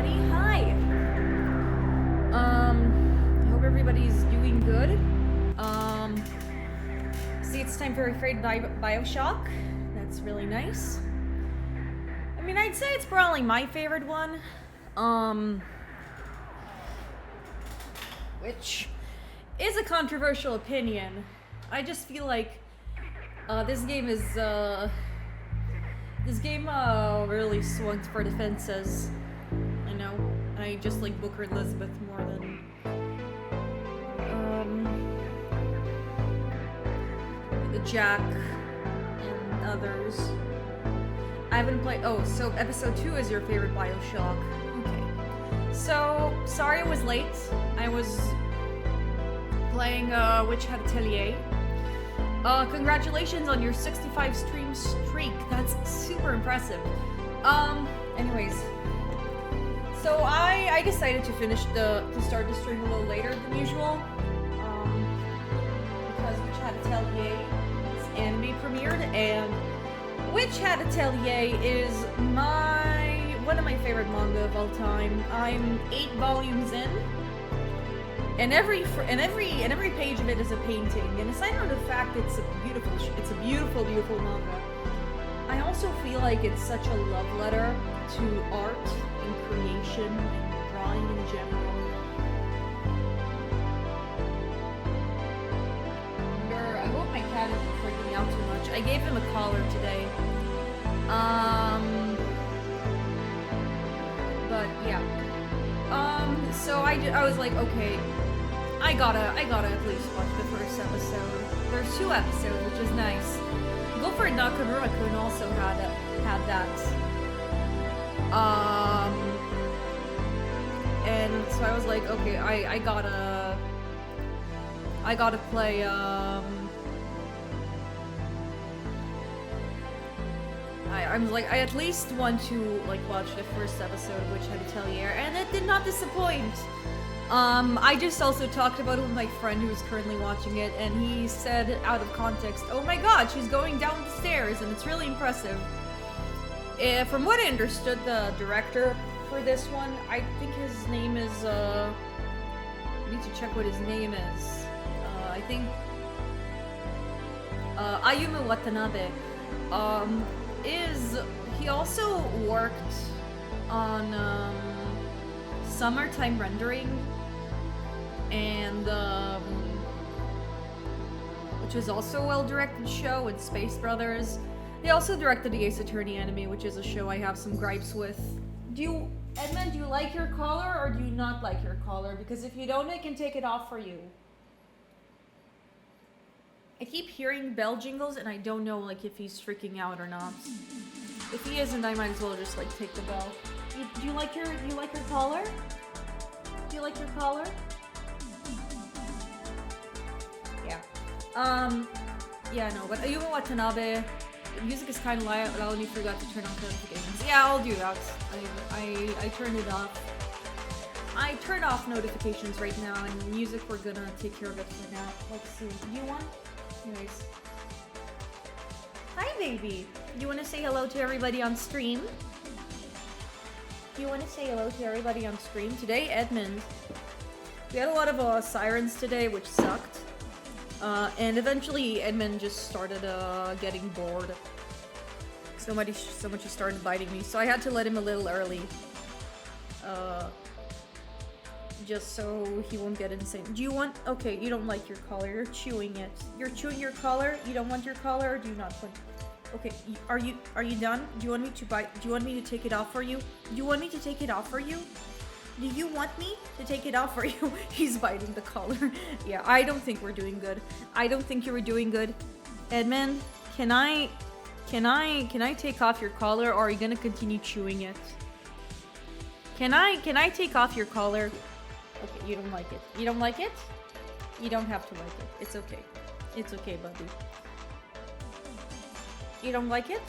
everybody. Hi. I hope everybody's doing good. See, it's time for Afraid Bioshock. That's really nice. I mean, I'd say it's probably my favorite one. Which is a controversial opinion. I just feel like this game really swung for the fences. I know. I just like Booker Elizabeth more than Jack and others. I haven't played. Oh, so episode 2 is your favorite Bioshock. Okay. So sorry I was late. I was playing Witch Hat Atelier. Congratulations on your 65 stream streak. That's super impressive. Anyways. So I decided to start the stream a little later than usual. Because Witch Hat Atelier is anime premiered, and Witch Hat Atelier is one of my favorite manga of all time. I'm 8 volumes in. And every page of it is a painting. And aside from the fact it's a beautiful manga, I also feel like it's such a love letter to art and creation and drawing in general. I hope my cat isn't freaking out too much. I gave him a collar today. But yeah. So I was like, okay, I gotta at least watch the first episode. There's 2 episodes, which is nice. Gopher Nakamura-kun also had that. And so I was like, okay, I gotta play. I at least want to like watch the first episode of Witch Hat Atelier, and it did not disappoint. I just also talked about it with my friend who's currently watching it, and he said out of context, "Oh my god, she's going down the stairs, and it's really impressive." From what I understood, the director for this one, I think his name is, I need to check what his name is. I think, Ayumu Watanabe, he also worked on, Summertime Rendering, and which is also a well-directed show, and Space Brothers. They also directed the Ace Attorney anime, which is a show I have some gripes with. Edmund, do you like your collar or do you not like your collar? Because if you don't, I can take it off for you. I keep hearing bell jingles and I don't know like if he's freaking out or not. If he isn't, I might as well just like take the bell. Do you like your collar? Do you like your collar? Yeah. Yeah, no, but Ayumu Watanabe, the music is kind of loud. I only forgot to turn off notifications. Yeah, I'll do that. I turned it off. I turned off notifications right now, and music, we're gonna take care of it for now. Let's see. Do you want? Anyways. Hi, baby. You want to say hello to everybody on stream? You want to say hello to everybody on stream? Today, Edmund. We had a lot of sirens today, which sucked. And eventually, Edmund just started getting bored. So much he started biting me, so I had to let him a little early. Just so he won't get insane. Do you want? Okay, you don't like your collar. You're chewing it. You're chewing your collar. You don't want your collar, or do you not want? Okay, are you done? Do you want me to bite? Do you want me to take it off for you? Do you want me to take it off for you? Do you want me to take it off for you? He's biting the collar. Yeah, I don't think we're doing good. I don't think you were doing good. Edmund, can I take off your collar, or are you gonna continue chewing it? Can I take off your collar? Okay, you don't like it. You don't like it? You don't have to like it. It's okay. It's okay, buddy. You don't like it?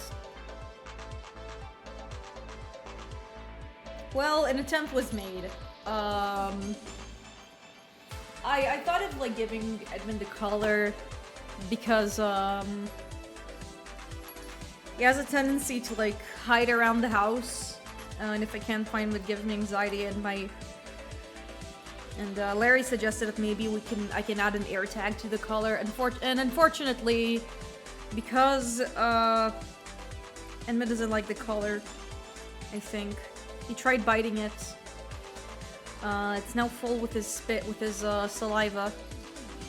Well, an attempt was made. I thought of like giving Edmund the collar because he has a tendency to like hide around the house and if I can't find what gives me anxiety, and Larry suggested that maybe I can add an air tag to the color. And unfortunately, because Enma doesn't like the color, I think he tried biting it. It's now full with his spit, with his saliva.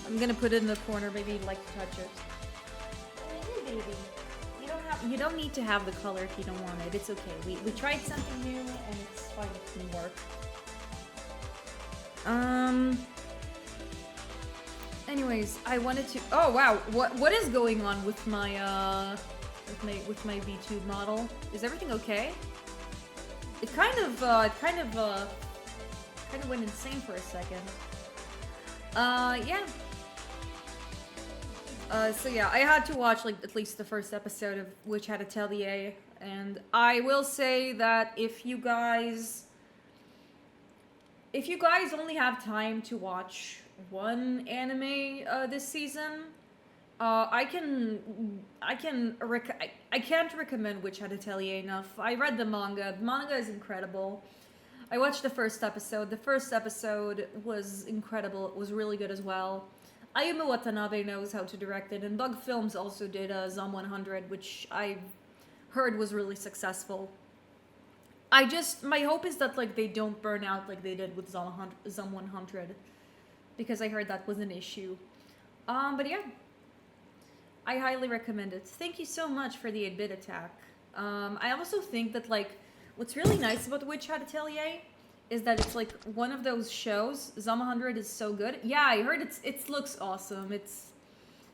I'm gonna put it in the corner. Maybe he'd like to touch it. Hey, baby. You don't need to have the color if you don't want it. It's okay. We tried something new and it's fine. It can work. Anyways, I wanted to. Oh wow, what is going on with my VTube model? Is everything okay? It kind of went insane for a second. Yeah. So yeah, I had to watch like at least the first episode of Witch Hat Atelier, and I will say that if you guys only have time to watch one anime this season, I can't recommend Witch Hat Atelier enough. I read the manga. The manga is incredible. I watched the first episode. The first episode was incredible. It was really good as well. Ayumu Watanabe knows how to direct it, and Bug Films also did Zom 100, which I heard was really successful. My hope is that like they don't burn out like they did with Zom 100, because I heard that was an issue. But yeah, I highly recommend it. Thank you so much for the 8-bit attack. I also think that like what's really nice about Witch Hat Atelier is that it's like one of those shows. Zom 100 is so good. Yeah, I heard it looks awesome. It's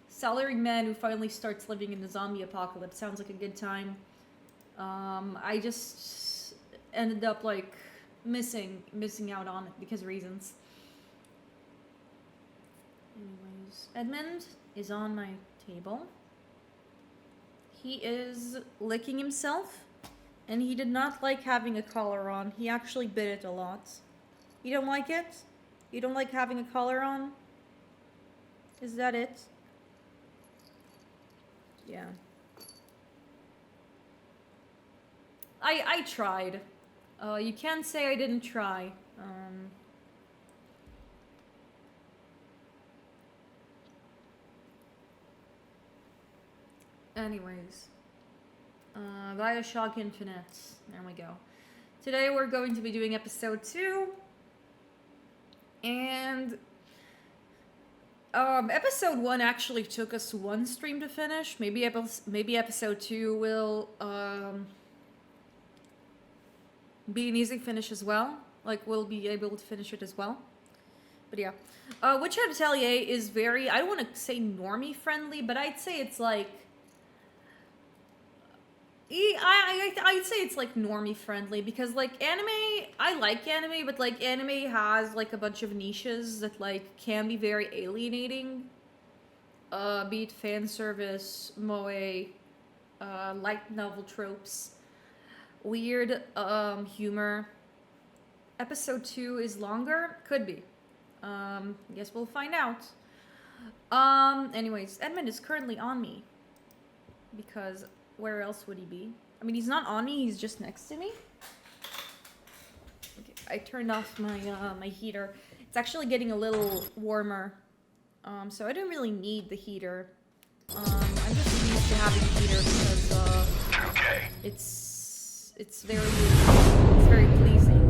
salaried man who finally starts living in the zombie apocalypse. Sounds like a good time. I just ended up like missing out on it because of reasons. Anyways, Edmund is on my table. He is licking himself. And he did not like having a collar on. He actually bit it a lot. You don't like it? You don't like having a collar on? Is that it? Yeah. I tried. You can't say I didn't try. Anyways. Bioshock Infinite. There we go. Today we're going to be doing episode 2. And episode 1 actually took us one stream to finish. Maybe episode 2 will be an easy finish as well. Like we'll be able to finish it as well. But yeah. Witch Hat Atelier is very, I don't want to say normie friendly, but I'd say it's like I'd say it's like normie friendly, because like anime, I like anime, but like anime has like a bunch of niches that like can be very alienating. Be it fan service, moe, light novel tropes, weird humor. Episode 2 is longer? Could be. Guess we'll find out. Anyways, Edmund is currently on me, because where else would he be? I mean, he's not on me, he's just next to me. Okay, I turned off my my heater. It's actually getting a little warmer. So I don't really need the heater. I'm just used to having a heater because okay. It's very pleasing.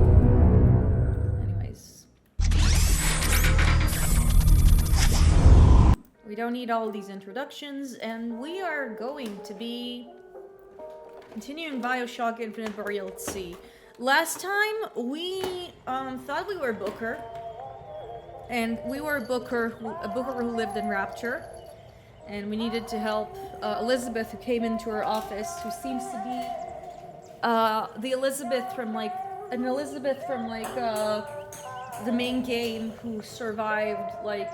Anyways. We don't need all these introductions, and we are going to be continuing Bioshock Infinite, but let's see. Last time, we thought we were Booker. And we were a Booker who lived in Rapture. And we needed to help Elizabeth, who came into her office, who seems to be the Elizabeth from like the main game, who survived like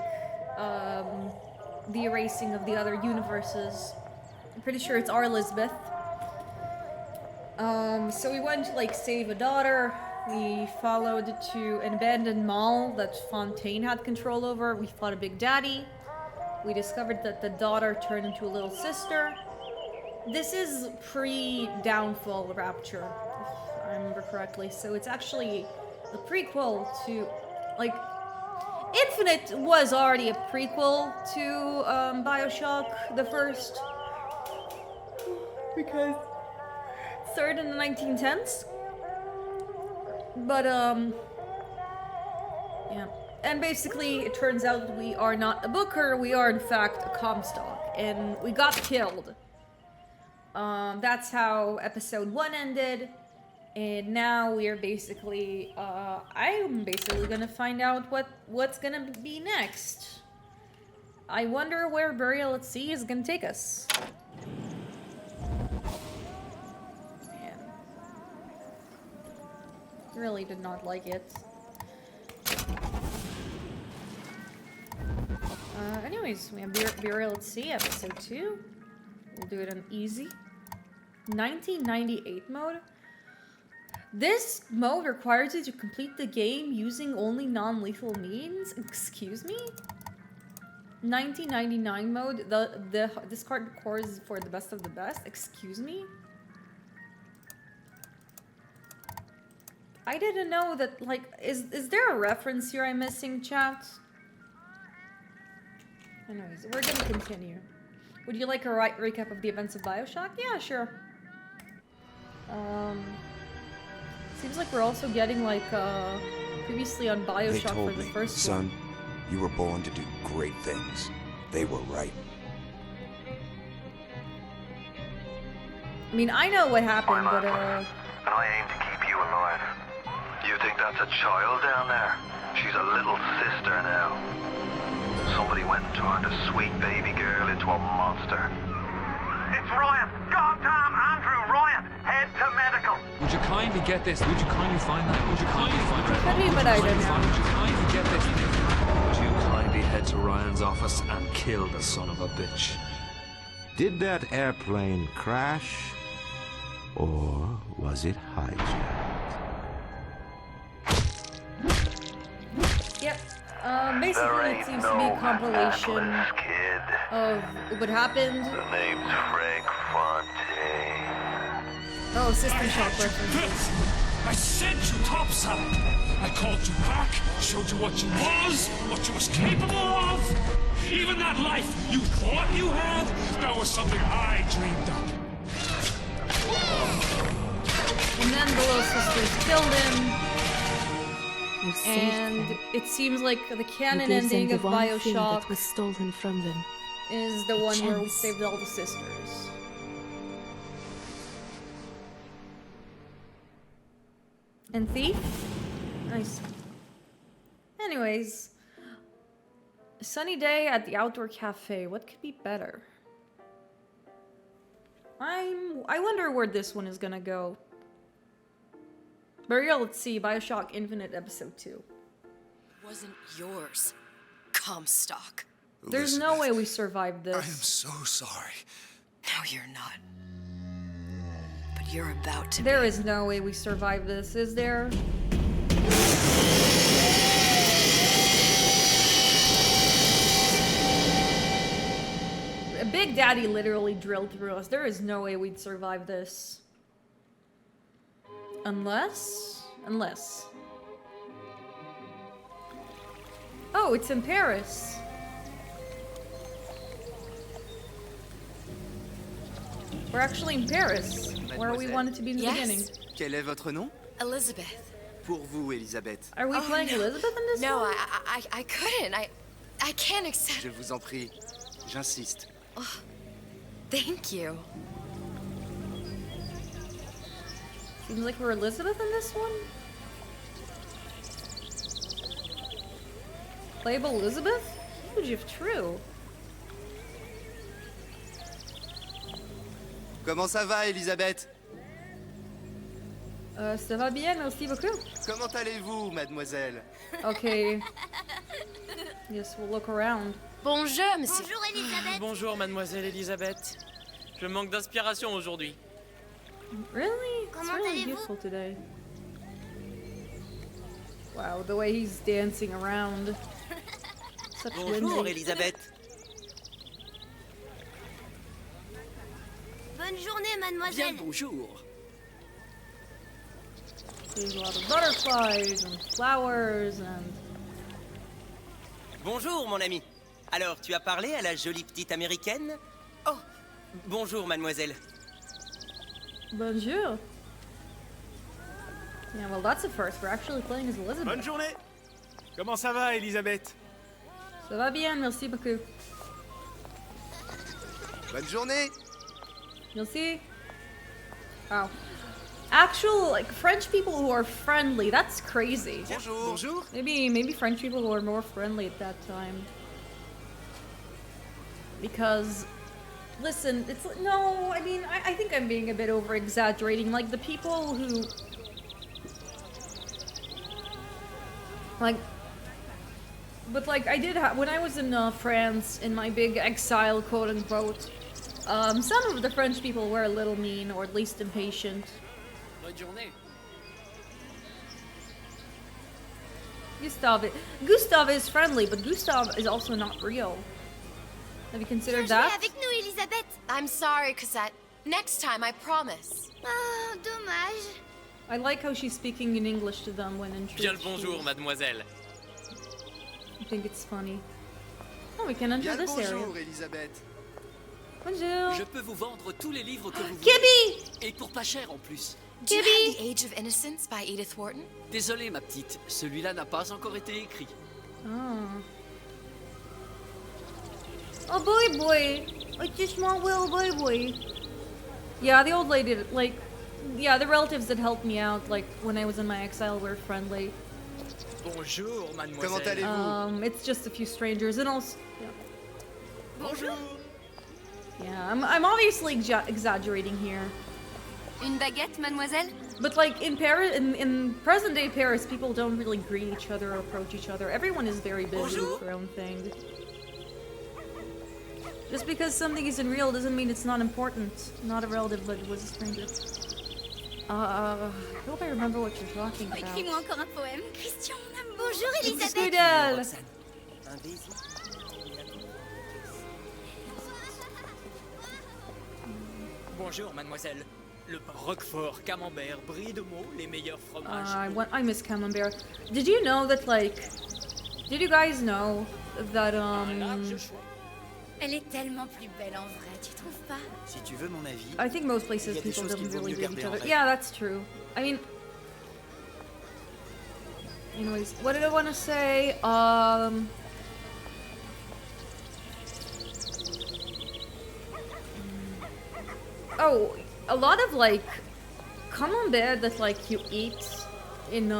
the erasing of the other universes. I'm pretty sure it's our Elizabeth. So we went to like save a daughter. We followed to an abandoned mall that Fontaine had control over. We fought a big daddy. We discovered that the daughter turned into a little sister. This is pre-downfall Rapture. I remember correctly. So it's actually a prequel to, like, Infinite was already a prequel to Bioshock, the first, because it started in the 1910s. But yeah. And basically, it turns out we are not a booker, we are in fact a Comstock, and we got killed. That's how episode 1 ended, and now we are basically, I'm basically gonna find out what's gonna be next. I wonder where Burial at Sea is gonna take us. Man. Really did not like it. Anyways, we have Burial at Sea, episode 2. We'll do it on easy. 1998 mode. This mode requires you to complete the game using only non-lethal means. Excuse me? 1999 mode. The discard cores for the best of the best. Excuse me? I didn't know that, like, is there a reference here I'm missing, chat? Anyways, we're gonna continue. Would you like a recap of the events of Bioshock? Yeah, sure. Seems like we're also getting, like, previously on Bioshock for the first son, you were born to do great things. They were right. I mean, I know what happened, but, and I aim to keep you alive. You think that's a child down there? She's a little sister now. Somebody went and turned a sweet baby girl into a monster. It's Ryan! Goddamn Andrew Ryan! Head to medical! Would you kindly get this? Would you kindly find that? Would you kindly find that? Could be, but I don't know. Would you kindly get this? Would you kindly head to Ryan's office and kill the son of a bitch? Did that airplane crash? Or was it hijacked? Yep. Basically it seems to be a compilation of what happened. The name's Frank Fontaine. Oh, System Shock references. I sent you topside. I called you back, showed you what you was capable of. Even that life you thought you had, that was something I dreamed of. And then the little sisters killed him. And it seems like the canon ending of Bioshock was stolen from them. Is the one where we saved all the sisters. And Thief? Nice. Anyways. A sunny day at the outdoor cafe. What could be better? I wonder where this one is gonna go. Burial at Sea, Bioshock Infinite Episode 2. It wasn't yours, Comstock. There's no way we survived this. I am so sorry. No, you're not. But you're about to There is no way we survived this, is there? Big Daddy literally drilled through us. There is no way we'd survive this. Unless... Oh, it's in Paris. We're actually in Paris, where we wanted to be in the beginning. Quel est votre nom? Elizabeth. Pour vous, Elisabeth. Are we playing Elizabeth in this one? No, I couldn't. I can't accept... Je vous en prie. J'insiste. Oh, thank you. Seems like we're Elizabeth in this one. Playable Elizabeth? Huge if true. Comment ça va, Elisabeth? Ça va bien, merci beaucoup. Comment allez-vous, mademoiselle? Okay. Yes, we'll look around. Bonjour, monsieur. Bonjour, Elisabeth. Bonjour, mademoiselle Elisabeth. Je manque d'inspiration aujourd'hui. Really? It's really beautiful today. Wow, the way he's dancing around. Such Bonjour, whimsy. Elisabeth. Bonne journée, mademoiselle. Bien bonjour. There's a lot of butterflies and flowers and... Bonjour, mon ami. Alors, tu as parlé à la jolie petite américaine? Oh, bonjour, mademoiselle. Bonjour. Yeah, well, that's a first. We're actually playing as Elizabeth. Bonne journée. Comment ça va, Elisabeth? Ça va bien, merci beaucoup. Bonne journée. Merci. Wow. Actual, like, French people who are friendly, that's crazy. Bonjour. Bonjour. Maybe French people who are more friendly at that time. Because, listen, it's, no, I mean, I think I'm being a bit over-exaggerating. Like, the people who, like, but like, I did when I was in France, in my big exile, quote-unquote, some of the French people were a little mean, or at least impatient. Bonne journée. Gustav is friendly, but Gustav is also not real. Have you considered that? Avec nous, Elisabeth. I'm sorry, Cosette. Next time, I promise. Oh, dommage. I like how she's speaking in English to them when in Bien le truth bonjour, mademoiselle. I think it's funny. Oh, we can enter Bien le this area. bonjour, Elisabeth. Bonjour. Je peux vous vendre tous les livres que vous voulez. Gibby! Et pour pas cher en plus. Do you have The Age of Innocence by Edith Wharton? Désolé ma petite, celui-là n'a pas encore été écrit. Oh. Oh, boy. I just want little boy. Yeah, the old lady, like, yeah, the relatives that helped me out, like, when I was in my exile were friendly. Bonjour, mademoiselle. Comment allez-vous? It's just a few strangers, and also, yeah. Bonjour. Yeah, I'm obviously exaggerating here. Une baguette, mademoiselle? But like in Paris, in present-day Paris, people don't really greet each other or approach each other. Everyone is very busy with their own thing. Just because something isn't real doesn't mean it's not important. Not a relative, but it was a stranger. I hope I remember what you're talking about. Écris-moi encore un poème. Christian, mon âme. Bonjour, Elisabeth. Scoodle. Un baiser. Bonjour, mademoiselle. Le Roquefort, Camembert, Brie de Meaux, les meilleurs fromages. I miss Camembert. Did you know that, like, did you guys know that, Elle est tellement plus belle en vrai, tu trouves pas? Si tu veux mon avis. I think most places Il y a des people choses don't qu'il vaut really mieux greet each garder en other. règle. Yeah, that's true. I mean, anyways, what did I want to say? Oh, a lot of like camembert that like you eat in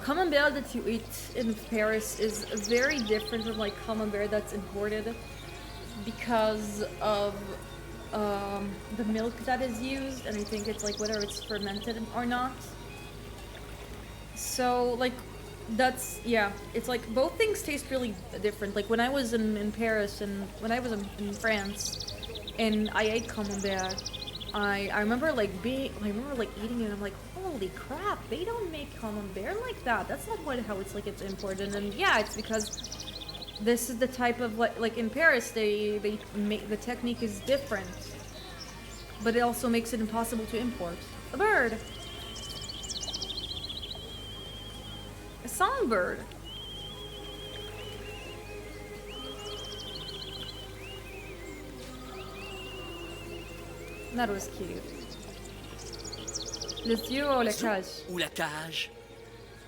camembert that you eat in Paris is very different from like camembert that's imported because of the milk that is used, and I think it's like whether it's fermented or not. So like that's, yeah, it's like both things taste really different. Like when I was in Paris and when I was in France and I ate camembert, I remember like eating it and I'm like, holy crap, they don't make camembert like that. That's not how it's like it's imported. And yeah, it's because this is the type of like in Paris they make, the technique is different, but it also makes it impossible to import. A bird. A songbird. That was cute. Les yeux ou la cage? Ou la cage.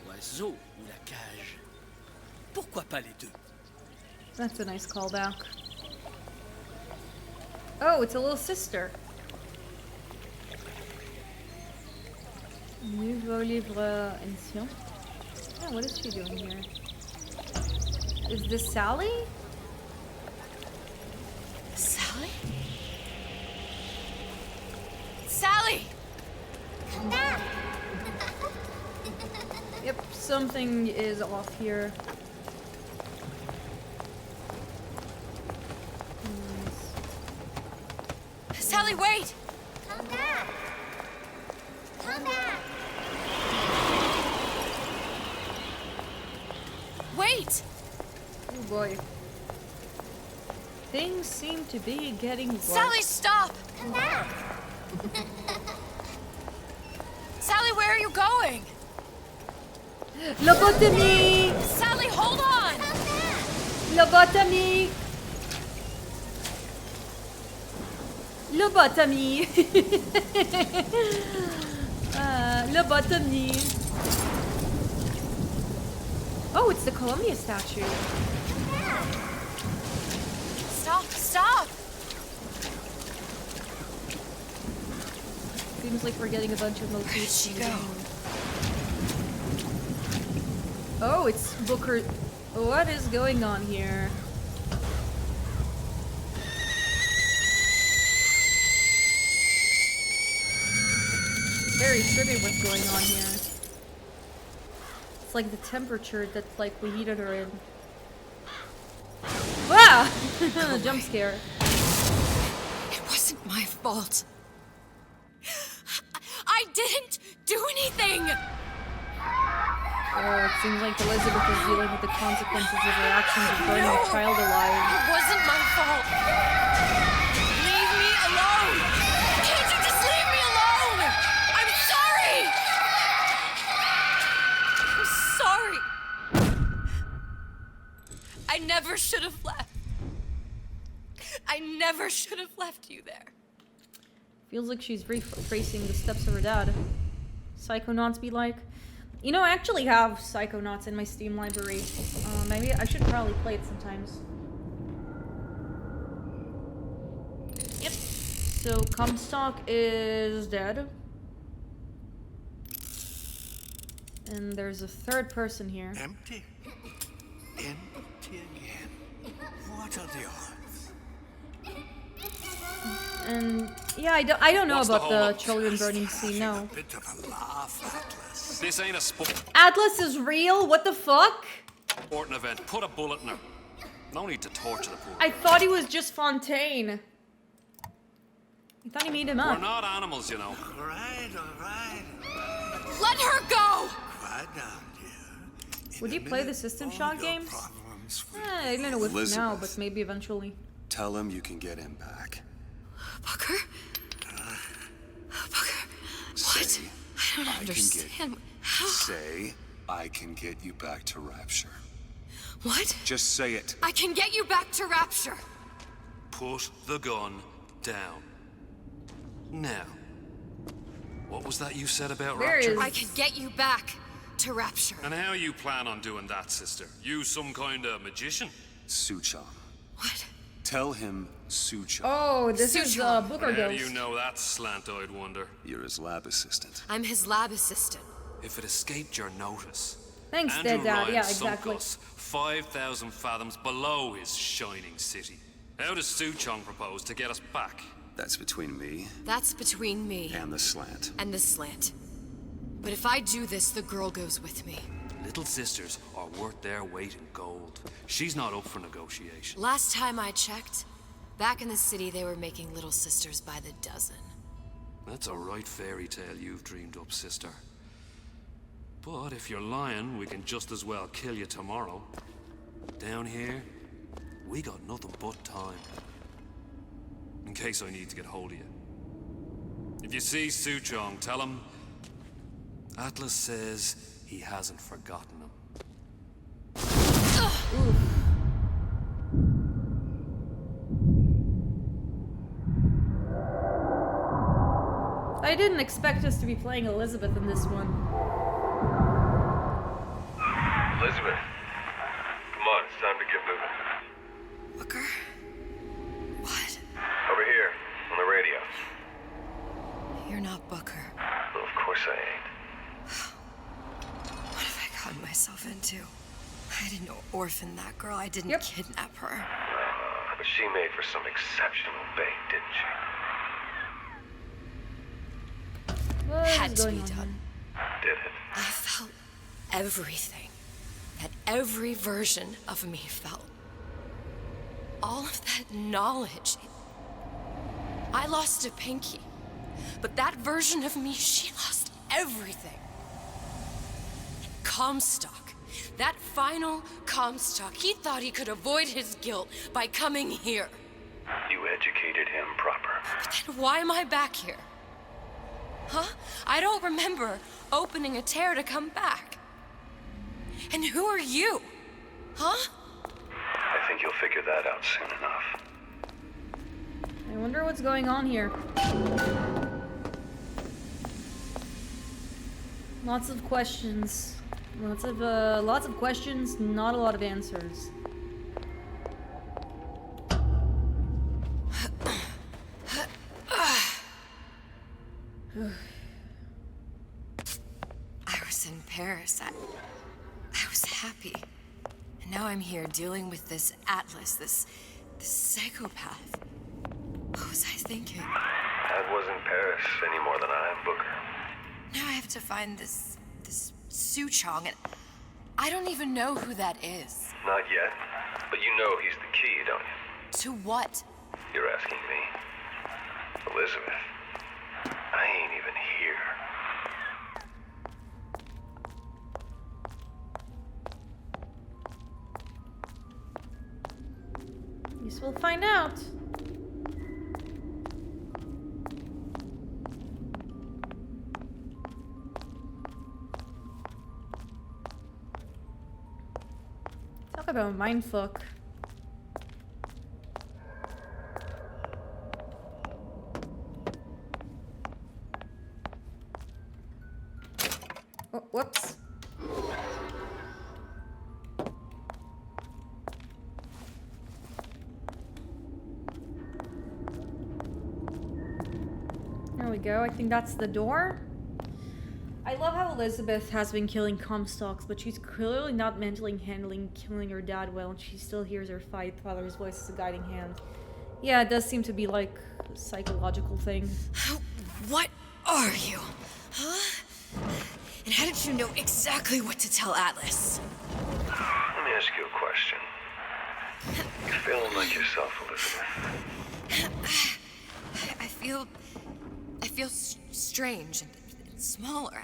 Oiseau ou la cage. Pourquoi pas les deux? That's a nice callback. Oh, it's a little sister. Nouveau livre édition. Yeah, what is she doing here? Is this Sally? Sally? Sally! Yep, something is off here. Sally, wait! Come back. Come back. Wait! Oh boy. Things seem to be getting worse. Sally, stop! Come back. Sally, where are you going? Lobotomy! Sally, hold on! Lobotomy! Lobotomy! Lobotomy! Oh, it's the Columbia statue. Stop, stop! Seems like we're getting a bunch of motifs. Where'd she go? Oh, it's Booker. What is going on here? It's very trippy what's going on here. It's like the temperature that like we heated her in. Wow! Jump scare. It wasn't my fault. I didn't do anything! Oh, it seems like Elizabeth is dealing with the consequences of her actions of burning a child alive. It wasn't my fault. Leave me alone! Can't you just leave me alone? I'm sorry! I'm sorry. I never should have left. I never should have left you there. Feels like she's retracing the steps of her dad. Psychonauts be like. You know, I actually have Psychonauts in my Steam library. Maybe I should probably play it sometimes. Yep. So Comstock is dead. And there's a third person here. Empty. Empty again. What are the odds? And yeah, I don't know What's about the the hold-up? children burning scene, no. Bit of a laugh, Atlas. This ain't a Atlas is real? What the fuck? sporting event. Put a bullet in her. No need to torture the poor. I thought he was just Fontaine. I thought he made him We're up. not animals, you know. All right. Let her go! Quiet down, dear. Would you play the System Shock games? I don't know if now, Elizabeth. but maybe eventually. Tell him you can get him back. Booker? Booker? What? Say, I don't I can understand. How? Say, I can get you back to Rapture. What? Just say it. I can get you back to Rapture. Put the gun down. Now, what was that you said about There Rapture? is- I can get you back to Rapture. And how you plan on doing that, sister? You some kind of magician? Suchong. What? Tell him Suchong. Oh, this is Suchong. Booker How do Ghost. you know that, slant-eyed wonder? You're his lab assistant. I'm his lab assistant. If it escaped your notice, Thanks, Andrew Dead Dad. Ryan Yeah, sunk exactly. us 5,000 fathoms below his shining city. How does Suchong propose to get us back? That's between me That's between me and the slant. and the slant. But if I do this, the girl goes with me. Little sisters are worth their weight in gold. She's not up for negotiation. Last time I checked, back in the city they were making little sisters by the dozen. That's a right fairy tale you've dreamed up, sister. But if you're lying, we can just as well kill you tomorrow. Down here, we got nothing but time. In case I need to get hold of you. If you see Suchong, tell him Atlas says he hasn't forgotten him. I didn't expect us to be playing Elizabeth in this one. Elizabeth, come on, it's time to get moving. Booker? What? Over here, on the radio. You're not Booker. Well, of course I ain't. What have I gotten myself into? I didn't orphan that girl. I didn't kidnap her. But she made for some exceptional bait, didn't she? What Had is to going be on done. Did it? I felt everything that every version of me felt. All of that knowledge. I lost a pinky, but that version of me, she lost everything. Comstock, that final Comstock, he thought he could avoid his guilt by coming here. You educated him proper. But then why am I back here? Huh? I don't remember opening a tear to come back. And who are you? Huh? I think you'll figure that out soon enough. I wonder what's going on here. Lots of questions. Lots of questions, not a lot of answers. I was in Paris. I was happy. And now I'm here dealing with this Atlas, this psychopath. What was I thinking? That wasn't Paris any more than I am Booker. Now I have to find this Suchong, and I don't even know who that is. Not yet, but you know he's the key, don't you? To what? You're asking me. Elizabeth, I ain't even here. Guess we'll find out. Talk about mindfuck. Oh, whoops. There we go. I think that's the door. I love how Elizabeth has been killing Comstocks, but she's clearly not mentally handling killing her dad well, and she still hears her fight father's voice as a guiding hand. Yeah, it does seem to be like a psychological thing. What are you? Huh? And how did you know exactly what to tell Atlas? Let me ask you a question. You feeling like yourself, Elizabeth? I feel strange and smaller.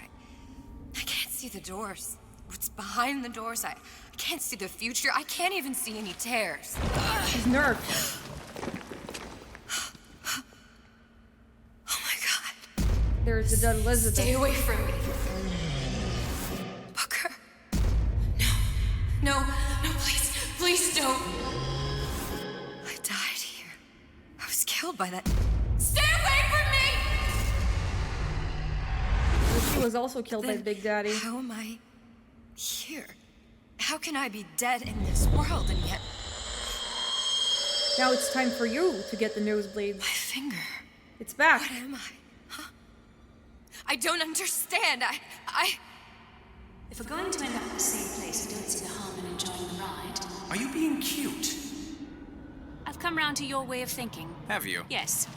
I can't see the doors. What's behind the doors? I can't see the future. I can't even see any tears. She's nervous. Oh my god. There's the dead Elizabeth. Stay away from me. Booker. No, please don't. I died here. I was killed by that. Stay away from me! She was also killed by Big Daddy. How am I here? How can I be dead in this world and yet... Now it's time for you to get the nosebleeds. My finger. It's back. What am I? Huh? I don't understand. If we're going to end up at the same place, I don't see the harm in enjoying the ride. Are you being cute? I've come round to your way of thinking. Have you? Yes.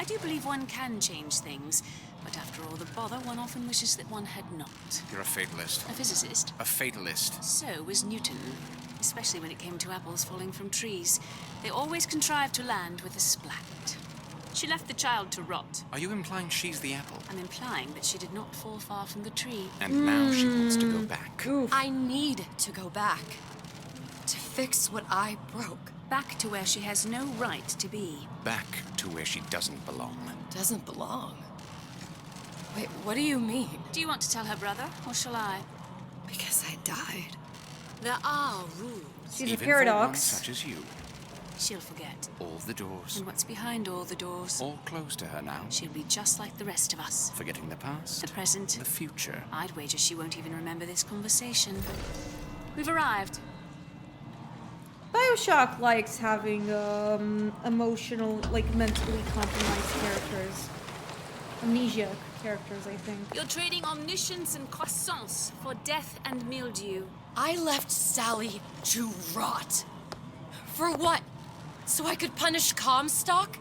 I do believe one can change things, but after all the bother, one often wishes that one had not. You're a fatalist. A physicist. A fatalist. So was Newton, especially when it came to apples falling from trees. They always contrived to land with a splat. She left the child to rot. Are you implying she's the apple? I'm implying that she did not fall far from the tree. And now she wants to go back. Oof. I need to go back. To fix what I broke. Back to where she has no right to be. Back to where she doesn't belong. Doesn't belong? Wait, what do you mean? Do you want to tell her brother, or shall I? Because I died. There are rules. She's Even a paradox. for one such as you. She'll forget. All the doors. And what's behind all the doors? All closed to her now. She'll be just like the rest of us. Forgetting the past. The present. The future. I'd wager she won't even remember this conversation. We've arrived. Bioshock likes having emotional, like mentally compromised characters. Amnesia characters, I think. You're trading omniscience and croissance for death and mildew. I left Sally to rot. For what? So I could punish Comstock?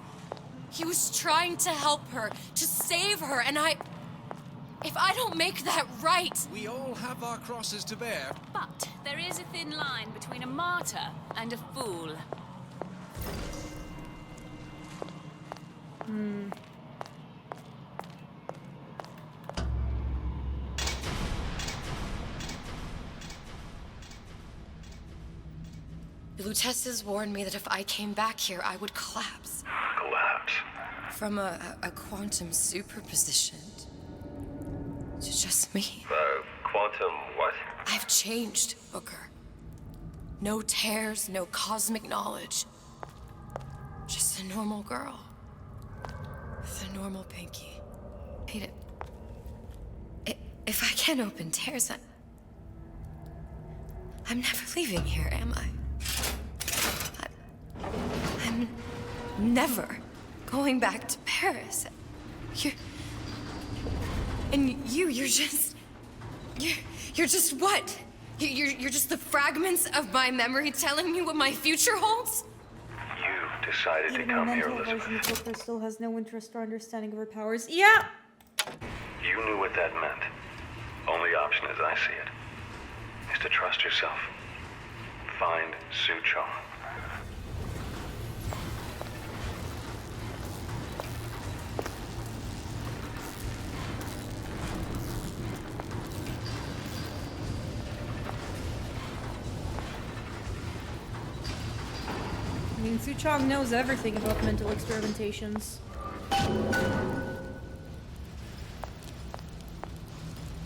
He was trying to help her, to save her, and if I don't make that right... We all have our crosses to bear. But there is a thin line between a martyr and a fool. Lutessa's warned me that if I came back here, I would collapse. Collapse. From a quantum superposition. It's just me. Quantum what? I've changed, Booker. No tears, no cosmic knowledge. Just a normal girl. With a normal pinky. Wait, if I can't open tears, I'm never leaving here, am I? I'm never going back to Paris. You're just what? You're just the fragments of my memory telling me what my future holds? You decided to Even a come here, mental Elizabeth. version of Booker still has no interest or understanding of her powers. Yeah! You knew what that meant. Only option, as I see it, is to trust yourself. Find Suchong. I mean, Suchong knows everything about mental experimentations.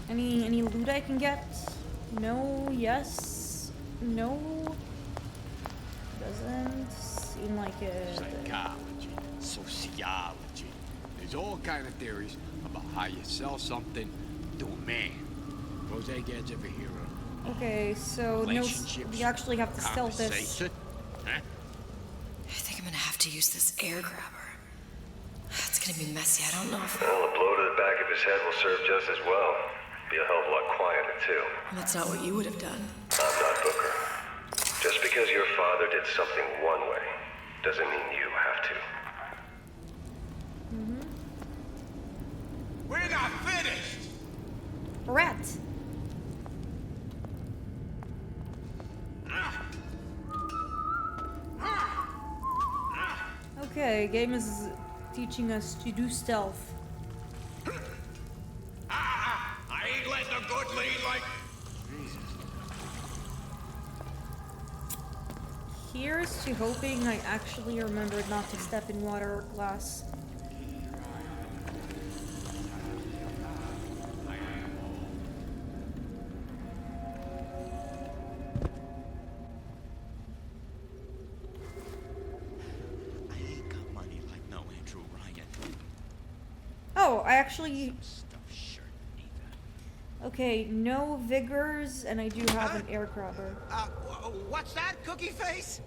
Any loot I can get? No, yes, no. Doesn't seem like it. Psychology, sociology. There's all kind of theories about how you sell something to a man. Those eggheads ever hear of? Okay, so no, we actually have to stealth this. Conversation? Huh? I think I'm gonna have to use this air grabber. It's gonna be messy. I don't know if... Well, a blow to the back of his head will serve just as well. Be a hell of a lot quieter, too. That's not what you would have done. I'm not Booker. Just because your father did something one way, doesn't mean you have to. We're not finished! Rat. Okay, game is teaching us to do stealth. I ain't letting a good lead like... Here's to hoping I actually remembered not to step in water or glass. Oh, I actually... Okay, no vigors, and I do have an air grabber. What's that, Cookie Face?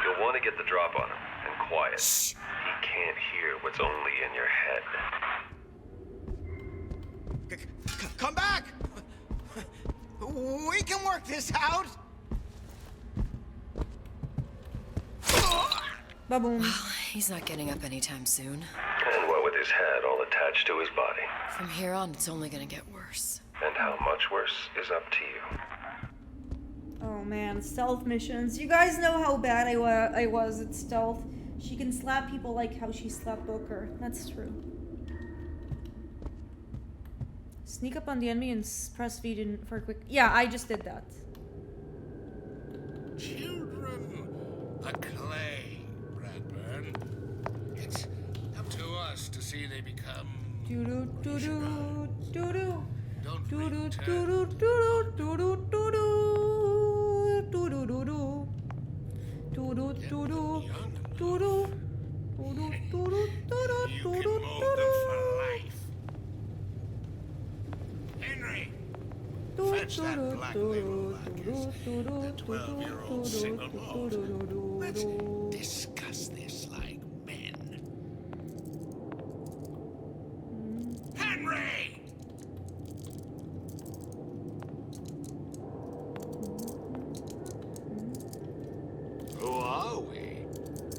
You'll want to get the drop on him, and quiet. Shh. He can't hear what's only in your head. Come back! We can work this out! Ba-boom. Well, he's not getting up anytime soon. And what with his head all attached to his body. From here on, it's only gonna get worse. And how much worse is up to you. Oh man, stealth missions. You guys know how bad I was at stealth. She can slap people like how she slapped Booker. That's true. Sneak up on the enemy and press V for a quick... Yeah, I just did that. Children, the clay, Bradburn. It's up to us to see they become... Doo-doo, doo-doo, doo-doo. Don't Doo-doo, return. doo-doo, doo-doo, doo-doo, doo-doo. Doo-doo, doo-doo. Doo-doo, doo-doo. Doo-doo. Doo-doo, doo-doo, doo-doo, You can doo-doo, mold them for life. Henry, fetch that black label that 12-year-old single malt. Let's discuss this like men. Henry! Who are we?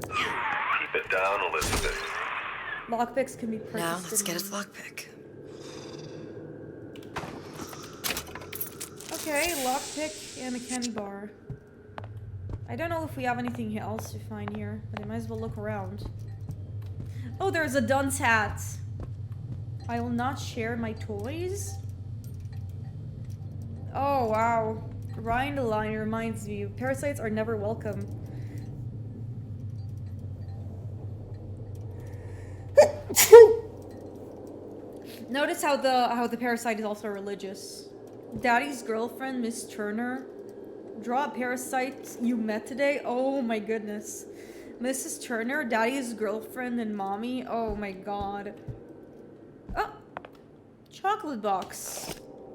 Keep it down, Elizabeth. Lockpicks can be purchased. Now, let's in- get his lockpick. Okay, lockpick and a candy bar. I don't know if we have anything else to find here, but I might as well look around. Oh, there's a dunce hat. I will not share my toys. Oh, wow. Ryan the Lion reminds me, parasites are never welcome. What? Bubble. Wow, he's not getting up anytime soon. Okay, lockpick and a candy bar. I don't know if we have anything else to find here, but I might as well look around. Oh, there's a dunce hat. I will not share my toys. Oh, wow. Ryan the Lion reminds me, parasites are never welcome. Notice how the parasite is also religious. Daddy's girlfriend, Miss Turner. Draw a parasite you met today. Oh my goodness. Mrs. Turner, Daddy's girlfriend and mommy. Oh my god. Oh, chocolate box.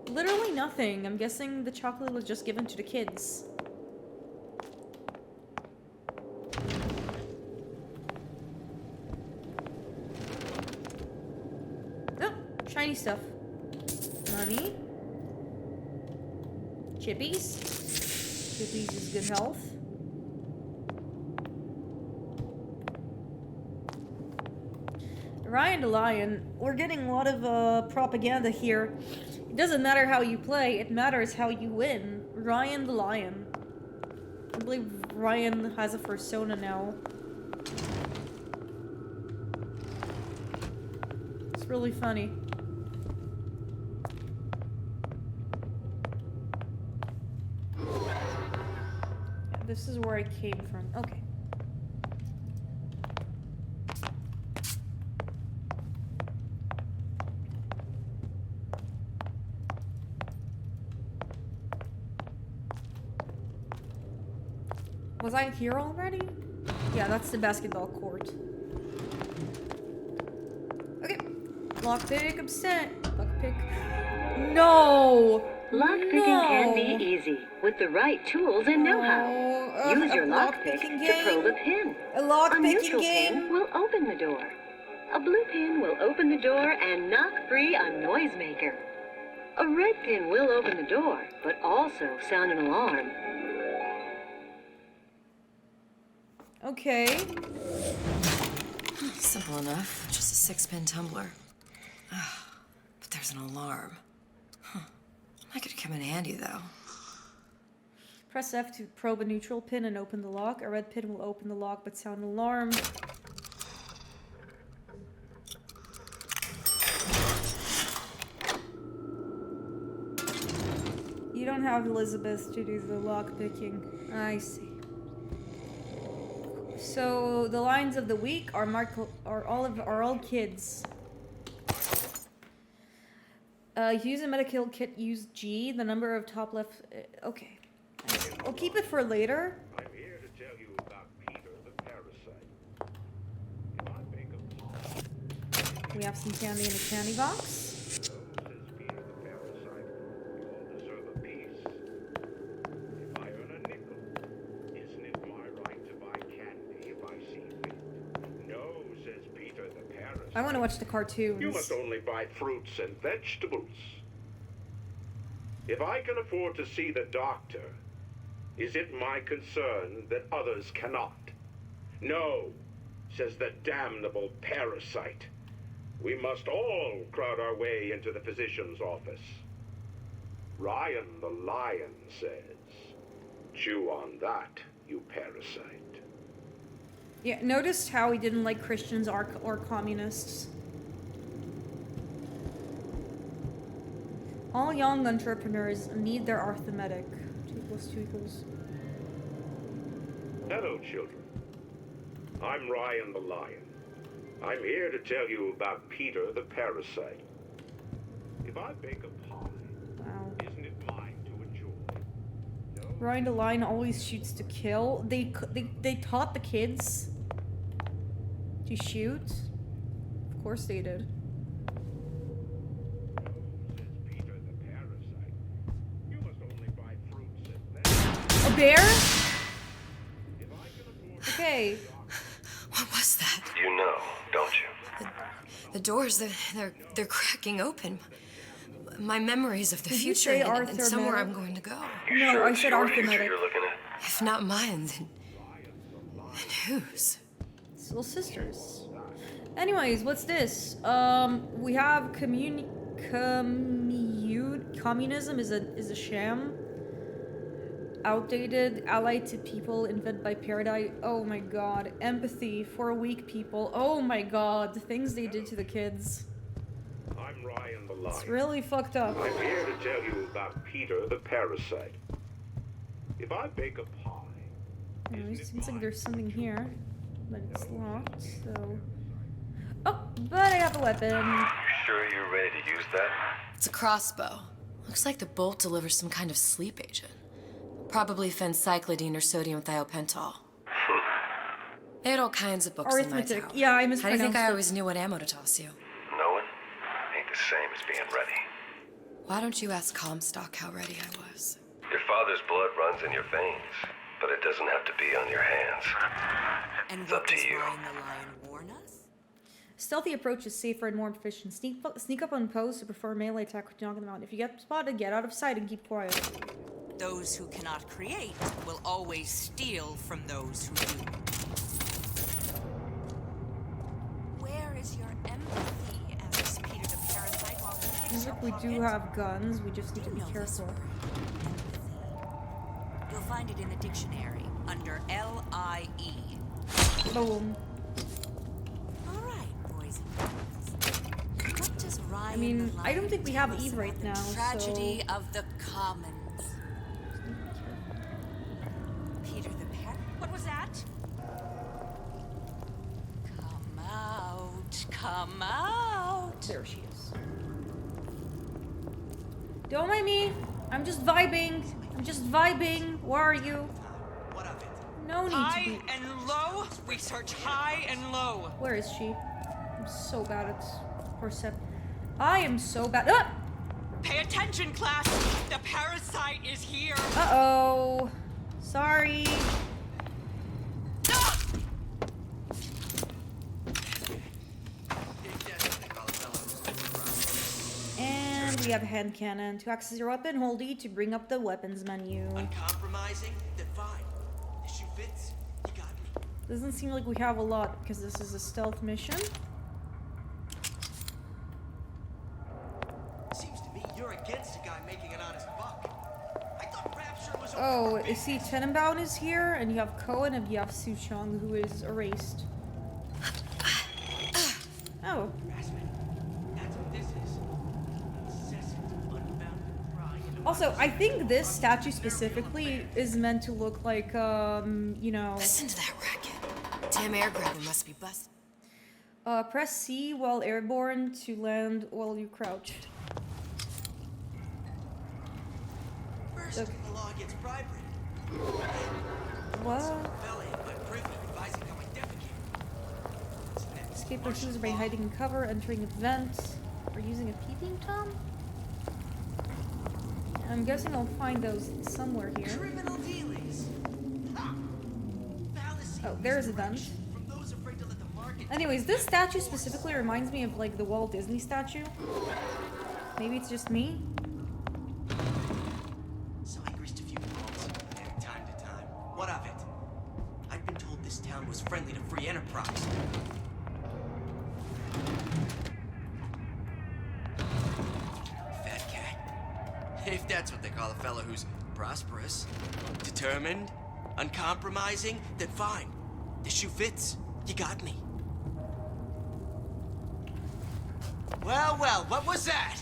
Literally nothing. I'm guessing the chocolate was just given to the kids. Oh, shiny stuff. Money. Chippies. Chippies is good health. Ryan the Lion. We're getting a lot of propaganda here. It doesn't matter how you play, it matters how you win. Ryan the Lion. I believe Ryan has a persona now. It's really funny. Yeah, this is where I came from. Okay. Was I here already? Yeah, that's the basketball court. Okay. Lockpick, upset. Lockpick. No! Lockpicking can be easy with the right tools and know-how. Use your lockpick to probe a pin. A neutral pin will open the door. A blue pin will open the door and knock free a noisemaker. A red pin will open the door, but also sound an alarm. Okay. Simple enough. Just a 6-pin tumbler. But there's an alarm. That could come in handy, though. Press F to probe a neutral pin and open the lock. A red pin will open the lock but sound an alarm. You don't have Elizabeth to do the lock picking. I see. So the lines of the week are all kids. Use a medical kit. Use G. The number of top left. Okay. I'll keep it for later. I'm here to tell you about Peter the parasite. If I make a pie, We have some candy in a candy box. says Peter the parasite, you all deserve a piece. If I earn a nickel, isn't it my right to buy candy if I see fit? No, says Peter the parasite. I want to watch the cartoons. You must only buy fruits and vegetables. If I can afford to see the doctor, is it my concern that others cannot? No, says the damnable parasite. We must all crowd our way into the physician's office. Ryan the Lion says, chew on that, you parasite. Yeah, noticed how he didn't like Christians or communists. All young entrepreneurs need their arithmetic. 2 + 2 =. Hello, children. I'm Ryan the Lion. I'm here to tell you about Peter the parasite. If I bake a pie, isn't it mine to enjoy? Ryan the Lion always shoots to kill. They taught the kids to shoot. Of course they did. A bear? Okay. What was that? You know, don't you? The doors, they're cracking open. My memories of the Did you future say and somewhere arithmetic? I'm going to go. No, I said arithmetic. You're looking at? If not mine, then whose? Soul Sisters. Anyways, what's this? We have communism is a sham. Outdated, allied to people, invented by paradise. Oh my god. Empathy for weak people. Oh my god. The things they did to the kids. I'm Ryan the Lion. It's really fucked up. I'm here to tell you about Peter the parasite. If I bake a pie, It seems like there's something here, but it's locked, so... Oh, but I have a weapon. You sure you're ready to use that? It's a crossbow. Looks like the bolt delivers some kind of sleep agent. Probably phencyclidine or sodium thiopental. They had all kinds of books in my Arithmetic. tower. Yeah, I How do you mispronounced think I it. always knew what ammo to toss you? Knowing ain't the same as being ready. Why don't you ask Comstock how ready I was? Your father's blood runs in your veins, but it doesn't have to be on your hands. And It's up to you. Ryan the Lion warn us? Stealthy approach is safer and more efficient. Sneak up on posts to prefer melee attack with knocking them out. If you get spotted, get out of sight and keep quiet. Those who cannot create will always steal from those who do. Where is your empathy as this Peter the Parasite while we fix Seems your like we do pocket? have guns, we just need to be careful. You'll find it in the dictionary under L-I-E. Boom. All right, boys and girls. What does Ryan I mean, the I don't Lion think we tell have us Eve about right the now, Tragedy so... of the Commons. Peter the Parrot. What was that? Come out, come out. There she is. Don't mind me. I'm just vibing. I'm just vibing. Where are you? No need High to be. and low. We search high and low. Where is she? I'm so bad at percept. I am so bad. Ah! Pay attention, class. The parasite is here. Uh-oh. Sorry. And we have a hand cannon. To access your weapon, hold E to bring up the weapons menu. Uncompromising, then fine. The shoe fits, you got me. Doesn't seem like we have a lot because this is a stealth mission. Seems to me you're against a guy making an honest buck. I thought Rapture was Oh, you see Tenenbaum is here, and you have Cohen, and you have Suchong, who is erased. Oh. Also, I think this statue specifically is meant to look like, you know... Listen to that racket. Damn air grabber must be busted. Press C while airborne to land while you crouch. First, Okay. the law against bribery. What? Fella in my privy advising how I defecate. Escape pursuers by hiding in cover, entering a vent, or using a peeping Tom? I'm guessing I'll find those somewhere here. Criminal dealings. Oh, there's a vent. Anyways, this statue specifically reminds me of like the Walt Disney statue. Maybe it's just me. So I greased a few palms from time to time. What of it? I'd been told this town was friendly to free enterprise. Fat cat. If that's what they call a fellow who's prosperous, determined, uncompromising, then fine. The shoe fits. You got me. Well, well, what was that?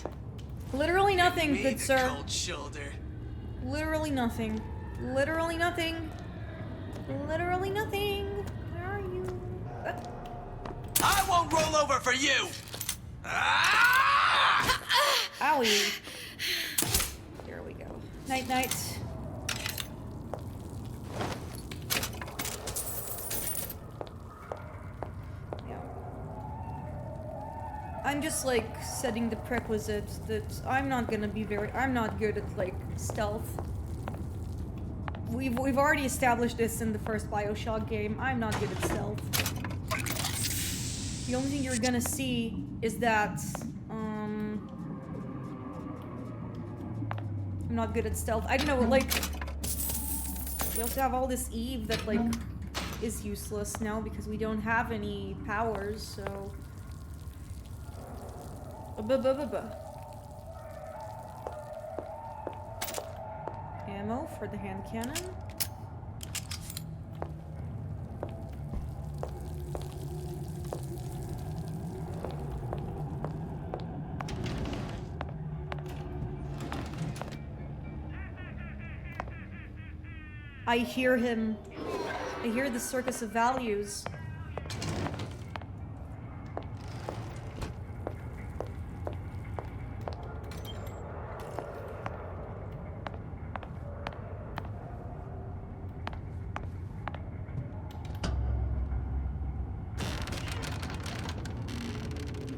Literally nothing, Me, good the sir. cold shoulder. Literally nothing. Literally nothing. Literally nothing. Where are you? I won't roll over for you! Ah! Owie. There we go. Night, night. Yeah. I'm just like setting the prerequisite that I'm not gonna be I'm not good at like stealth. We've already established this in the first Bioshock game. I'm not good at stealth. The only thing you're gonna see is that I'm not good at stealth. I don't know, like we also have all this Eve that like is useless now because we don't have any powers, so ammo for the hand cannon. I hear him. I hear the circus of values.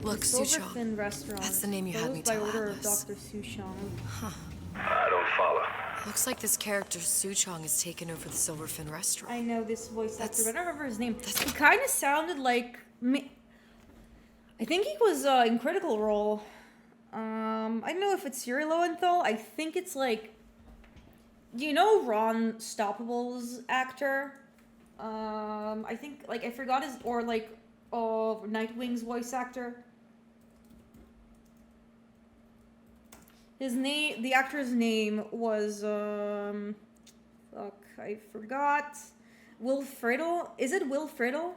Look, Silverfin Restaurant. That's the name you had me by tell order of Atlas. Dr. Suchong. Huh. I don't follow. Looks like this character Suchong has taken over the Silverfin Restaurant. I know this voice actor, but I don't remember his name. He kind of sounded like me. I think he was in Critical Role. I don't know if it's Yuri Lowenthal. I think it's like, do you know Ron Stoppable's actor? I think like I forgot his or like Nightwing's voice actor. His name, the actor's name was fuck, I forgot. Wilfredo? Is it Wilfredo?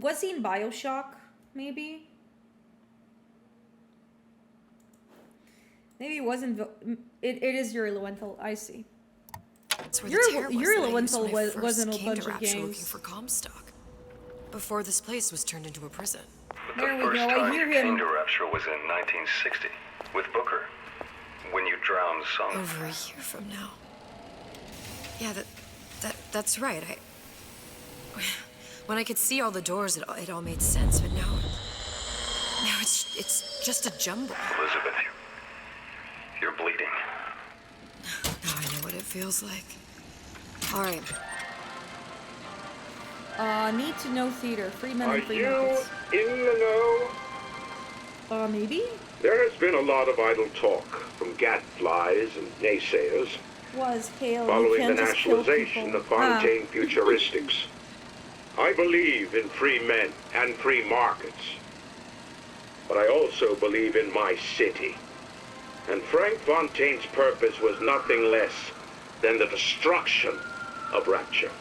Was he in Bioshock? Maybe. Maybe it wasn't. It is Yuri Lowenthal. I see. That's where the tear was Yuri that I used Lowenthal when I was in a first came bunch to of Rapture games. looking for Comstock. Before this place was turned into a prison. There we The go. first I time hear you came him. to Rapture was in 1960 with Booker. When you drowned some. Over a year from now. Yeah, that's right. When I could see all the doors, it all made sense. But now it's just a jumble. Elizabeth, you're bleeding. Now I know what it feels like. All right. Need to know theater. Free men Are and free you markets. in the know? Maybe? There has been a lot of idle talk from gadflies and naysayers Was hail. You following the can't just kill nationalization people. of Fontaine Futuristics. I believe in free men and free markets. But I also believe in my city. And Frank Fontaine's purpose was nothing less than the destruction of Rapture.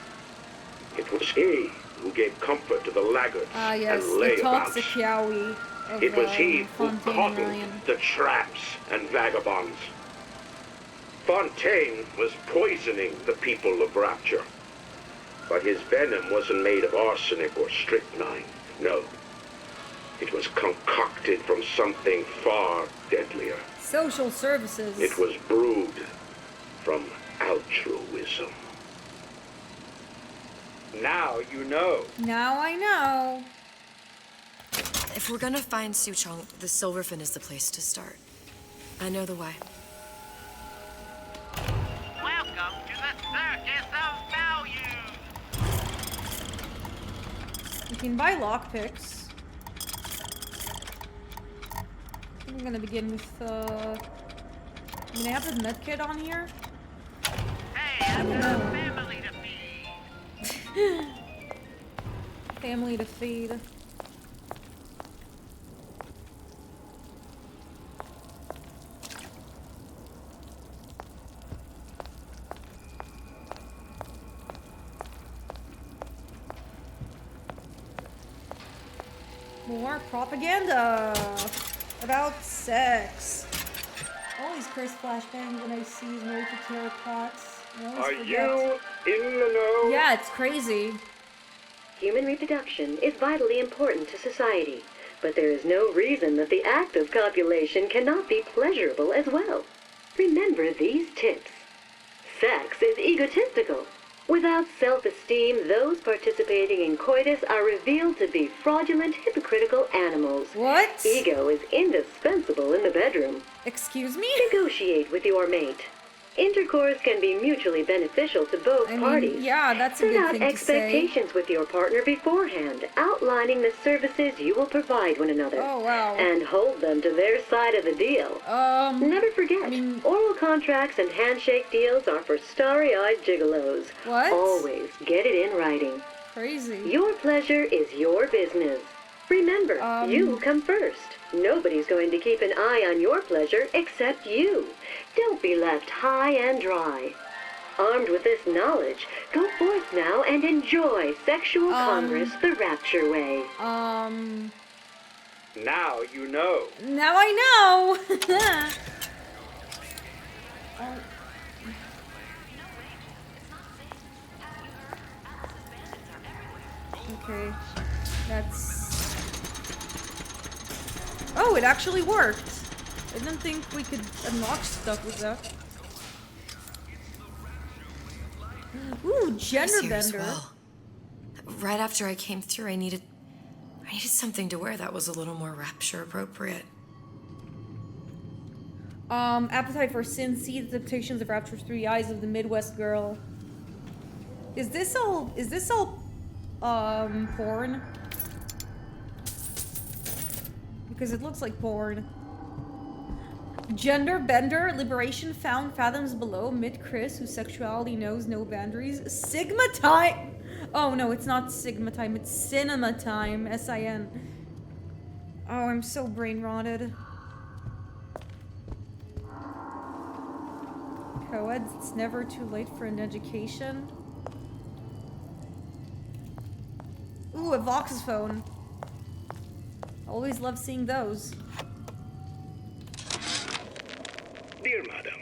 It was he who gave comfort to the laggards Yes, and the layabouts. toxic Yowie of It was he who Fontaine coddled Million. the traps and vagabonds. Fontaine was poisoning the people of Rapture. But his venom wasn't made of arsenic or strychnine. No. It was concocted from something far deadlier. Social services. It was brewed from altruism. Now you know. Now I know. If we're gonna find Suchong, the Silverfin is the place to start. I know the way. Welcome to the Circus of Value! You can buy lockpicks. I'm gonna begin with, can I have the medkit on here? Hey, I've got a family to feed! Family to feed. More propaganda about sex. Always curse flashbangs when I see he's married to Tara Potts. I always Are forget. you in the know? Yeah, it's crazy. Human reproduction is vitally important to society, but there is no reason that the act of copulation cannot be pleasurable as well. Remember these tips. Sex is egotistical. Without self-esteem, those participating in coitus are revealed to be fraudulent, hypocritical animals. What? Ego is indispensable in the bedroom. Excuse me? Negotiate with your mate. Intercourse can be mutually beneficial to both parties. Yeah, that's a Set good out thing to say. expectations with your partner beforehand, outlining the services you will provide one another. Oh, wow. And hold them to their side of the deal. Never forget, oral contracts and handshake deals are for starry-eyed gigolos. What? Always get it in writing. Crazy. Your pleasure is your business. Remember, you come first. Nobody's going to keep an eye on your pleasure except you. Don't be left high and dry. Armed with this knowledge, go forth now and enjoy sexual congress the Rapture way. Now you know. Now I know. Okay, that's. Oh, it actually worked. I didn't think we could unlock stuff with that. Ooh, gender I was here as bender. well. Right after I came through, I needed something to wear that was a little more rapture appropriate. Appetite for sin, see the temptations of rapture through the eyes of the Midwest girl. Is this all porn? Because it looks like porn. Gender bender, liberation found fathoms below, mid-Chris, whose sexuality knows no boundaries. Sigma time! Oh no, it's not Sigma time, it's cinema time. S-I-N. Oh, I'm so brain rotted. Co-eds, it's never too late for an education. Ooh, a Voxophone. Always love seeing those. Dear Madam,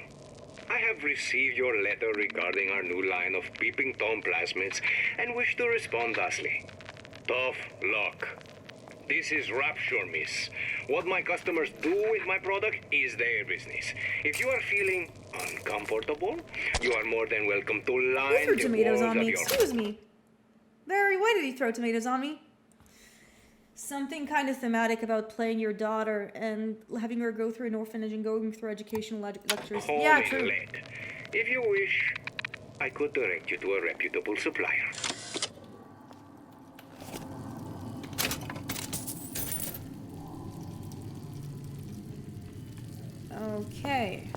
I have received your letter regarding our new line of peeping Tom plasmids and wish to respond thusly. Tough luck. This is Rapture, miss. What my customers do with my product is their business. If you are feeling uncomfortable, you are more than welcome to Who line threw the tomatoes walls on of me? your... Excuse me. Barry, why did he throw tomatoes on me? Something kind of thematic about playing your daughter and having her go through an orphanage and going through educational lectures. Holy Yeah, true. lead. If you wish, I could direct you to a reputable supplier. Okay.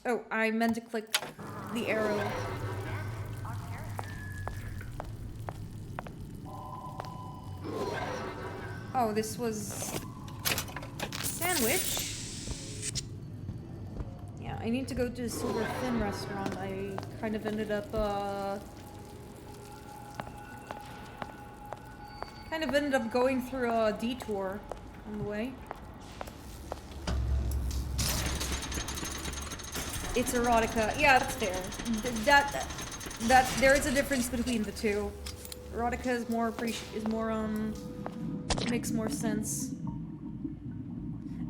Oh, I meant to click the arrow. Oh, this was sandwich. Yeah, I need to go to the Silver Fin restaurant. I kind of ended up going through a detour on the way. It's erotica. Yeah, that's fair. That there is a difference between the two. Erotica is more makes more sense.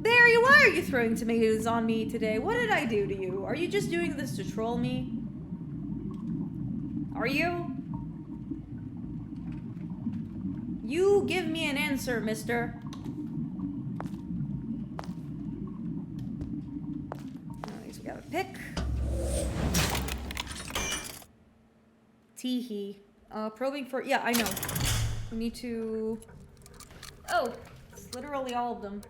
Barry, why are you throwing tomatoes on me today? What did I do to you? Are you just doing this to troll me? Are you? You give me an answer, mister. Alright, we got a pick. Teehee. Probing for... Yeah, I know. We need to... Oh, it's literally all of them.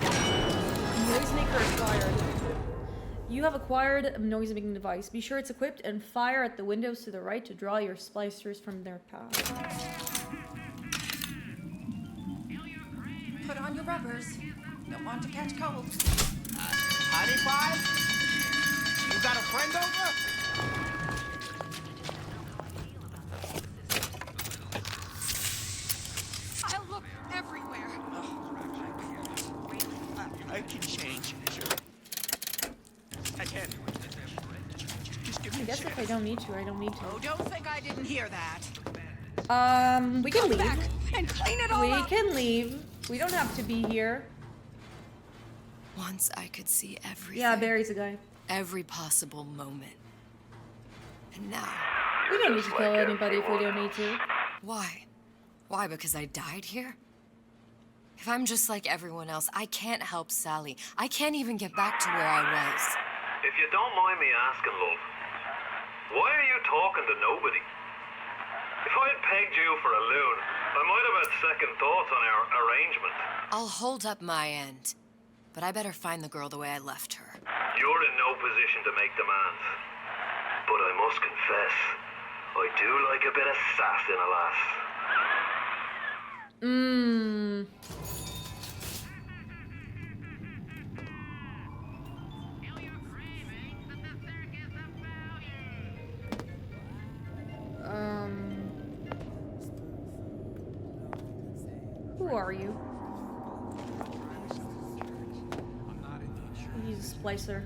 Noisemaker acquired. You have acquired a noise-making device. Be sure it's equipped and fire at the windows to the right to draw your splicers from their path. Put on your rubbers. Don't want to catch cold. Honey pie? You got a friend over? I'll look everywhere. I can change, sure. I can. Just give me I guess if I don't need to, I don't need to. Oh, don't think I didn't hear that. We can leave. Back and clean it all We up. can leave. We don't have to be here. Once I could see everything. Yeah, Barry's a guy. Every possible moment. And now... We don't need to kill anybody if we don't need to. Why? Why, because I died here? If I'm just like everyone else, I can't help Sally. I can't even get back to where I was. If you don't mind me asking, love, why are you talking to nobody? If I'd pegged you for a loon, I might have had second thoughts on our arrangement. I'll hold up my end. But I better find the girl the way I left her. You're in no position to make demands. But I must confess, I do like a bit of sass in a lass. Who are you? He's a splicer.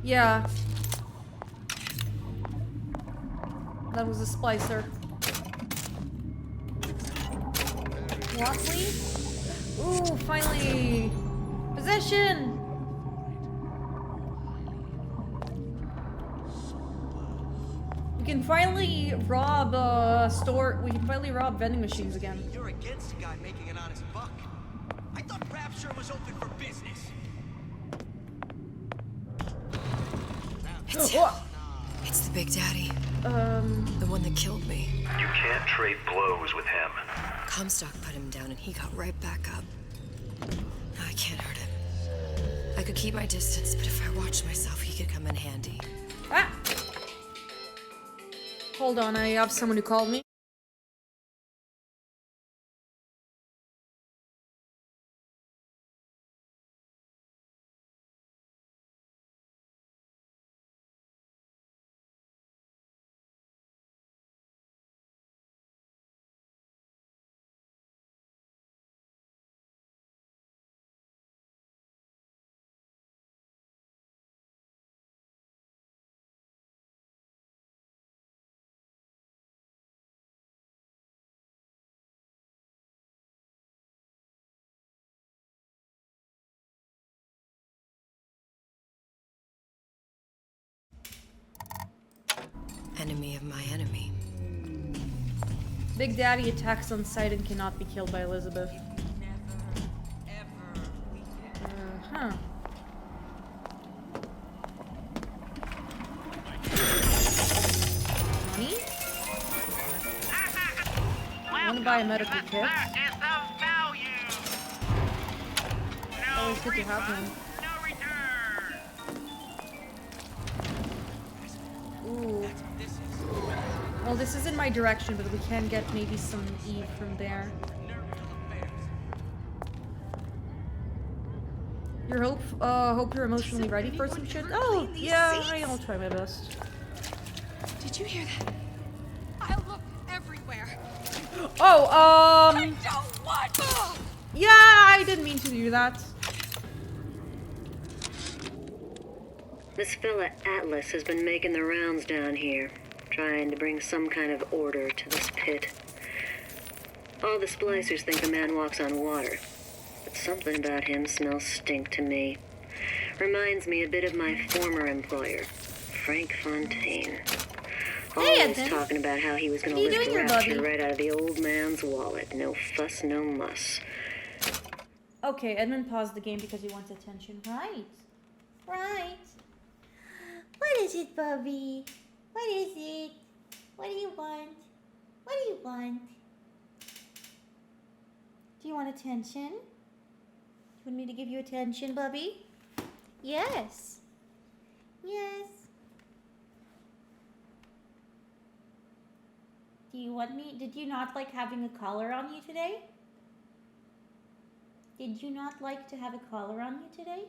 Yeah. That was a splicer. Watley? Ooh, finally! Possession! We can finally rob store. We can finally rob vending machines again. You're against a guy making an honest buck. I thought Rapture was open for business. It's the Big Daddy. The one that killed me. You can't trade blows with him. Comstock put him down and he got right back up. I can't hurt him. I could keep my distance, but if I watched myself, he could come in handy. Ah! Hold on, I have someone who called me. Enemy of my enemy. Big Daddy attacks on sight and cannot be killed by Elizabeth. Huh. Money? I want to buy a medical kit. Always good to have one. Ooh. Well, this is in my direction, but we can get maybe some E from there. Hope you're emotionally ready for some shit. Oh, yeah, I'll try my best. Did you hear that? I look everywhere. Oh, I don't want. Yeah, I didn't mean to do that. This fella Atlas has been making the rounds down here, trying to bring some kind of order to this pit. All the splicers think the man walks on water, but something about him smells stink to me. Reminds me a bit of my former employer, Frank Fontaine. Always talking about how he was going to lift Rapture right out of the old man's wallet. No fuss, no muss. Okay, Edmund paused the game because he wants attention. Right. Right. What is it, Bubby? What is it? What do you want? What do you want? Do you want attention? Do you want me to give you attention, Bubby? Yes. Yes. Do you want me? Did you not like having a collar on you today? Did you not like to have a collar on you today?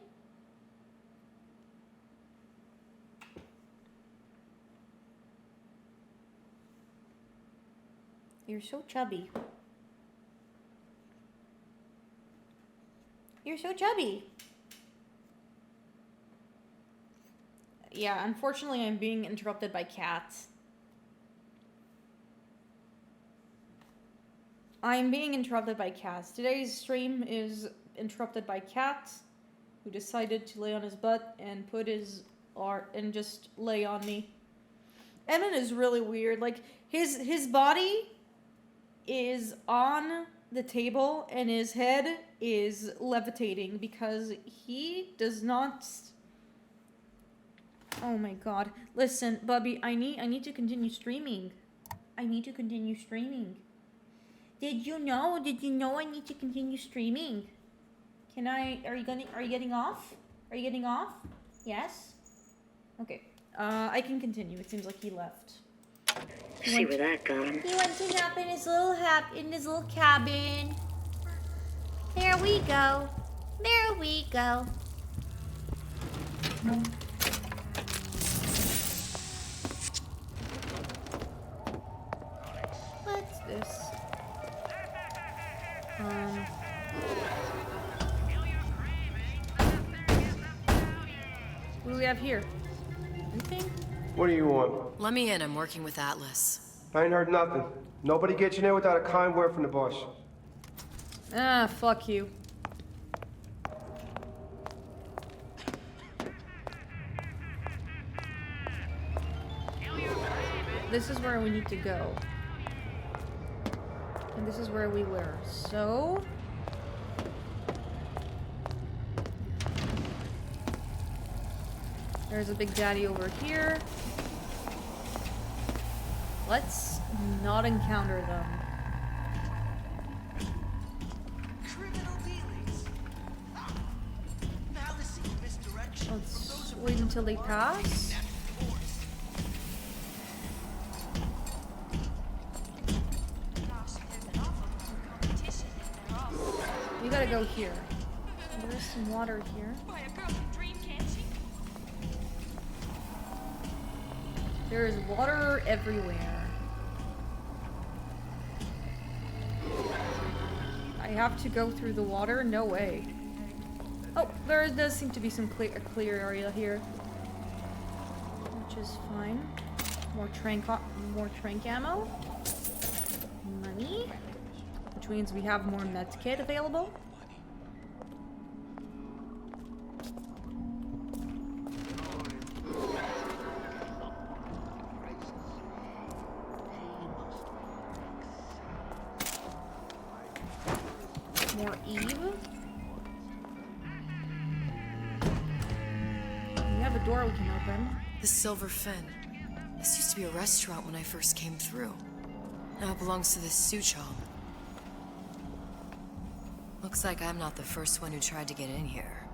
You're so chubby. You're so chubby. Yeah, unfortunately I'm being interrupted by cats. I'm being interrupted by cats. Today's stream is interrupted by cats who decided to lay on his butt and put his art and just lay on me. Edmund is really weird. Like his body is on the table and his head is levitating because he does not. Oh my god. Listen, Bubby, I need to continue streaming. I need to continue streaming. Did you know I need to continue streaming? Are you getting off? Are you getting off? Yes? Okay. I can continue. It seems like he left. See where that got him. He went to nap in his little cabin. There we go. There we go. What's this? What do we have here? Anything? What do you want? Let me in. I'm working with Atlas. I ain't heard nothing. Nobody gets in there without a kind word from the boss. Ah, fuck you. This is where we need to go. And this is where we were. So... there's a big daddy over here. Let's not encounter them. Let's wait until they pass. We gotta go here. There's some water here. There is water everywhere. I have to go through the water? No way. Oh, there does seem to be some clear area here, which is fine. More trank ammo. Money, which means we have more med kit available. More Eve. We have a door we can open. The Silver Fin. This used to be a restaurant when I first came through. Now it belongs to this Suchong. Looks like I'm not the first one who tried to get in here.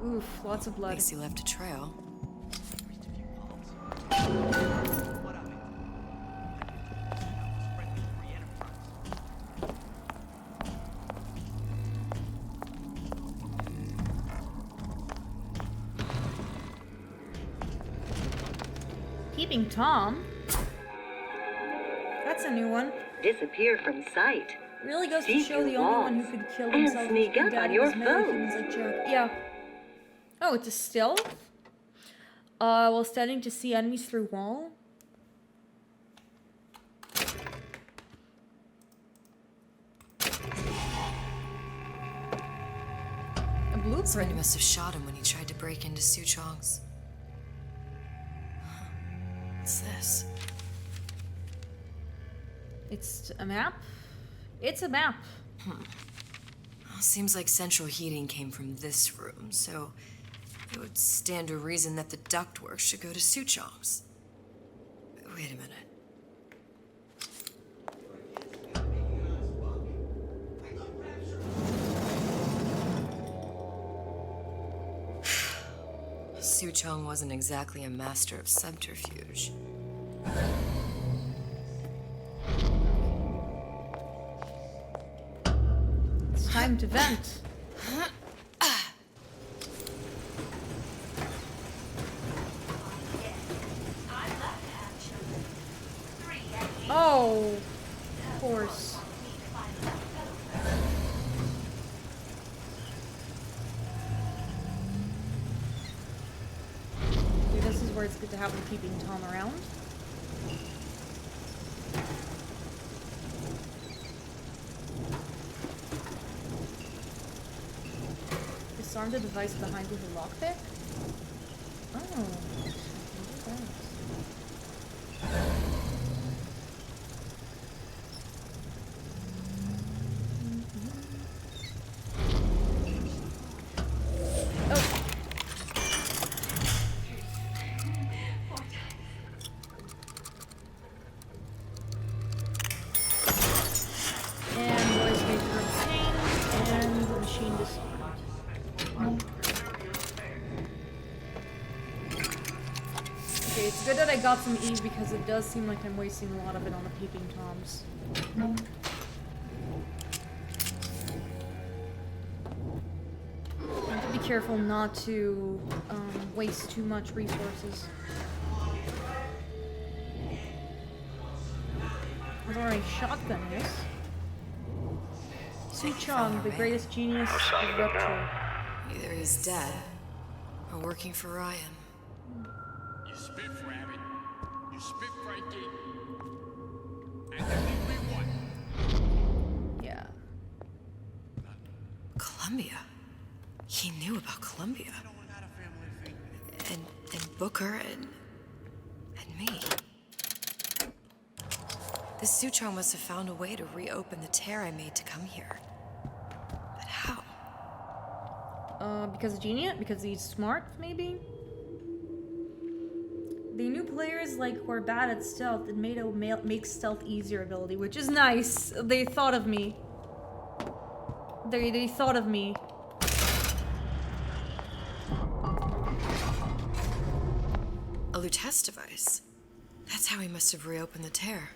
Oof, lots of blood. Lacey left a trail. Keeping Tom? That's a new one. Disappear from sight. Really goes to show the only one who could kill himself and sneak up on your foes. Like Jack. Yeah. Oh, it's a stealth? While standing to see enemies through wall? A blueprint. Somebody must have shot him when he tried to break into Suchong's. What's this? It's a map? It's a map. Well, seems like central heating came from this room, so it would stand to reason that the ductwork should go to Suchong's. Wait a minute. Suchong wasn't exactly a master of subterfuge. It's time to vent. Oh, of course. Okay, this is where it's good to have them keeping Tom around. Disarm the device behind with a lockpick? Oh. Good that I got some Eve because it does seem like I'm wasting a lot of it on the peeping Toms. I have to be careful not to waste too much resources. That's already shotgun this. Suchong, the greatest genius of Rupture. Either he's dead or working for Ryan. You spiff, Rabbit. You spiff, Frankie. And then we won. Columbia. He knew about Columbia. And Booker and me. The Sutro must have found a way to reopen the tear I made to come here. But how? Because Genius? Because he's smart, maybe? They knew players like who are bad at stealth and made a make stealth easier ability, which is nice. They thought of me. They thought of me. A Lutece device. That's how he must have reopened the tear.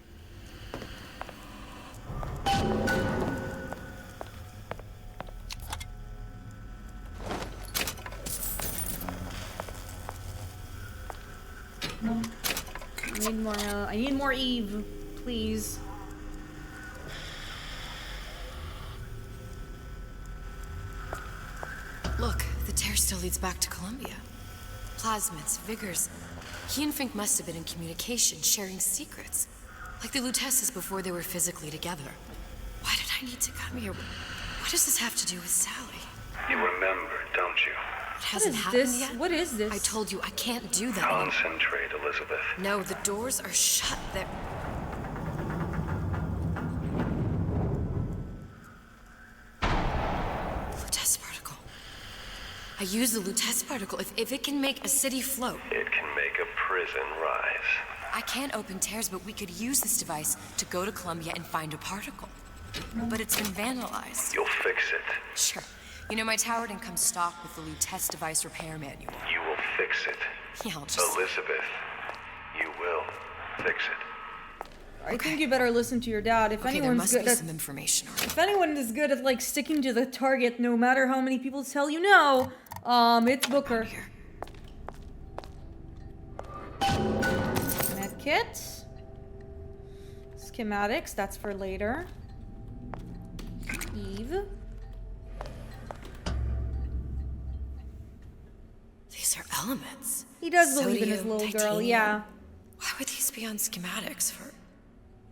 I need more Eve, please. Look, the tear still leads back to Columbia. Plasmids, Vigors. He and Fink must have been in communication, sharing secrets. Like the Luteces before they were physically together. Why did I need to come here? What does this have to do with Sally? You remember, don't you? It hasn't happened yet? What is this? I told you, I can't do that. Concentrate, Elizabeth. No, the doors are shut. They're... Lutece particle. I use the Lutece particle. If it can make a city float. It can make a prison rise. I can't open tears, but we could use this device to go to Columbia and find a particle. But it's been vandalized. You'll fix it. Sure. You know, my tower didn't come stocked with the Lutece device repair manual. You will fix it. Yeah, I'll just... Elizabeth, you will fix it. I think you better listen to your dad. If anyone's there must good be at some information. If anyone is good at like sticking to the target, no matter how many people tell you no, it's Booker. Medkit. Schematics, that's for later. Eve. These are elements. He does believe in Sodium, his little girl, titanium. yeah. Why would these be on schematics for...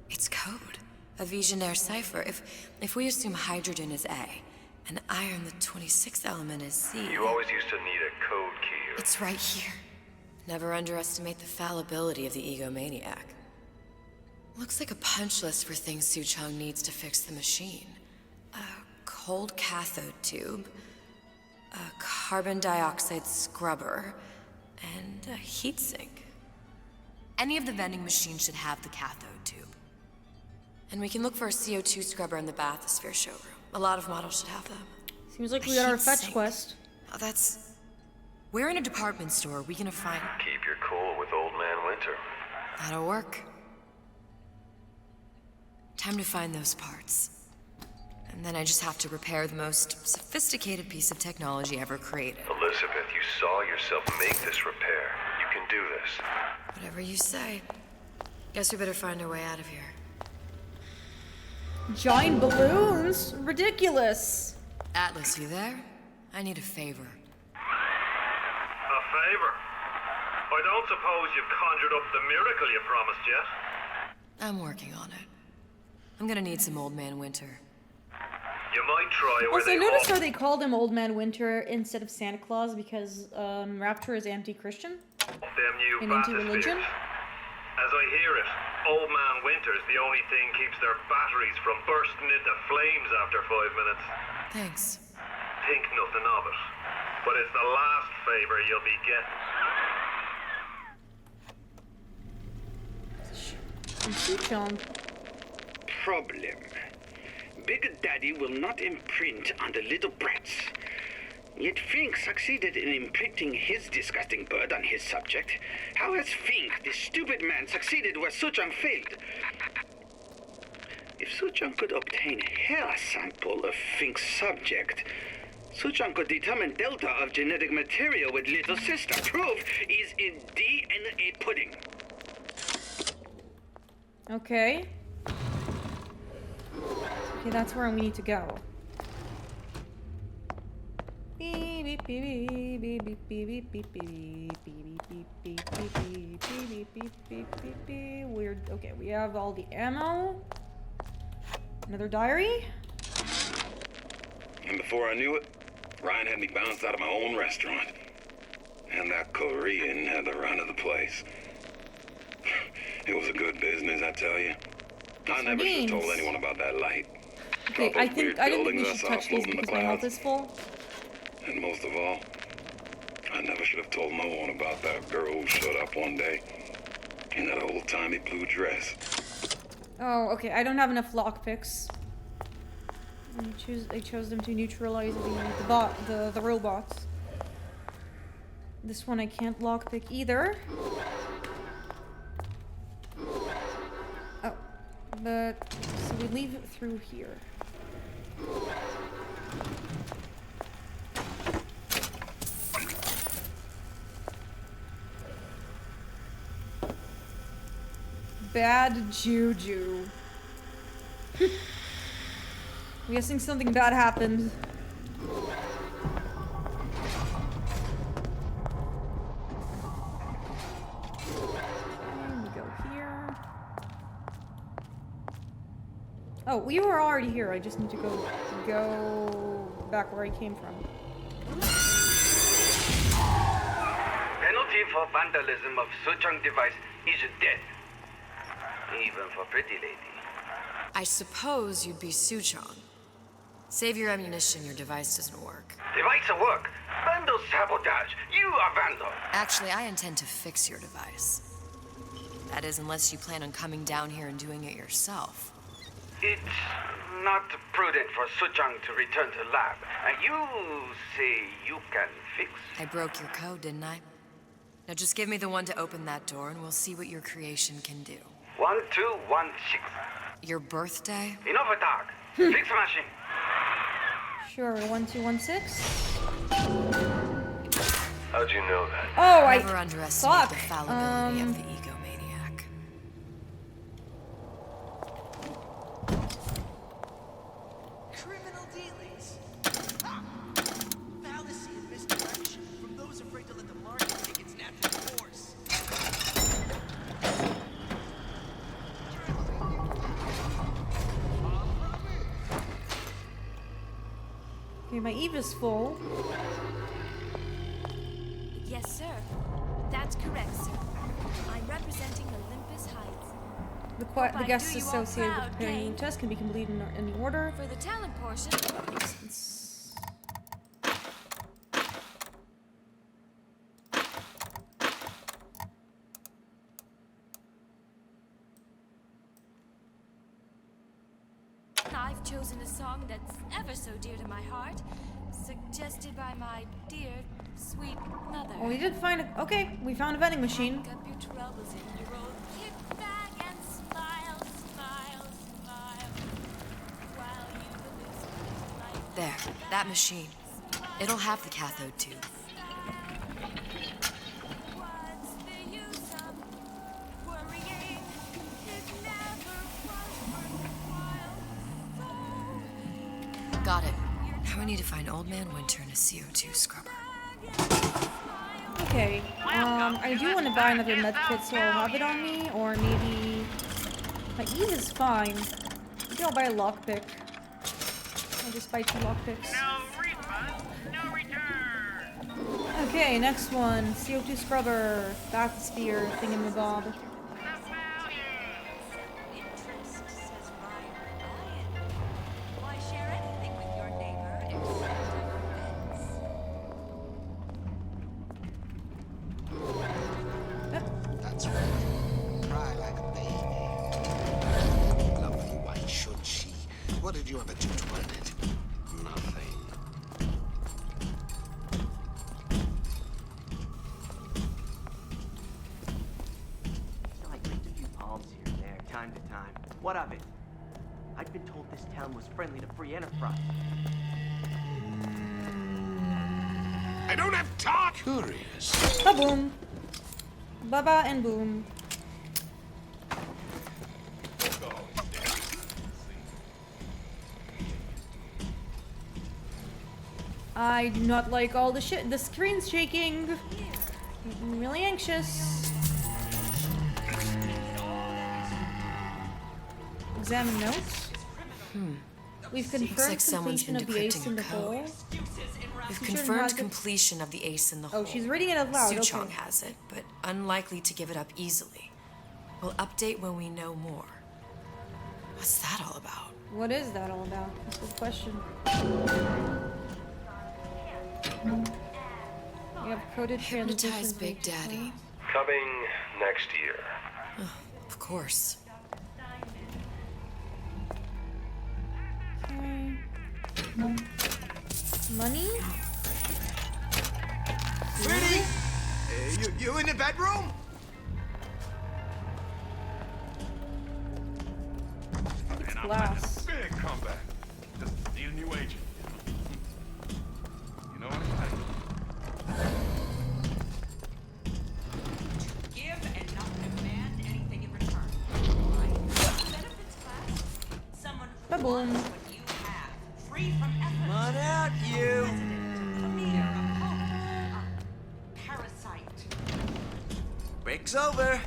It's code. A Visionaire cipher. If we assume hydrogen is A, and iron, the 26th element, is C... You always used to need a code key. It's right here. Never underestimate the fallibility of the egomaniac. Looks like a punch list for things Suchong needs to fix the machine. A cold cathode tube, a carbon dioxide scrubber, and a heatsink. Any of the vending machines should have the cathode tube. And we can look for a CO2 scrubber in the bathysphere showroom. A lot of models should have them. Seems like we got our fetch quest. Oh, that's... We're in a department store. We gonna find... Keep your cool with Old Man Winter. That'll work. Time to find those parts. And then I just have to repair the most sophisticated piece of technology ever created. Elizabeth, you saw yourself make this repair. You can do this. Whatever you say. Guess we better find our way out of here. Giant balloons? Ridiculous. Atlas, you there? I need a favor. A favor? I don't suppose you've conjured up the miracle you promised yet? I'm working on it. I'm gonna need some Old Man Winter. You might try where Also, I noticed how they called him Old Man Winter instead of Santa Claus because Rapture is anti-Christian them new and anti-religion. As I hear it, Old Man Winter's the only thing keeps their batteries from bursting into flames after 5 minutes. Thanks. Think nothing of it. But it's the last favor you'll be getting. Problem. Big Daddy will not imprint on the little brats. Yet Fink succeeded in imprinting his disgusting bird on his subject. How has Fink, this stupid man, succeeded where Suchong failed? If Suchong could obtain a hair sample of Fink's subject, Suchong could determine delta of genetic material with little sister. Proof is in DNA pudding. Okay. Okay, that's where we need to go. Weird. Okay, we have all the ammo. Another diary. And before I knew it, Ryan had me bounced out of my own restaurant. And that Korean had the run of the place. It was a good business, I tell you. I never should have told anyone about that light. Okay, I didn't think we should touch these because my health is full. And most of all, I never should have told no one about that girl who showed up one day in that old-timey blue dress. Oh, okay. I don't have enough lockpicks. I chose them to neutralize the robots. This one I can't lockpick either. Oh, but so we leave it through here. Bad juju. I'm guessing something bad happened. And we go here. Oh, we were already here. I just need to go back where I came from. Penalty for vandalism of Suchong device is death. Even for pretty lady. I suppose you'd be Suchong. Save your ammunition, your device doesn't work. Device at work. Vandal sabotage. You are vandal. Actually, I intend to fix your device. That is, unless you plan on coming down here and doing it yourself. It's not prudent for Suchong to return to lab. And you say you can fix? I broke your code, didn't I? Now just give me the one to open that door and we'll see what your creation can do. 1216. Your birthday? Enough talk. Fix machine. Sure, 1216. How'd you know that? Oh, Never underestimate the fallibility of the egomaniac. Criminal dealings. Fallacy and misdirection from those afraid to let the market take its natural course. Okay, my Eve is full. Yes, sir. That's correct, sir. I'm representing Olympus Heights. The guests associated with preparing the test can be completed in any order. For the talent portion, I've chosen a song that's ever so dear to my heart, suggested by my dear, sweet mother. Oh, we did find it. Okay, we found a vending machine. Pack up your troubles in your old kit bag and smile, smile, smile. While you listen like There, that machine. It'll have the cathode tube. what's the use of worrying? It never was worthwhile. Got it. Now we need to find Old Man Winter and a CO2 scrubber. Okay, I do want to buy another med kit, so I'll have it on me, or maybe my Eve is fine. Maybe I'll buy a lockpick. I'll just buy 2 lockpicks. No refund, no return. Okay, next one. CO2 scrubber, bathysphere, thingamabob. Why share anything with your neighbor except That's right. Cry like a baby. Lovely, why should she? What did you ever do to earn it? Nothing. I licked a few palms here and there, time to time. What of it? I'd been told this town was friendly to free enterprise. I don't have time! Curious. Ba-boom. Baba and boom. I do not like all the shit. The screen's shaking. I'm really anxious. Examine notes. We've Looks confirmed like someone's been completion of the ace decrypting in a the code. hole. We've Teacher confirmed has it. completion of the ace in the hole. Oh, she's reading it out loud. Suchong Okay. has it, but unlikely to give it up easily. We'll update when we know more. What's that all about? What is that all about? That's a good question. We have coded Hypnotize transitions. Big Daddy. Coming next year. Of course. Okay. Money? Sweetie! You in the bedroom? It's glass. Big comeback. Just need a new agent. You know what I'm saying? Give and not demand anything in return. Benefits class. Someone who Ba-boom. wants what you have, free from effort. Come on out, you. Parasite. Break's over.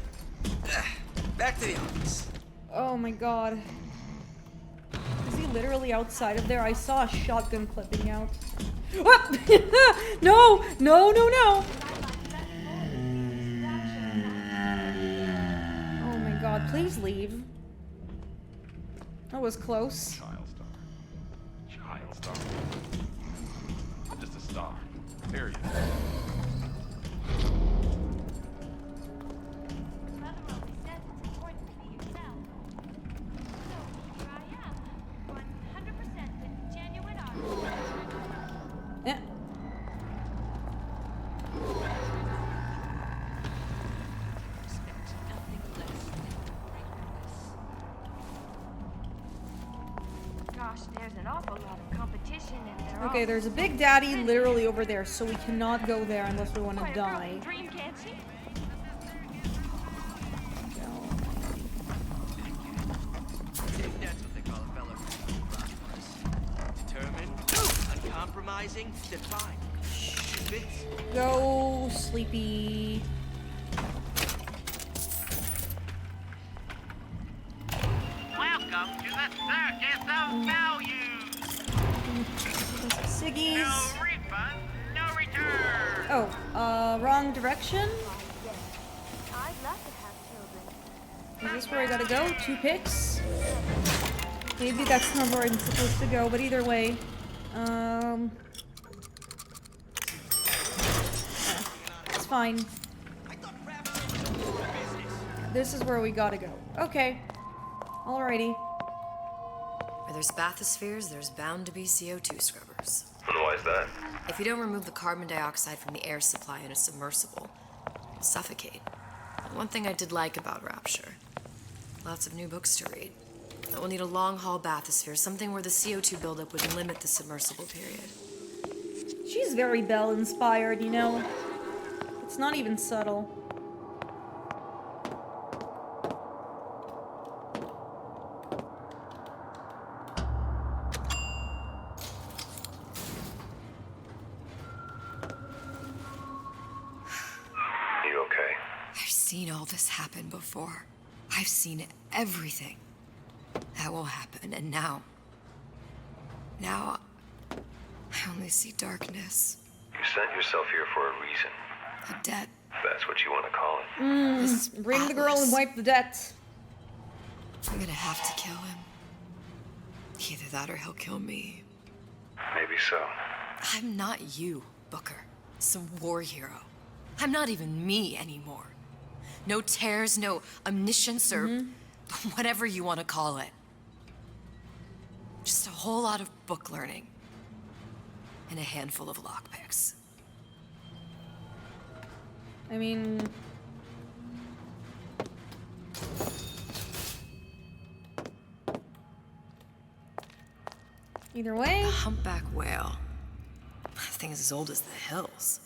Back to the office. Oh my god. Is he literally outside of there? I saw a shotgun clipping out. What? No! No, no, no! Oh my god, please leave. That was close. Child star. I'm just a star. Period. Yeah. Gosh, there's an awful lot of competition in there. Okay, there's a Big Daddy literally over there, so we cannot go there unless we want to die. Dream, can't she? If that's what they call a fellow who's prosperous, determined, uncompromising, then fine. Fits. Go, sleepy. Welcome to the circus of values. Siggies. No refund, no return. Oh, wrong direction? I'd love to have children. Is this where I gotta go? 2 picks? Maybe that's not where I'm supposed to go, but either way. It's fine. This is where we gotta go. Okay. Alrighty. Where there's bathyspheres, there's bound to be CO2 scrubbers. And why is that? If you don't remove the carbon dioxide from the air supply in a submersible, you'll suffocate. And one thing I did like about Rapture, lots of new books to read. That will need a long-haul bathysphere, something where the CO2 buildup would limit the submersible period. She's very Belle-inspired, you know? It's not even subtle. You okay? I've seen all this happen before. I've seen everything. That will happen, and now... Now... I only see darkness. You sent yourself here for a reason. A debt. That's what you want to call it. Bring the girl and wipe the debt. I'm gonna have to kill him. Either that or he'll kill me. Maybe so. I'm not you, Booker. Some war hero. I'm not even me anymore. No tears, no omniscience, or whatever you want to call it. Just a whole lot of book learning. And a handful of lockpicks. I mean... Either way... The humpback whale. That thing is as old as the hills.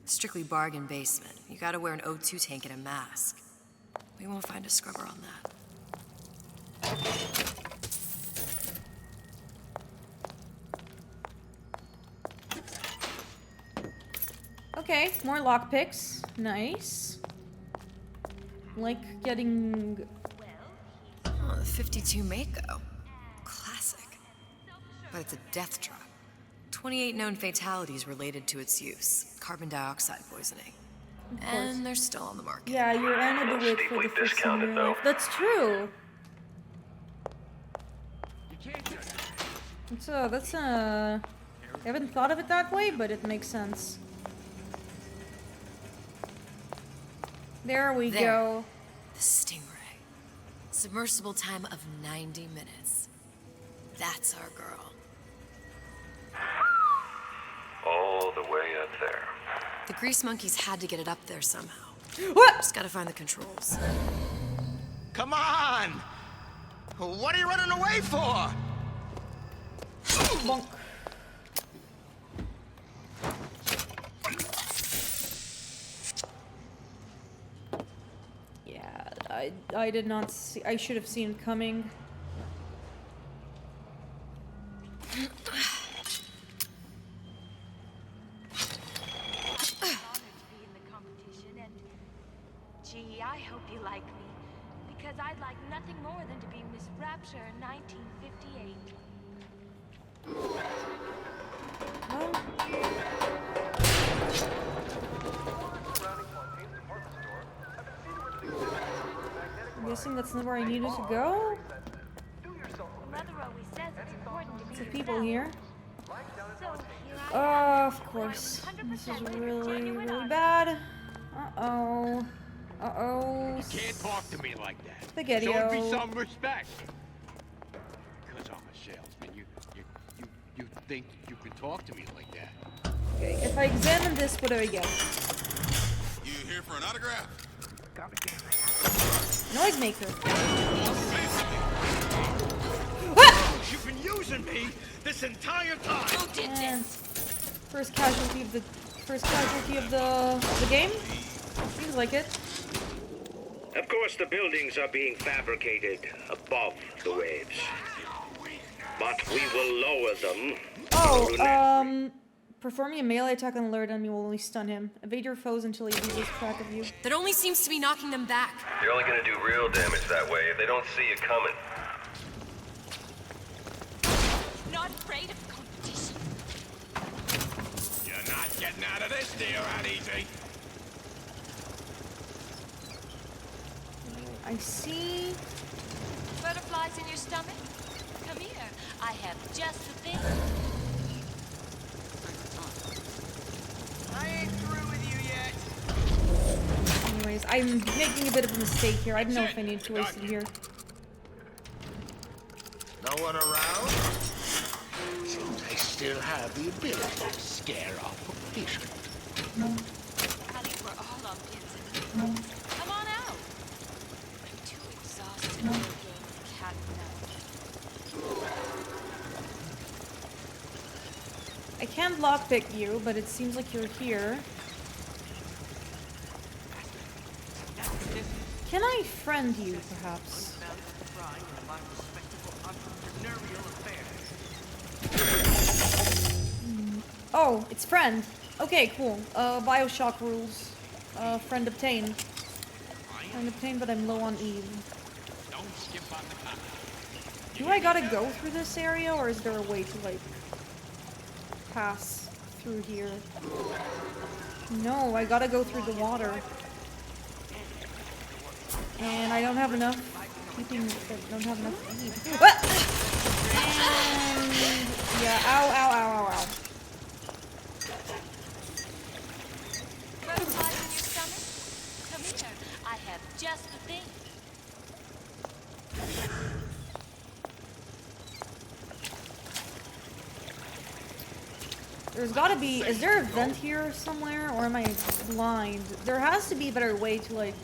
Strictly bargain basement. You gotta wear an O2 tank and a mask. We won't find a scrubber on that. Okay, more lockpicks. Nice. Like getting... Oh, the 52 Mako. Classic. but it's a death trap. 28 known fatalities related to its use. Carbon dioxide poisoning. And they're still on the market. Yeah, you're Anna DeWitt for the first time in your life. That's true. I haven't thought of it that way, but it makes sense. There we go. The Stingray. Submersible time of 90 minutes. That's our girl. All the way up there. The grease monkeys had to get it up there somehow. What? Just gotta find the controls. Come on! What are you running away for? Bonk. Yeah, I did not see. I should have seen it coming. Gee, I hope you like me, because I'd like nothing more than to be Miss Rapture in 1958. I'm guessing that's not where I needed to go. Mother always says it's important to be Some people here. So Of course. This is really, really bad. Uh-oh. Uh-oh. You can't talk to me like that. Spaghetti-o. Show me some respect. Because I'm a salesman, you think you can talk to me like that? Okay, if I examine this, what do I get? You here for an autograph? Noisemaker. You've been using me this entire time. Who did And this? first casualty of the game? Seems like it. Of course, the buildings are being fabricated above the waves. But we will lower them. Oh, performing a melee attack on alert enemy will only stun him. Evade your foes until he loses track of you. That only seems to be knocking them back. You're only gonna do real damage that way if they don't see you coming. Not afraid of competition. You're not getting out of this deal that easy. I see. Butterflies in your stomach? Come here. I have just the thing. I ain't through with you yet. Anyways, I'm making a bit of a mistake here. I don't know if I need to waste it here. No one around? Seems I still have the ability to scare off a patient. Honey, we're all on pins and needles. Come on out. I'm too exhausted to play games of cat and mouse. I can't lockpick you, but it seems like you're here. Can I friend you, perhaps? Oh, it's friend. Okay, cool. Bioshock rules. Friend obtained. Friend obtained, but I'm low on Eve. Do I gotta go through this area, or is there a way to, like, pass through here? No, I gotta go through the water. And I don't have enough don't have enough Eve. Ah! And yeah, ow. Butterflies in your stomach? Come here. I have just the thing. There's gotta be, is there a vent here somewhere, or am I blind? There has to be a better way to, like,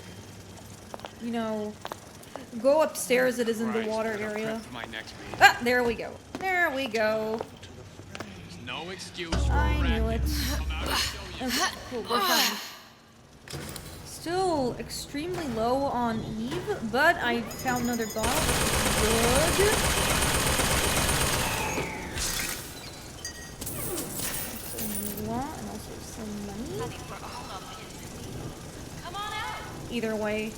you know, go upstairs that isn't the water area. Ah, there we go. There we go. There's no excuse for I knew it. Okay, cool, we're fine. Still extremely low on Eve, but I found another bottle, which is good. Some law and also some money. Come on out. Either way.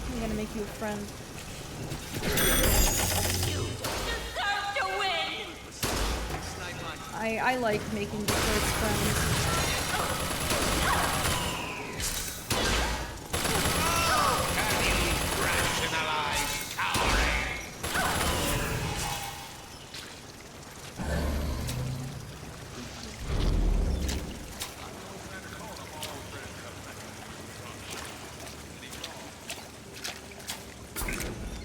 I'm gonna make you a friend. I like making the first friends.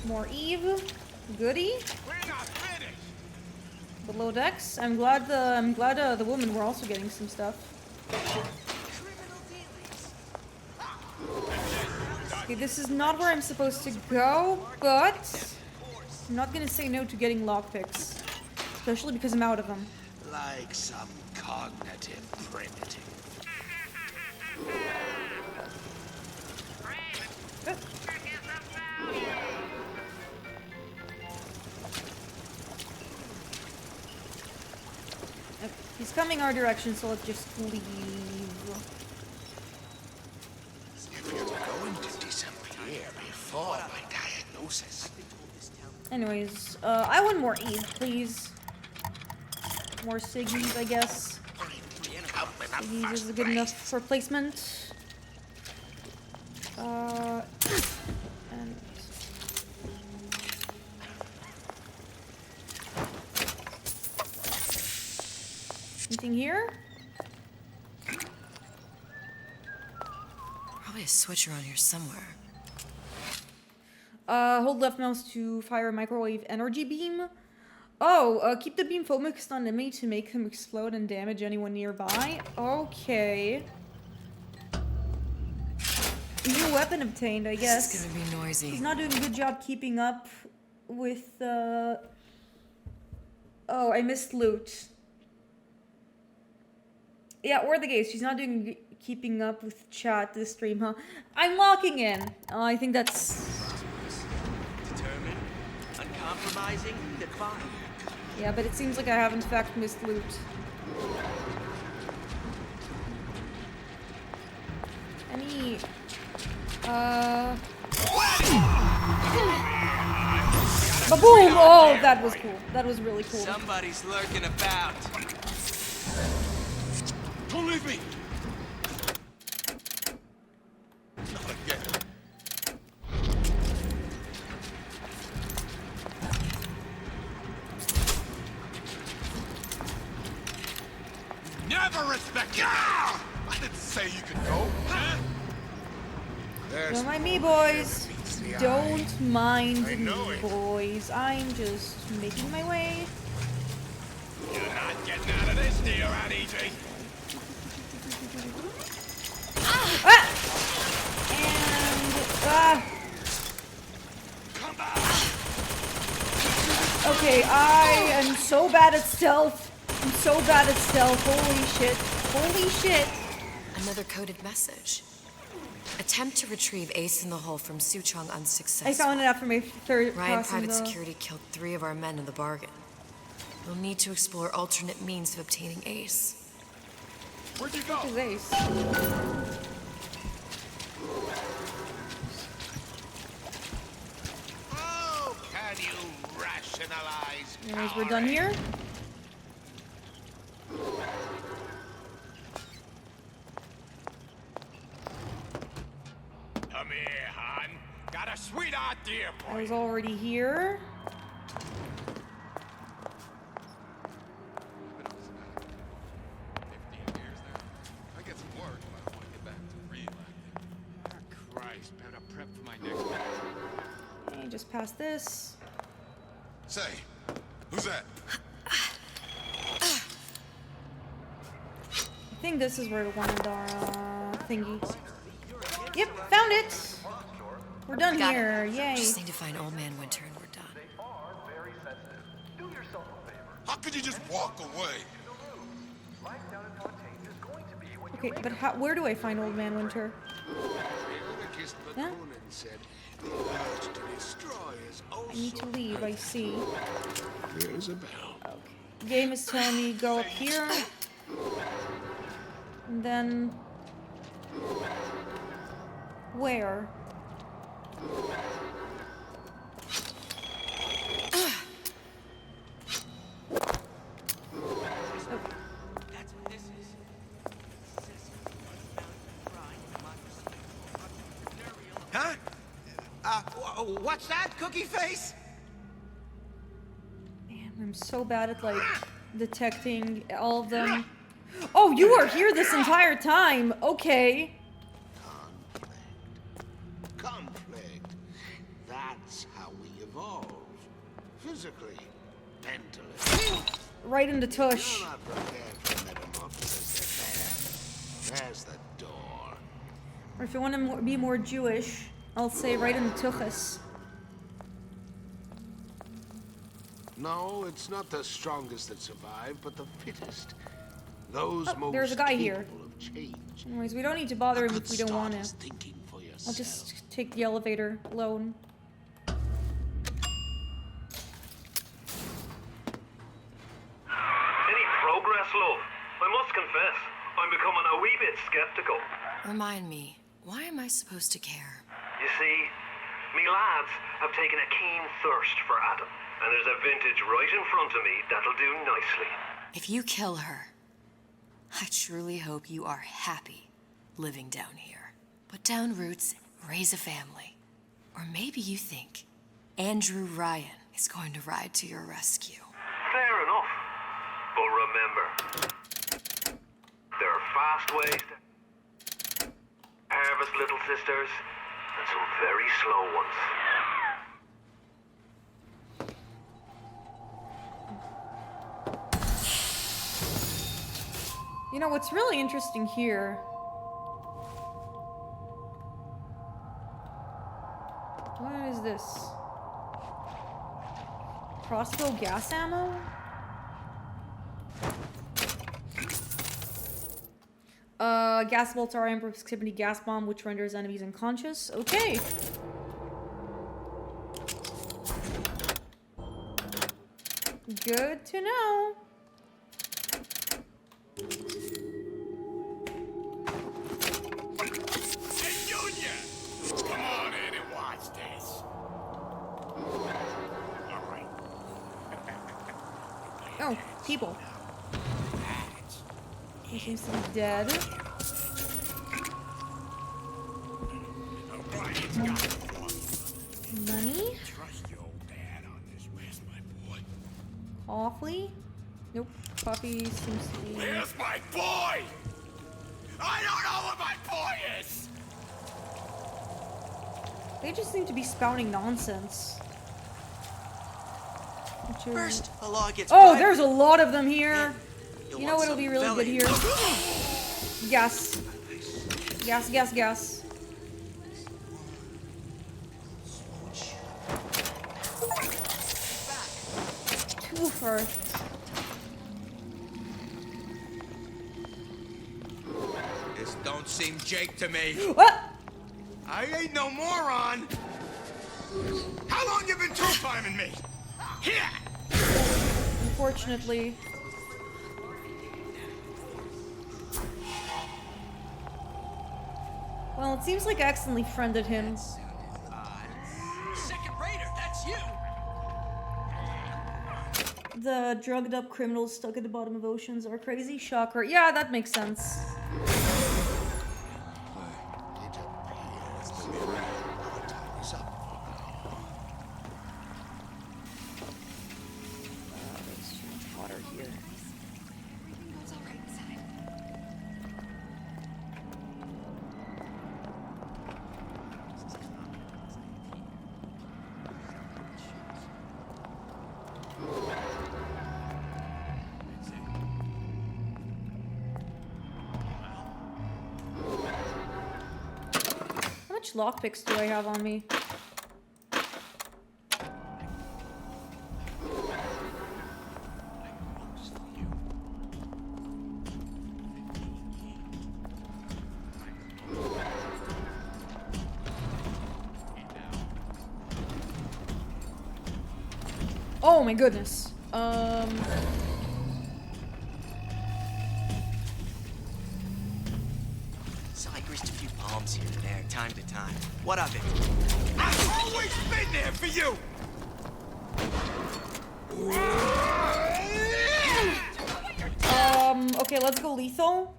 More Eve, goody. Below decks. I'm glad the women were also getting some stuff. Okay, this is not where I'm supposed to go, but I'm not gonna say no to getting lockpicks, especially because I'm out of them. Like some cognitive primitive. He's coming our direction, so let's just leave. You're going to disappear before my diagnosis. Anyways, I want more Eve, please. More Siggies, I guess. Siggies is a good enough replacement. And anything here? Probably a switch around here somewhere. Hold left mouse to fire a microwave energy beam. Oh, keep the beam focused on enemy to make them explode and damage anyone nearby. Okay. New weapon obtained, I guess. This is gonna be noisy. He's not doing a good job keeping up with, Oh, I missed loot. Yeah, or the gaze. She's not doing keeping up with chat this stream, huh? I'm locking in. I think that's... Determined, uncompromising, defiant. Yeah, but it seems like I have in fact missed loot. Any... Ba-boom! Oh, that was cool. That was really cool. Somebody's lurking about. Don't leave me! Not again. Never respect you! I didn't say you could go, huh? Don't mind me, boys. Don't mind me, boys. I'm just making my way. You're not getting out of this deal out easy. Ah! And okay, I am so bad at stealth. I'm so bad at stealth. Holy shit. Holy shit. Another coded message. Attempt to retrieve Ace in the Hole from Suchong unsuccessful. I found it after my third Ryan crossing Private Security killed 3 of our men in the bargain. We'll need to explore alternate means of obtaining Ace. Where'd you go? Who's Ace? Oh, can you rationalize? Anyways, we're done here. Come here, hon. Got a sweet idea for I was already here. I get some work, but I want to get back to real acting. Oh, Christ, better prep for my next one. Okay, just past this. Say, who's that? I think this is where we wanted our thingy. Yep, found it. We're done Got here. it. Yay. Just need to find Old Man Winter and we're done. How could you just walk away? Okay, but where do I find Old Man Winter? Huh? I need to leave, I see. There's a bell. Okay. Game is telling me go up here. And then... where? Huh? What's that, Cookie Face? Man, I'm so bad at like detecting all of them. Oh, you were here this entire time. Okay. Conflict. That's how we evolve. Physically, mentally. Right into tush. You're not prepared for metamorphosis. There's the door. Or if you want to be more Jewish, I'll say right in the tuchus. No, it's not the strongest that survive, but the fittest. Those most there's a guy here. capable of change. Anyways, we don't need to bother him if we don't want to. Thinking for yourself. I'll just take the elevator alone. Any progress, love? I must confess, I'm becoming a wee bit skeptical. Remind me, why am I supposed to care? You see, me lads have taken a keen thirst for Adam, and there's a vintage right in front of me that'll do nicely. If you kill her, I truly hope you are happy living down here. Put down roots, raise a family. Or maybe you think Andrew Ryan is going to ride to your rescue. Fair enough. But remember, there are fast ways to harvest little sisters, and some very slow ones. You know what's really interesting here? What is this? Crossbow gas ammo? Gas bolts are in proximity gas bomb, which renders enemies unconscious. Okay. Good to know. Hey, Junior! Come on in and watch this. All right. Oh, people. He seems to be dead. Money? Coffee? Nope. Coffee seems to be... Where's my boy? I don't know where my boy is! They just seem to be spouting nonsense. First, a law gets Oh, private. there's a lot of them here. You'll You know want what'll be some really belly. good here? Gas. Gas, gas, gas. Twofer. This don't seem Jake to me. What? I ain't no moron. How long you been two-timing me? Here! Unfortunately. Well, it seems like I accidentally friended him. Second raider, that's you! The drugged up criminals stuck at the bottom of oceans are crazy. Shocker. Yeah, that makes sense. There's too much water here. How much lockpicks do I have on me? Oh my goodness. So I greased a few palms here and there, time to time. What of it? I've always been there for you! Okay, let's go lethal.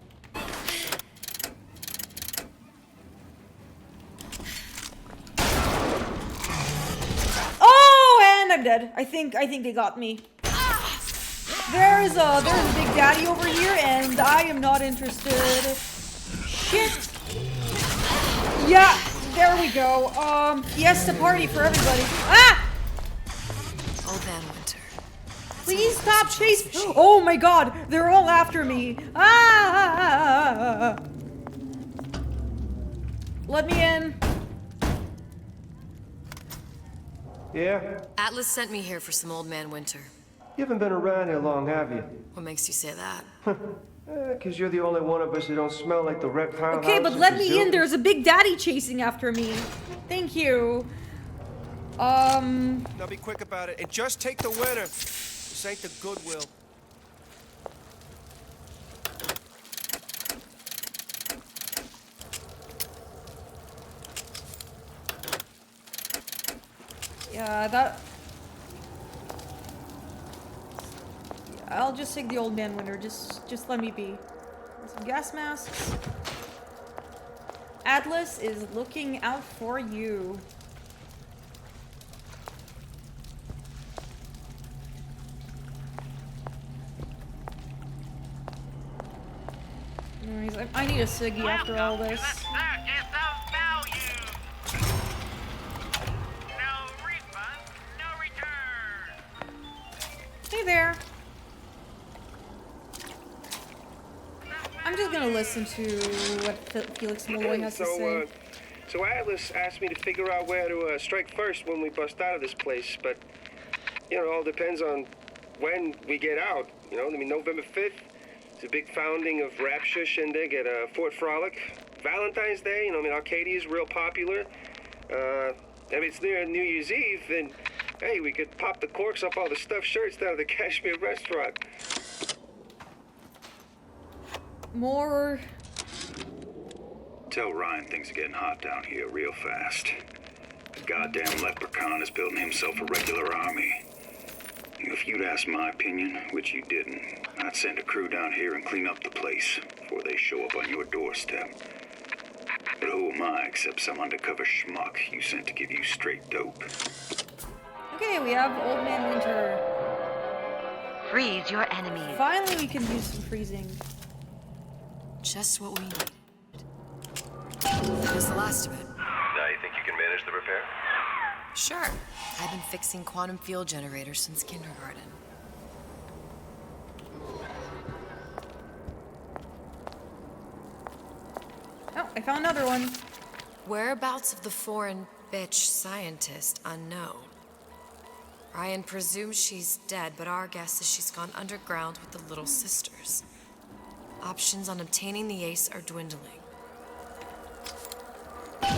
I'm dead. I think they got me. There's a Big Daddy over here, and I am not interested. Shit. Yeah, there we go. Fiesta party for everybody. Ah! Old Man Winter. Please stop chasing. Oh my god, they're all after me. Ah! Let me in. Yeah? Atlas sent me here for some Old Man Winter. You haven't been around here long, have you? What makes you say that? Because you're the only one of us who don't smell like the reptile. Okay, but let me in. There's a Big Daddy chasing after me. Thank you. Now be quick about it and just take the winner. This ain't the Goodwill. Yeah, that... Yeah, I'll just take the Old Man Winter. Just let me be. Some gas masks. Atlas is looking out for you. Anyways, I need a ciggy after all this. Hey there. I'm just gonna listen to what Felix Malloy has to say. So Atlas asked me to figure out where to strike first when we bust out of this place, but, you know, it all depends on when we get out. You know, I mean, November 5th, it's a big founding of Rapture Shindig at Fort Frolic. Valentine's Day, you know, I mean, Arcadia is real popular. If it's near New Year's Eve, then, hey, we could pop the corks off all the stuffed shirts down at the Kashmir restaurant. More... Tell Ryan things are getting hot down here real fast. The goddamn leprechaun is building himself a regular army. If you'd asked my opinion, which you didn't, I'd send a crew down here and clean up the place before they show up on your doorstep. But who am I except some undercover schmuck you sent to give you straight dope? Okay, we have Old Man Winter. Freeze your enemies. Finally, we can use some freezing. Just what we need. That was the last of it. Now you think you can manage the repair? Sure. I've been fixing quantum field generators since kindergarten. Oh, I found another one. Whereabouts of the foreign bitch scientist unknown. Ryan presumes she's dead, but our guess is she's gone underground with the Little Sisters. Options on obtaining the ace are dwindling. I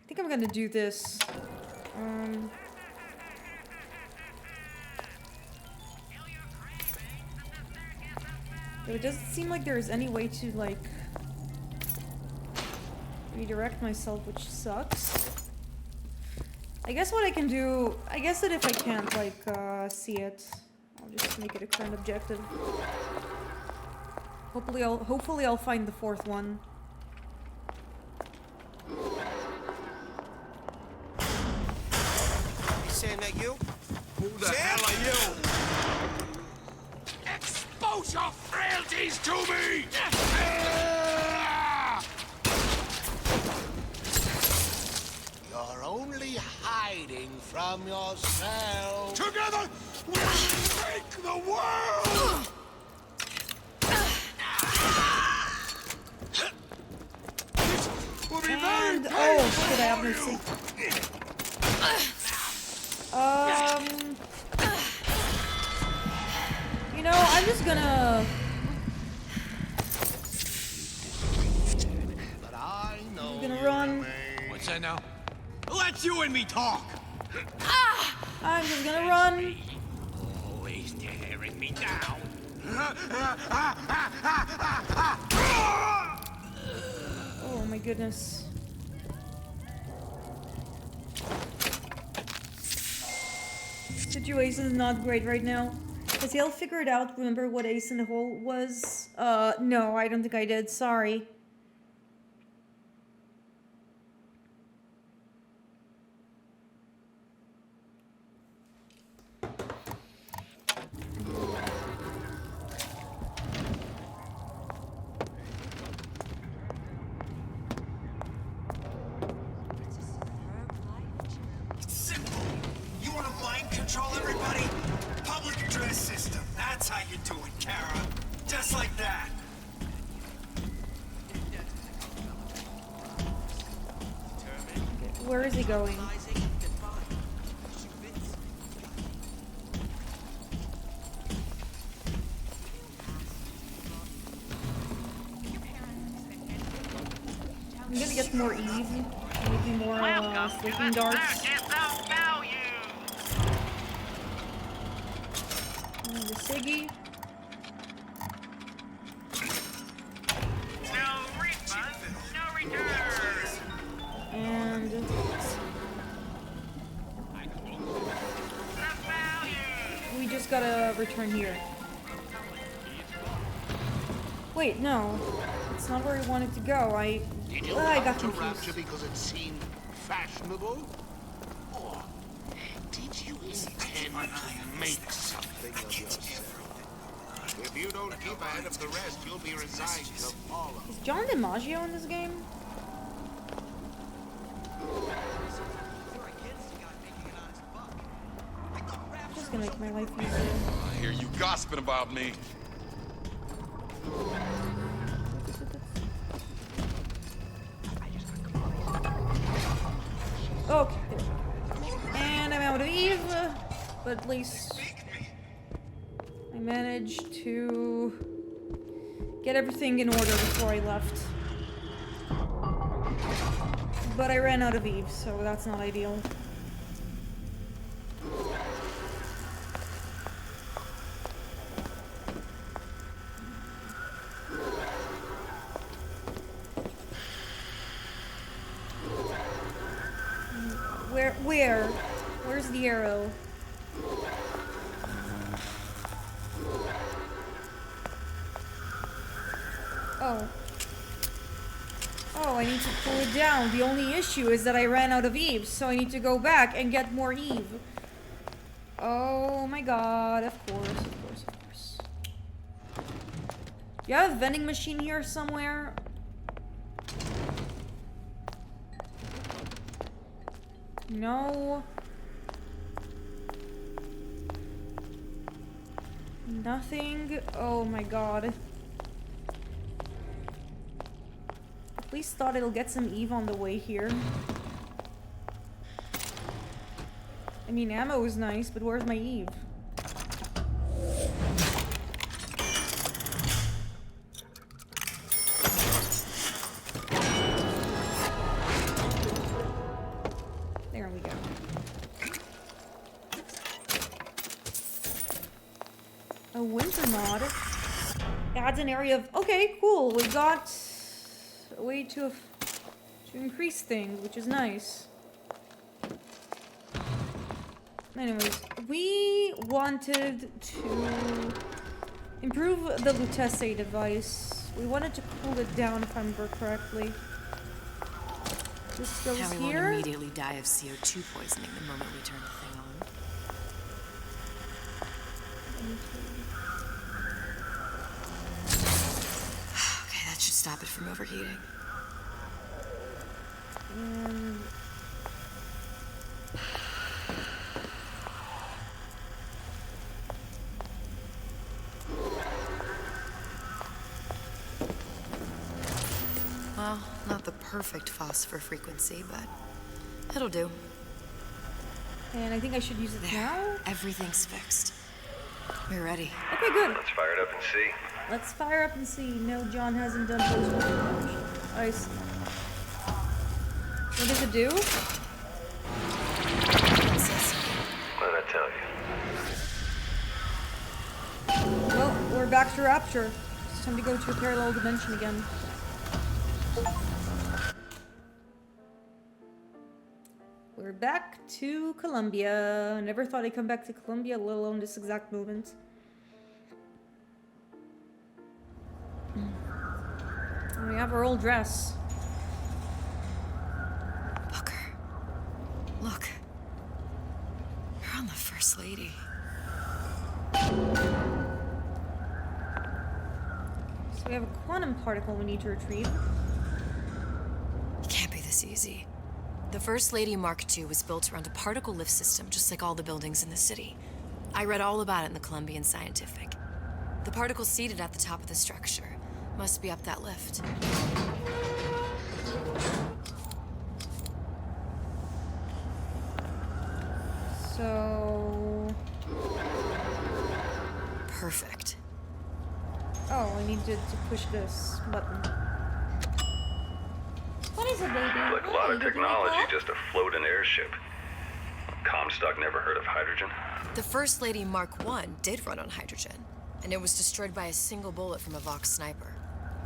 think I'm gonna do this. It doesn't seem like there's any way to, like, redirect myself, which sucks. I guess what I can do... I guess that if I can't, like, see it, I'll just make it a current objective. Hopefully I'll find the fourth one. Sam, that you? Who the hell are you? Expose your frailties to me! You're only hiding from yourself. Together, we'll make the world! Will be very And, oh, shit, I have no sync. You know, I'm just gonna... But I know I'm gonna run. What's that now? Let you and me talk. I'm just gonna run. Always tearing me down. Oh my goodness. Situation is not great right now. Has Hale figured out, remember what Ace in the Hole was? No, I don't think I did, sorry. Where is he going? I'm gonna get more Eve. Maybe more sleeping darts. And the Siggy. And we just gotta return here. Wait, no. It's not where I wanted to go. Did you I got come to confused. Rapture because it seemed fashionable? Or did you intend to make something of yourself? If you don't keep ahead of the rest, you'll be resigned to follow. Is John DiMaggio in this game? I'm just gonna make my life easier. I hear you gossiping about me. Okay, there we go. And I'm out of Eve, but at least I managed to get everything in order before I left. But I ran out of Eve, so that's not ideal. Where's the arrow? Oh. Oh, I need to pull it down. The only issue is that I ran out of Eve, so I need to go back and get more Eve. Oh my god, of course, of course, of course. Do you have a vending machine here somewhere? No. Nothing. Oh my god. At least thought it'll get some Eve on the way here. I mean, ammo is nice, but where's my Eve? There we go. A winter mod adds an area of... Okay, cool. We got a way to increase things, which is nice. Anyways, we wanted to improve the Lutece device. We wanted to cool it down, if I remember correctly. This goes Now we here. won't immediately die of CO2 poisoning the moment we turn the thing on. Okay, that should stop it from overheating. And well, not the perfect phosphor frequency, but it'll do. And I think I should use it There. now. Everything's fixed. We're ready. Okay, good. Let's fire it up and see. Let's fire up and see. No, John hasn't done those. I see. What does it do? What did I tell you? Well, we're back to Rapture. It's time to go to a parallel dimension again. We're back to Columbia. Never thought I'd come back to Columbia, let alone this exact moment. And we have our old dress. Look. You're on the First Lady. So we have a quantum particle we need to retrieve. It can't be this easy. The First Lady Mark II was built around a particle lift system, just like all the buildings in the city. I read all about it in the Columbian Scientific. The particle's seated at the top of the structure. Must be up that lift. So... Perfect. Oh, I need to push this button. What is it, baby? Like a lot of technology just to float an airship. Comstock never heard of hydrogen. The First Lady Mark I did run on hydrogen, and it was destroyed by a single bullet from a Vox sniper.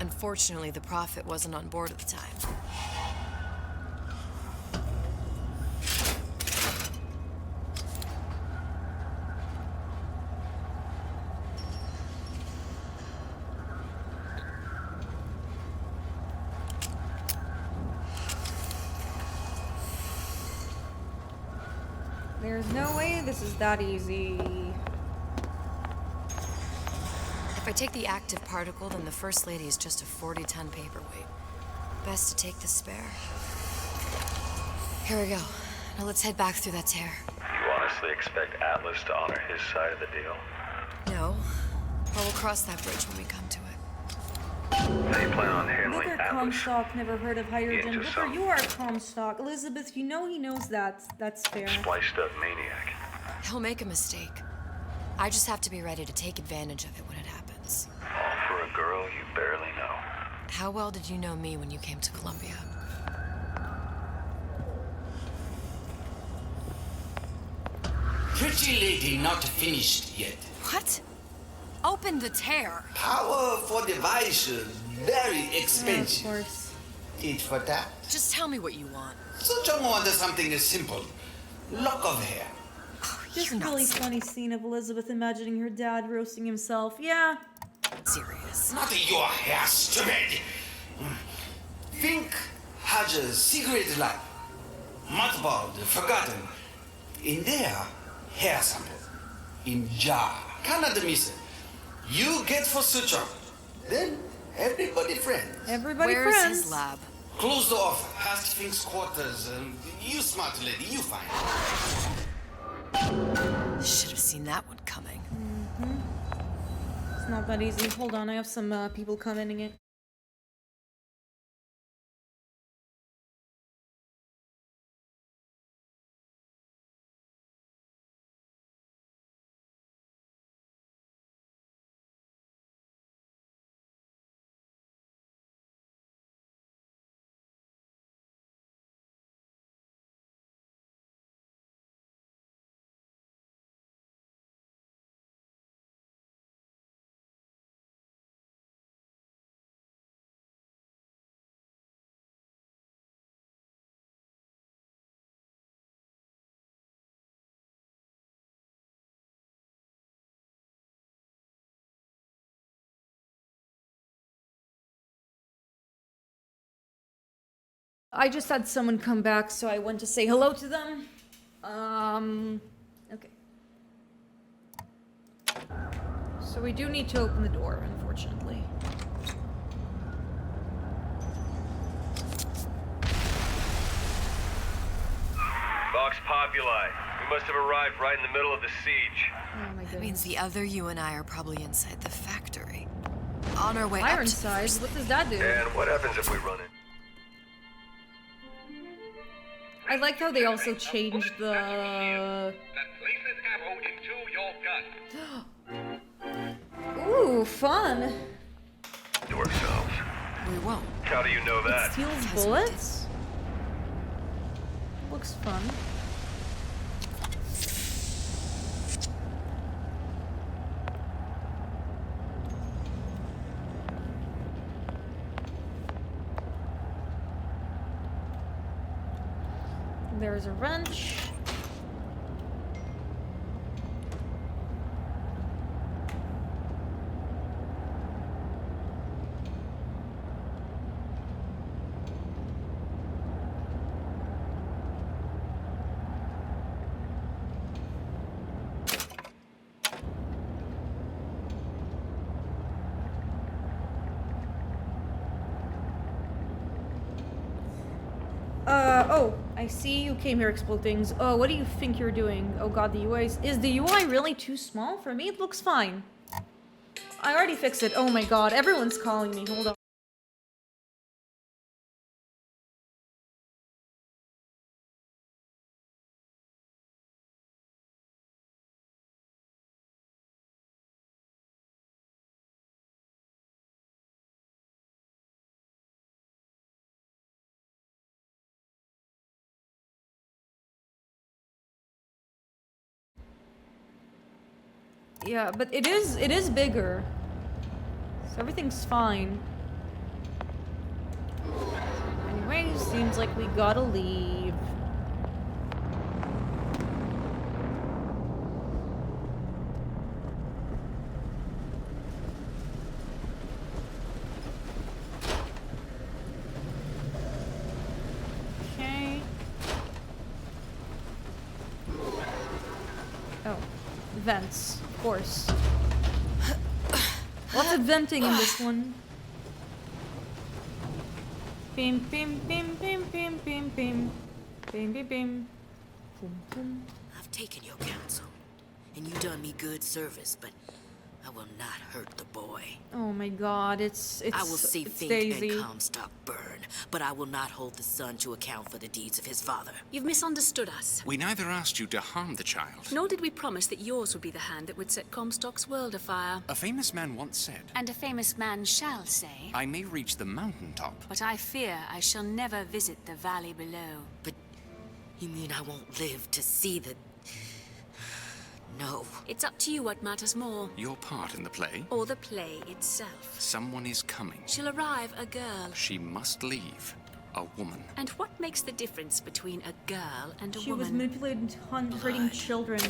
Unfortunately, the Prophet wasn't on board at the time. There's no way this is that easy. If I take the active particle, then the First Lady is just a 40-ton paperweight. Best to take the spare. Here we go. Now let's head back through that tear. You honestly expect Atlas to honor his side of the deal? No, but we'll cross that bridge when we come to it. How you plan on handling Booker Atlas? Comstock never heard of hydrogen. Into Booker, some- you are Comstock. Elizabeth, you know he knows that. That's fair. Spliced up maniac. He'll make a mistake. I just have to be ready to take advantage of it when it happens. All for a girl you barely know. How well did you know me when you came to Columbia? Pretty lady not finished yet. What? Open the tear. Power for device, very expensive. Yeah, of course. It for that. Just tell me what you want. Such a wonder something is simple. Lock of hair. This really funny scene of Elizabeth imagining her dad roasting himself. Yeah. Serious. Not your hair, stupid. Think has a secret life. Mothballed, forgotten. In there, hair sample. In jar. Cannot miss it. You get for suture. Then everybody friends. Everybody Where's friends. his lab? Close the offer. Past Fink's quarters. You smart lady, you find. Should have seen that one coming. It's not that easy. Hold on, I have some people commenting it. I just had someone come back, so I went to say hello to them. Okay. So we do need to open the door, unfortunately. Vox Populi. We must have arrived right in the middle of the siege. Oh my That means goodness. the other you and I are probably inside the factory. On our way up to the Ironside? First What does that do? And what happens if we run it? I like how they also changed the... That places ammo into your gun. Ooh, fun. To ourselves. We won't. How do you know It that? steals bullets? Looks fun. There's a wrench. Oh, I see you came here, explode things. Oh, what do you think you're doing? Oh god, the UI is the UI really too small? For me, it looks fine. I already fixed it. Oh my god, everyone's calling me. Hold on. Yeah, but it is bigger. So everything's fine. Anyway, seems like we gotta leave. Okay. Oh, vents, of course. Lots of venting in this one. Bim bim bim bim bim bim bim. Bim bim bim. Boom boom. I've taken your counsel, and you done me good service, but I will not hurt the boy. Oh my god, it's I will see it's Fink Daisy. and Comstock burn, but I will not hold the son to account for the deeds of his father. You've misunderstood us. We neither asked you to harm the child. Nor did we promise that yours would be the hand that would set Comstock's world afire. A famous man once said, And a famous man shall say, I may reach the mountaintop. but I fear I shall never visit the valley below. But you mean I won't live to see the... No. It's up to you what matters more. Your part in the play? Or the play itself. Someone is coming. She'll arrive a girl. She must leave. A woman. And what makes the difference between a girl and a She woman? was manipulated into hurting children.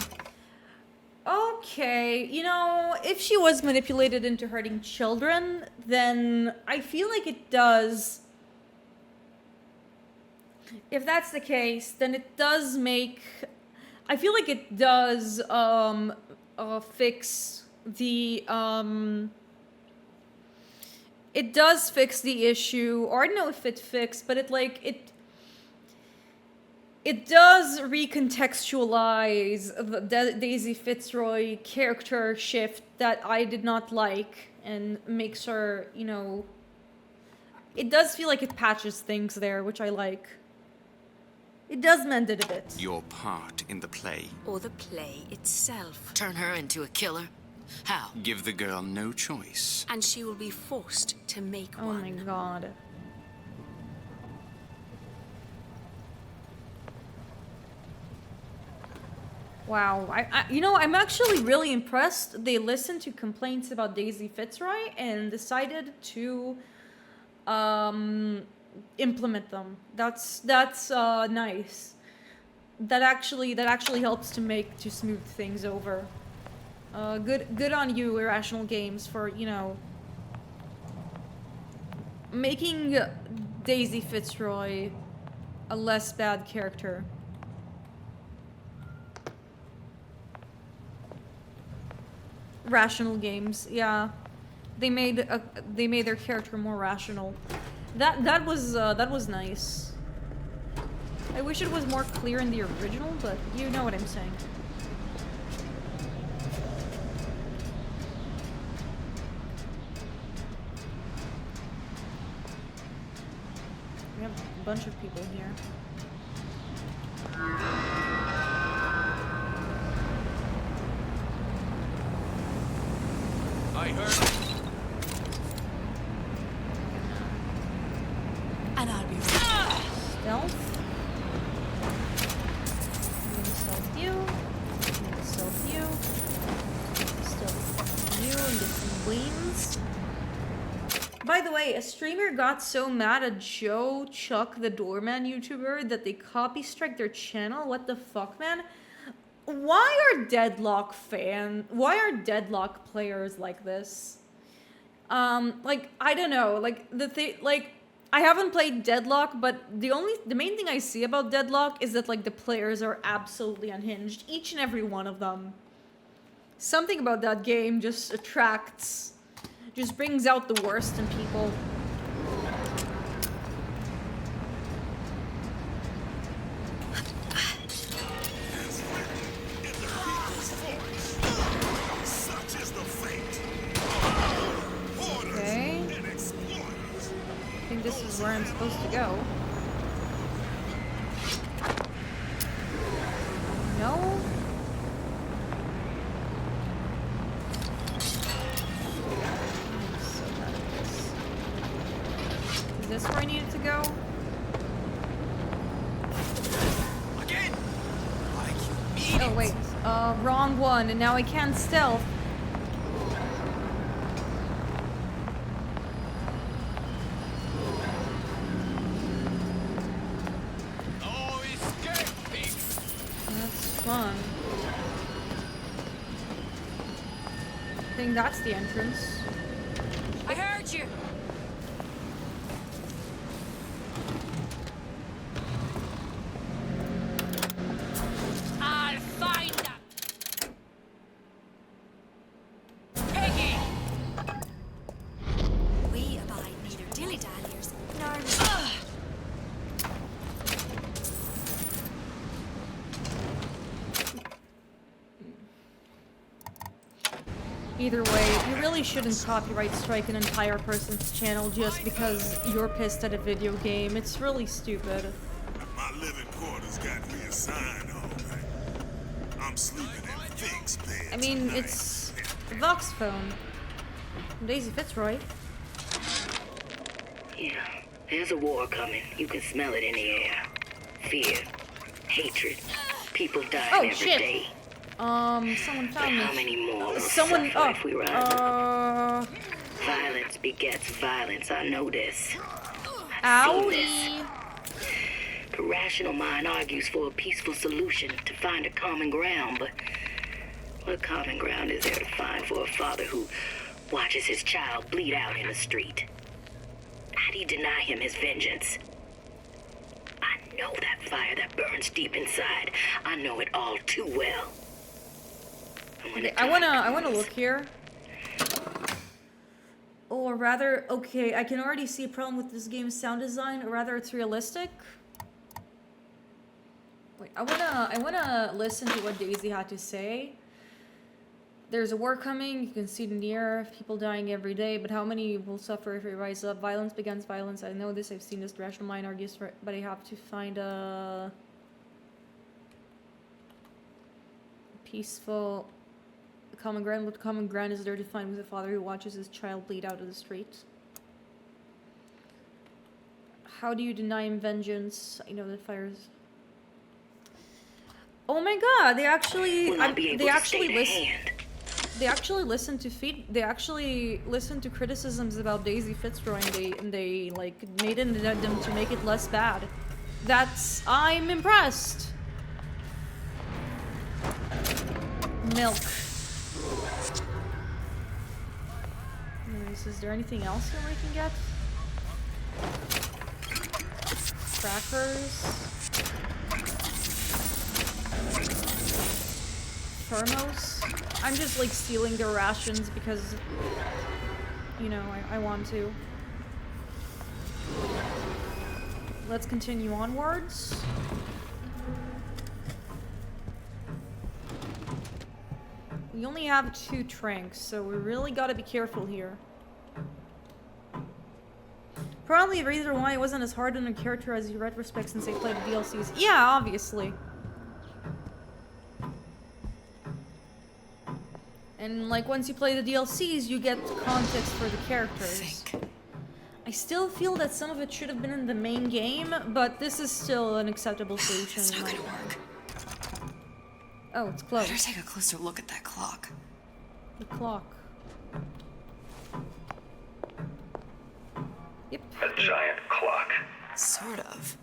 Okay, you know, if she was manipulated into hurting children, then I feel like it does. If that's the case, then it does make. I feel like it does fix the it does fix the issue, or I don't know if it fixed, but it does recontextualize the Daisy Fitzroy character shift that I did not like, and makes her, you know, it does feel like it patches things there, which I like. It does mend it a bit. Your part in the play. Or the play itself. Turn her into a killer? How? Give the girl no choice. And she will be forced to make one. Oh my god. Wow, you know, I'm actually really impressed. They listened to complaints about Daisy Fitzroy and decided to implement them. That's nice. That actually helps to smooth things over. Good on you, Irrational Games, for, you know, making Daisy Fitzroy a less bad character. Rational Games, yeah. They made their character more rational. That was nice. I wish it was more clear in the original, but you know what I'm saying. We have a bunch of people here. I heard. And I'll be Stealth. I'm gonna stealth you. I'm gonna stealth you. Stealth you and get some wings. By the way, a streamer got so mad at Joe Chuck, the doorman YouTuber, that they copy strike their channel. What the fuck, man? Why are Deadlock players like this? Like, I don't know, like, I haven't played Deadlock, but the main thing I see about Deadlock is that, like, the players are absolutely unhinged. Each and every one of them. Something about that game just brings out the worst in people. Okay. I think this is where I'm supposed to go. No? Is this where I needed to go? Again. Oh wait, wrong one, and now I can't stealth that's the entrance. I heard you. I'll find them. Peggy. We abide neither dilly-dalliers nor... Either way, you really shouldn't copyright strike an entire person's channel just because you're pissed at a video game. It's really stupid. My living quarters got me a sign all right. I'm sleeping in Fink's bed. I mean, it's Vox phone. Daisy Fitzroy. Yeah, there's a war coming. You can smell it in the air. Fear, hatred, people dying every day. Someone found me. How many more will Someone. suffer if we rise? Violence begets violence. I know this. I've seen this. The rational mind argues for a peaceful solution to find a common ground, but what common ground is there to find for a father who watches his child bleed out in the street? How do you deny him his vengeance? I know that fire that burns deep inside. I know it all too well. Okay, I wanna look here. Or rather, okay, I can already see a problem with this game's sound design, or rather it's realistic. Wait, I wanna listen to what Daisy had to say. There's a war coming, you can see it in the air, people dying every day, but how many will suffer if we rise up? Violence begins violence. I know this, I've seen this, the rational mind argues for it, but I have to find a peaceful common ground. What common ground is there to find with a father who watches his child bleed out of the street? How do you deny him vengeance? I know that fires. Oh my god, they actually listen to criticisms about Daisy Fitzroy, and they like made an addendum to make it less bad. I'm impressed. Milk. Anyways, is there anything else here we can get? Crackers. Thermos. I'm just like stealing their rations because, you know, I want to. Let's continue onwards. We only have 2 tranks, so we really gotta be careful here. Probably the reason why it wasn't as hard on a character as you retrospect since they played the DLCs. Yeah, obviously. And like once you play the DLCs, you get context for the characters. I still feel that some of it should have been in the main game, but this is still an acceptable solution. It's not gonna work. Oh, it's closed. Better take a closer look at that clock. The clock. Yep. A giant clock. Sort of.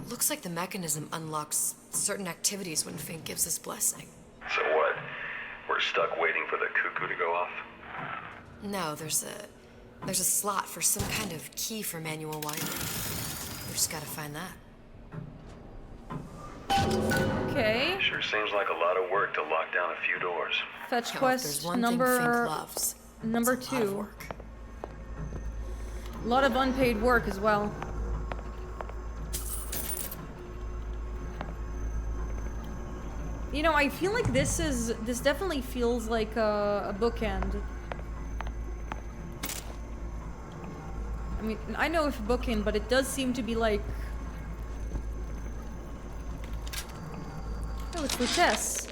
Looks like the mechanism unlocks certain activities when Fink gives his blessing. So what? We're stuck waiting for the cuckoo to go off? No, there's a slot for some kind of key for manual wiring. We just gotta find that. Okay. Sure seems like a lot of work to lock down a few doors. Fetch Yo, quest number 2. A lot of unpaid work as well. You know, I feel like this definitely feels like a bookend. I mean, I know if bookend, but it does seem to be like. Oh, it's Lutess.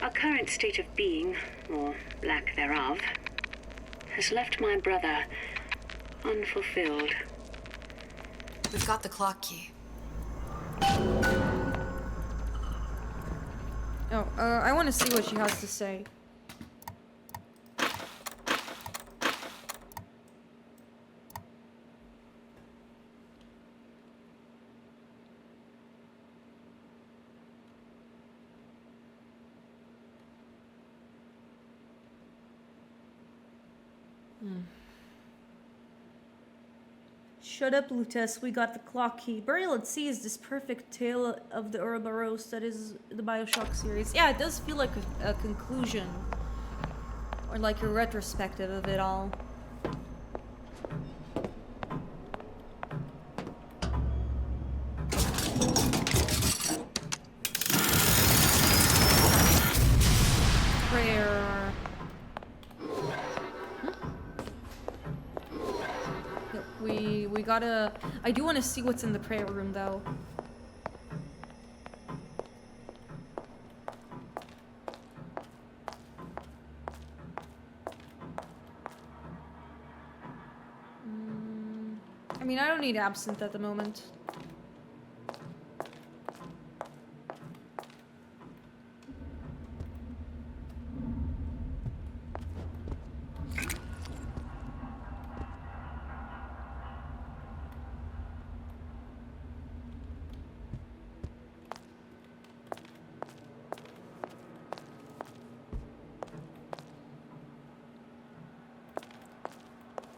Our current state of being, or lack thereof, has left my brother unfulfilled. We've got the clock key. Oh, I want to see what she has to say. Shut up, Lutess. We got the clock key. Burial at Sea is this perfect tale of the Ouroboros that is the Bioshock series. Yeah, it does feel like a conclusion. Or like a retrospective of it all. Prayer. We gotta... I do want to see what's in the prayer room, though. I mean, I don't need absinthe at the moment.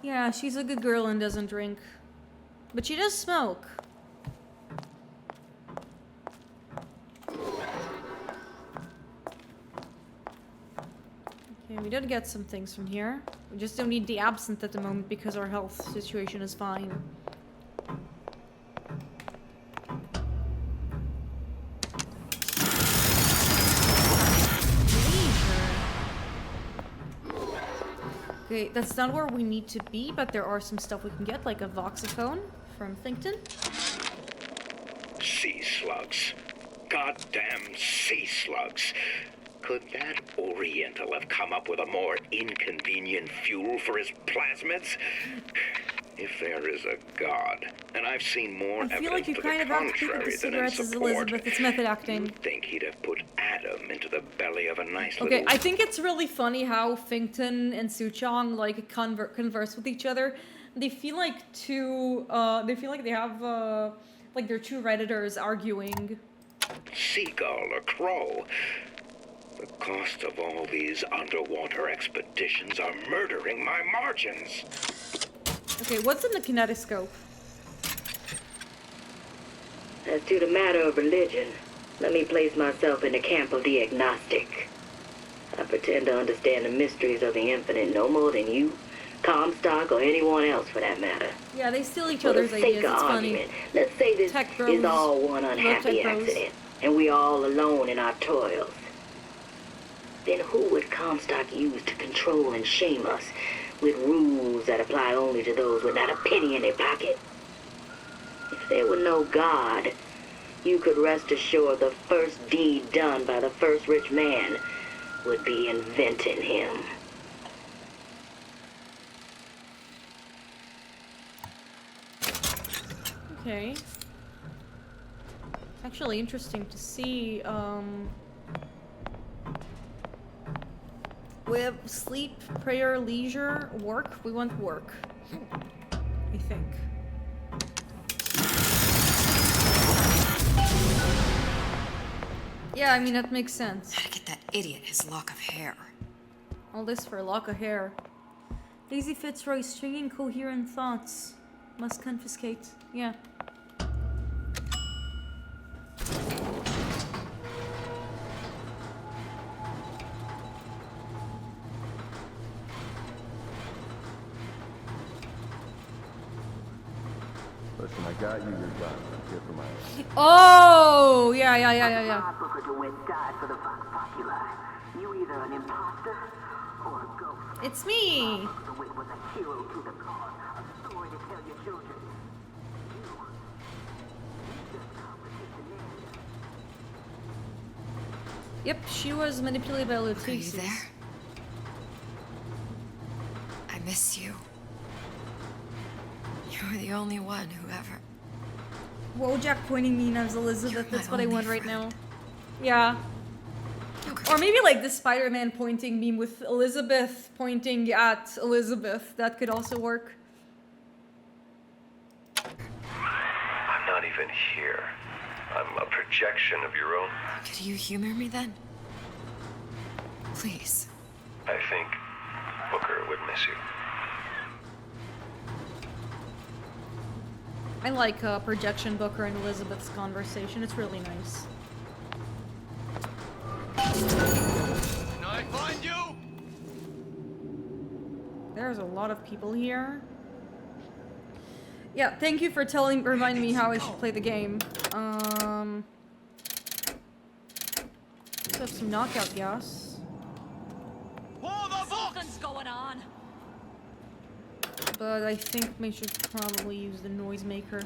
Yeah, she's a good girl and doesn't drink. But she does smoke. Okay, we did get some things from here. We just don't need the absinthe at the moment because our health situation is fine. Okay, that's not where we need to be, but there are some stuff we can get, like a voxophone from Thinkton. Sea slugs. Goddamn sea slugs. Could that Oriental have come up with a more inconvenient fuel for his plasmids? If there is a God, and I've seen more I feel evidence like you to kind the of have to pick up the contrary than in cigarettes as support, Elizabeth. It's method acting. you'd think he'd have put Adam into the belly of a nice Okay, little... I think it's really funny how Finkton and Suchong like converse with each other. They feel like they feel like they have like they're two Redditors arguing. Seagull or crow. The cost of all these underwater expeditions are murdering my margins. Okay, what's in the kinetoscope? As to the matter of religion, let me place myself in the camp of the agnostic. I pretend to understand the mysteries of the infinite no more than you, Comstock, or anyone else for that matter. Yeah, they steal each For the other's sake ideas. of It's argument, funny. let's say this Tech bros. is all one unhappy Tech bros. accident, and we all alone in our toils. Then who would Comstock use to control and shame us with rules that apply only to those with not a penny in their pocket? If there were no God, you could rest assured the first deed done by the first rich man would be inventing him. Okay. Actually interesting to see, we have sleep, prayer, leisure, work. We want work. I think. Yeah, I mean, that makes sense. Gotta get that idiot his lock of hair. All this for a lock of hair. Daisy Fitzroy stringing coherent thoughts. Must confiscate. Yeah. Listen, I got you your gun. I'm here for my... Oh, yeah. You either an imposter or a ghost. It's me. Was a hero to the cause, a story to tell your children. Yep, she was manipulated by Lutece. Are you there? I miss you. You were the only one who ever... Wojak pointing me as Elizabeth, that's what I want right now. Yeah. Okay. Or maybe like the Spider-Man pointing meme with Elizabeth pointing at Elizabeth. That could also work. I'm not even here. I'm a projection of your own. Could you humor me then? Please. I think Booker would miss you. I like Projection Booker and Elizabeth's conversation. It's really nice. Can I find you? There's a lot of people here. Yeah, thank you for reminding me how I should play the game. Let's have some knockout gas. Something's going on. But I think we should probably use the noisemaker.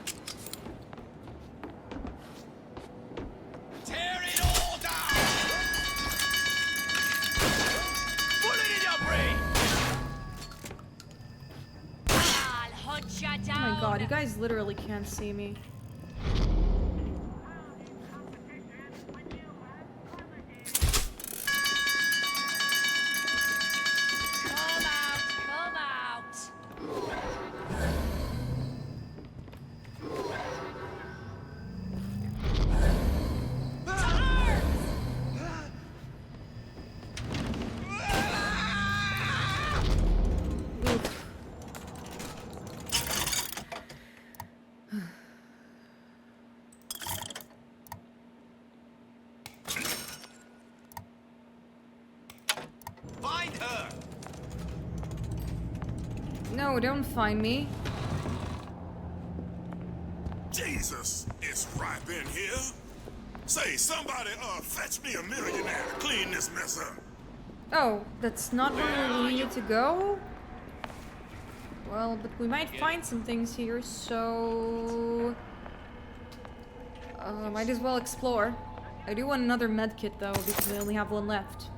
Tear it all down! Put it in your brain! I'll hunt you Oh down. my god, you guys literally can't see me. Come out. Find her! No, don't find me. Jesus, it's ripe in here. Say, somebody, fetch me a millionaire to clean this mess up. Oh, that's not where we needed to go? Well, but we might find some things here, so... might as well explore. I do want another medkit though, because we only have one left.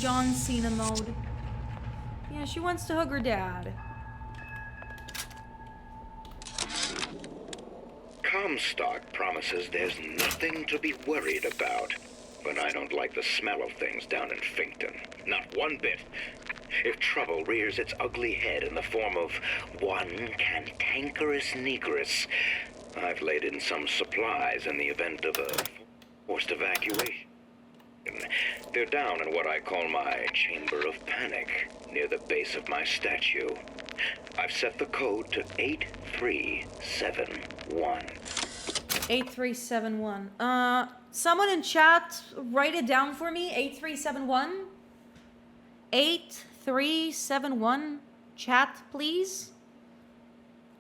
John Cena mode. Yeah, she wants to hug her dad. Comstock promises there's nothing to be worried about. But I don't like the smell of things down in Finkton. Not one bit. If trouble rears its ugly head in the form of one cantankerous negress, I've laid in some supplies in the event of a forced evacuation. They're down in what I call my chamber of panic, near the base of my statue. I've set the code to 8371. 8371. Someone in chat, write it down for me. 8371. 8371. Chat, please.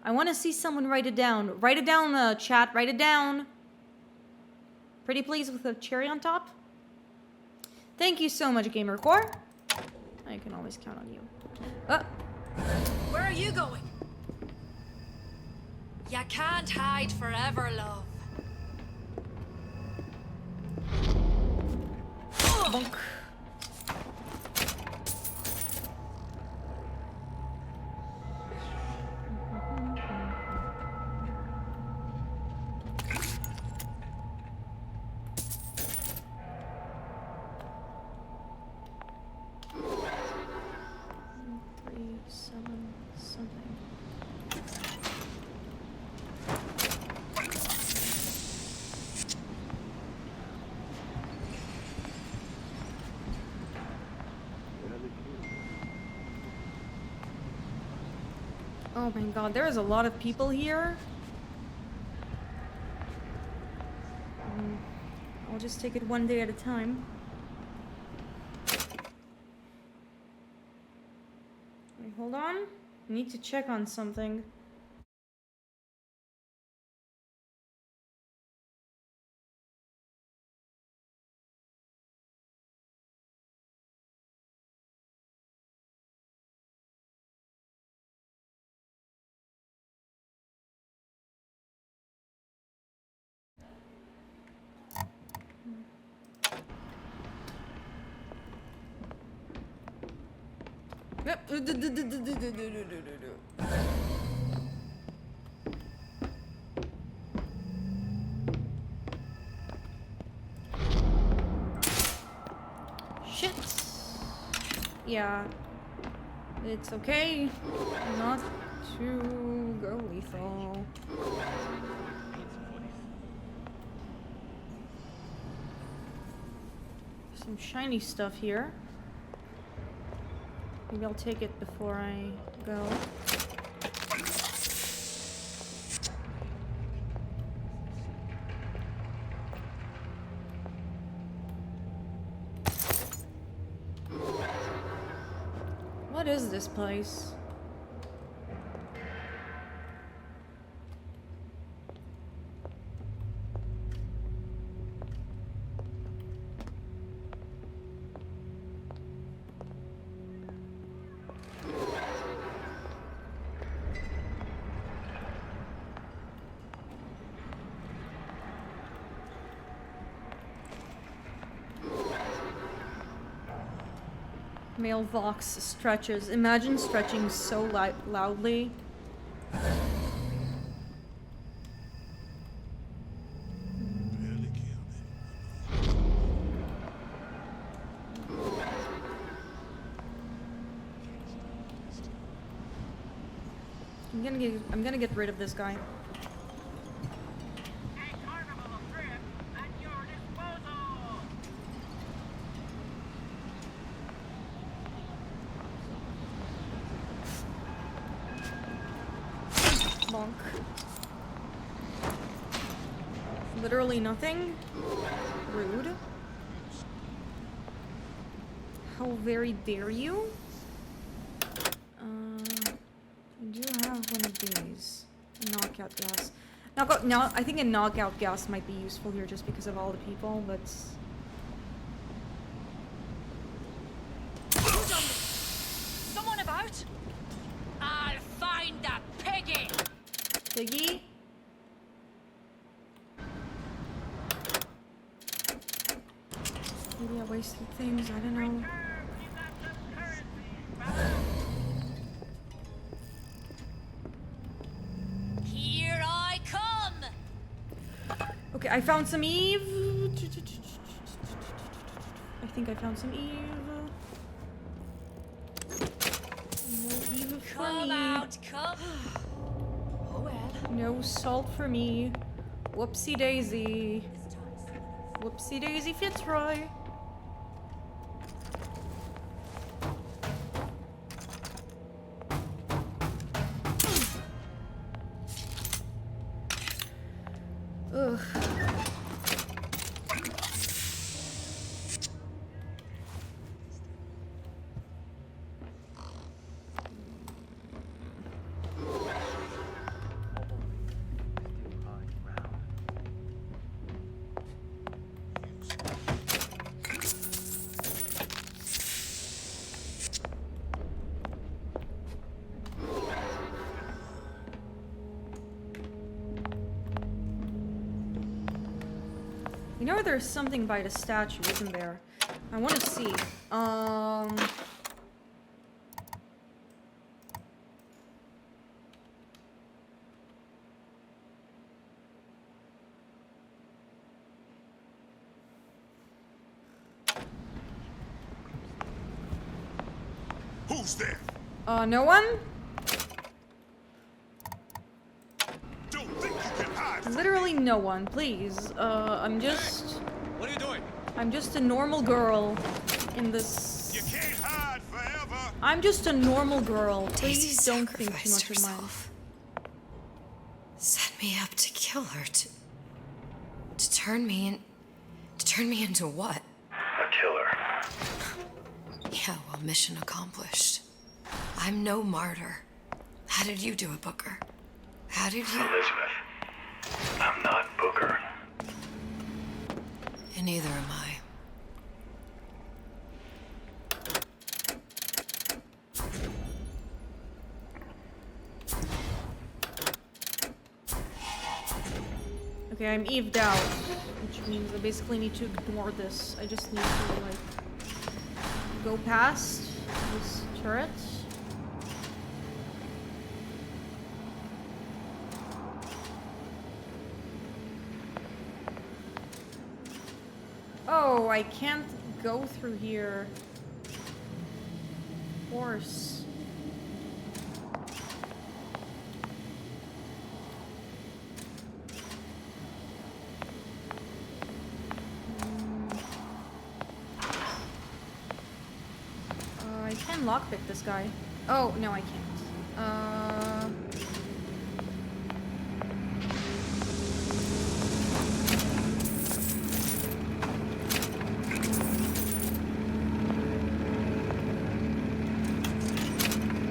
I want to see someone write it down. Write it down, chat. Write it down. Pretty please with a cherry on top. Thank you so much, GamerCore. I can always count on you. Where are you going? You can't hide forever, love. Bonk. Oh my god, there is a lot of people here. I'll just take it one day at a time. Wait, hold on. I need to check on something. Yep. Shit. Yeah. It's okay not to go lethal. Some shiny stuff here. Maybe I'll take it before I go. What is this place? Mailbox stretches. Imagine stretching so loudly. I'm gonna get rid of this guy. Literally nothing. Rude. How very dare you? I do have one of these. Knockout gas. Now, I think a knockout gas might be useful here just because of all the people, but... Someone about? I'll find that piggy! Piggy? Maybe I wasted things, I don't know. Here I come! Okay, I found some Eve. I think I found some Eve. No Eve for Come me. out, come! Oh well. No salt for me. Whoopsie daisy. Whoopsie daisy Fitzroy. Ugh. You know there's something by the statue, isn't there? I want to see. Who's there? No one? Don't think you can hide. Literally no one, please. I'm just... What are you doing? I'm just a normal girl in this... You can't hide forever. I'm just a normal girl. Please Daisy don't think too much sacrificed of mine. herself. Set me up to kill her, to turn me into what? A killer. Yeah, well, mission accomplished. I'm no martyr. How did you do it, Booker? How did you... Elizabeth, I'm not Booker. And neither am I. Okay, I'm Eved out, which means I basically need to ignore this. I just need to, like, go past this turret. Oh, I can't go through here. Of course. I can can lockpick this guy. Oh, no, I can't.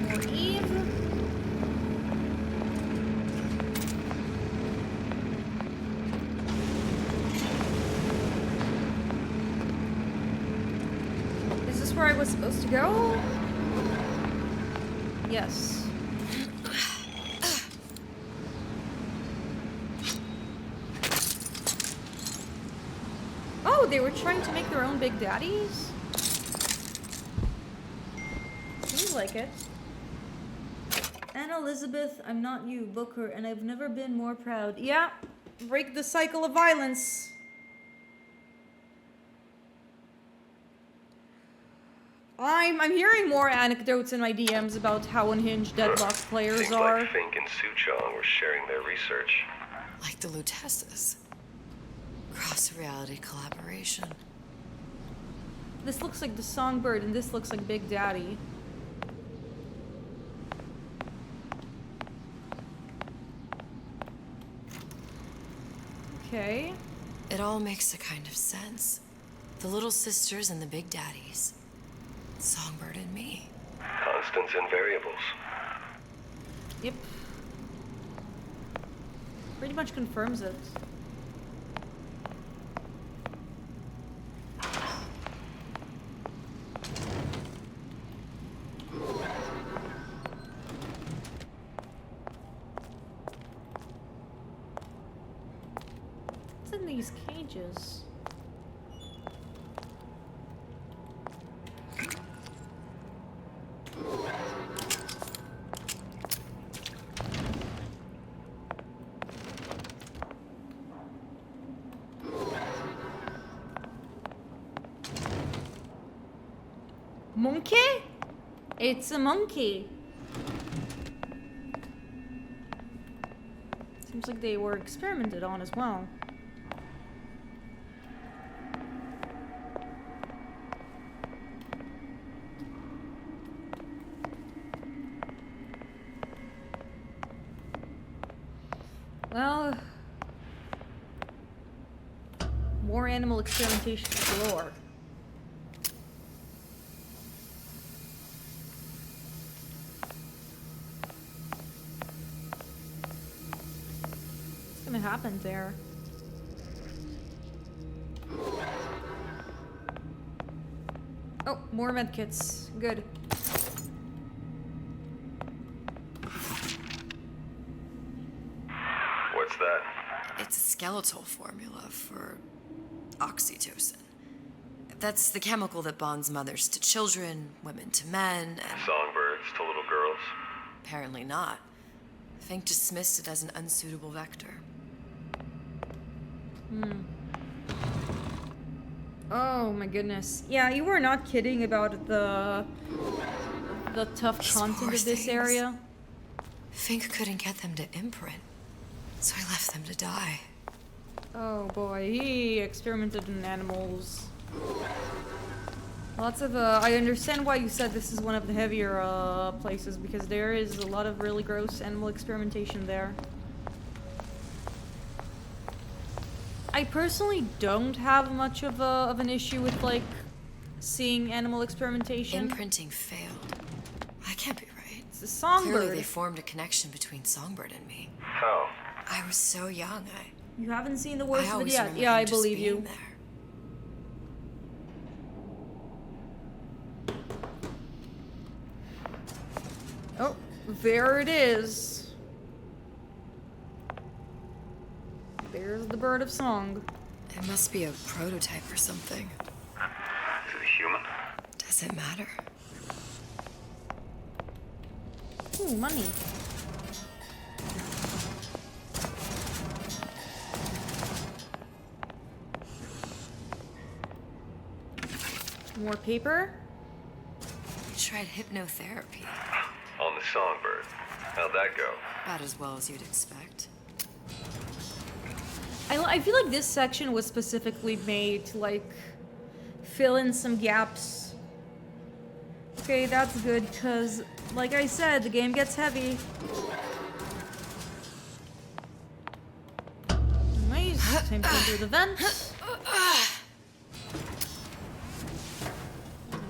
More Eve. Is this where I was supposed to go? Yes. Oh, they were trying to make their own Big Daddies? Seems like it. Anne Elizabeth, I'm not you, Booker, and I've never been more proud. Yeah, break the cycle of violence. I'm hearing more anecdotes in my DMs about how unhinged Deadlock players Seems are. like Fink and Suchong were sharing their research. Like the Lutesses. Cross-reality collaboration. This looks like the Songbird, and this looks like Big Daddy. Okay. It all makes a kind of sense. The little sisters and the big daddies. Songbird and me. Constants and variables. Yep. Pretty much confirms it. What's in these cages? Monkey? It's a monkey. Seems like they were experimented on as well. Well, more animal experimentation galore. What's gonna happen there? Oh, more medkits. Good. What's that? It's a skeletal formula for oxytocin. That's the chemical that bonds mothers to children, women to men, and... Songbirds to little girls? Apparently not. Fink dismissed it as an unsuitable vector. Oh my goodness. Yeah, you were not kidding about the tough content of this area. Fink couldn't get them to imprint, so I left them to die. Oh boy, he experimented on animals. Lots of, I understand why you said this is one of the heavier, places, because there is a lot of really gross animal experimentation there. I personally don't have much of an issue with, like, seeing animal experimentation. Imprinting failed. I can't be right. It's a songbird. Clearly they formed a connection between Songbird and me. How? I was so young, You haven't seen the worst of it always yet. remember Yeah, I him just believe you. being there. Oh, there it is. There's the bird of song. It must be a prototype or something. Is it a human? Does it matter? Ooh, money. More paper? We tried hypnotherapy. On the Songbird. How'd that go? About as well as you'd expect. I feel like this section was specifically made to, like, fill in some gaps Okay, that's good, because, like I said, the game gets heavy. Nice. Time to enter the vent.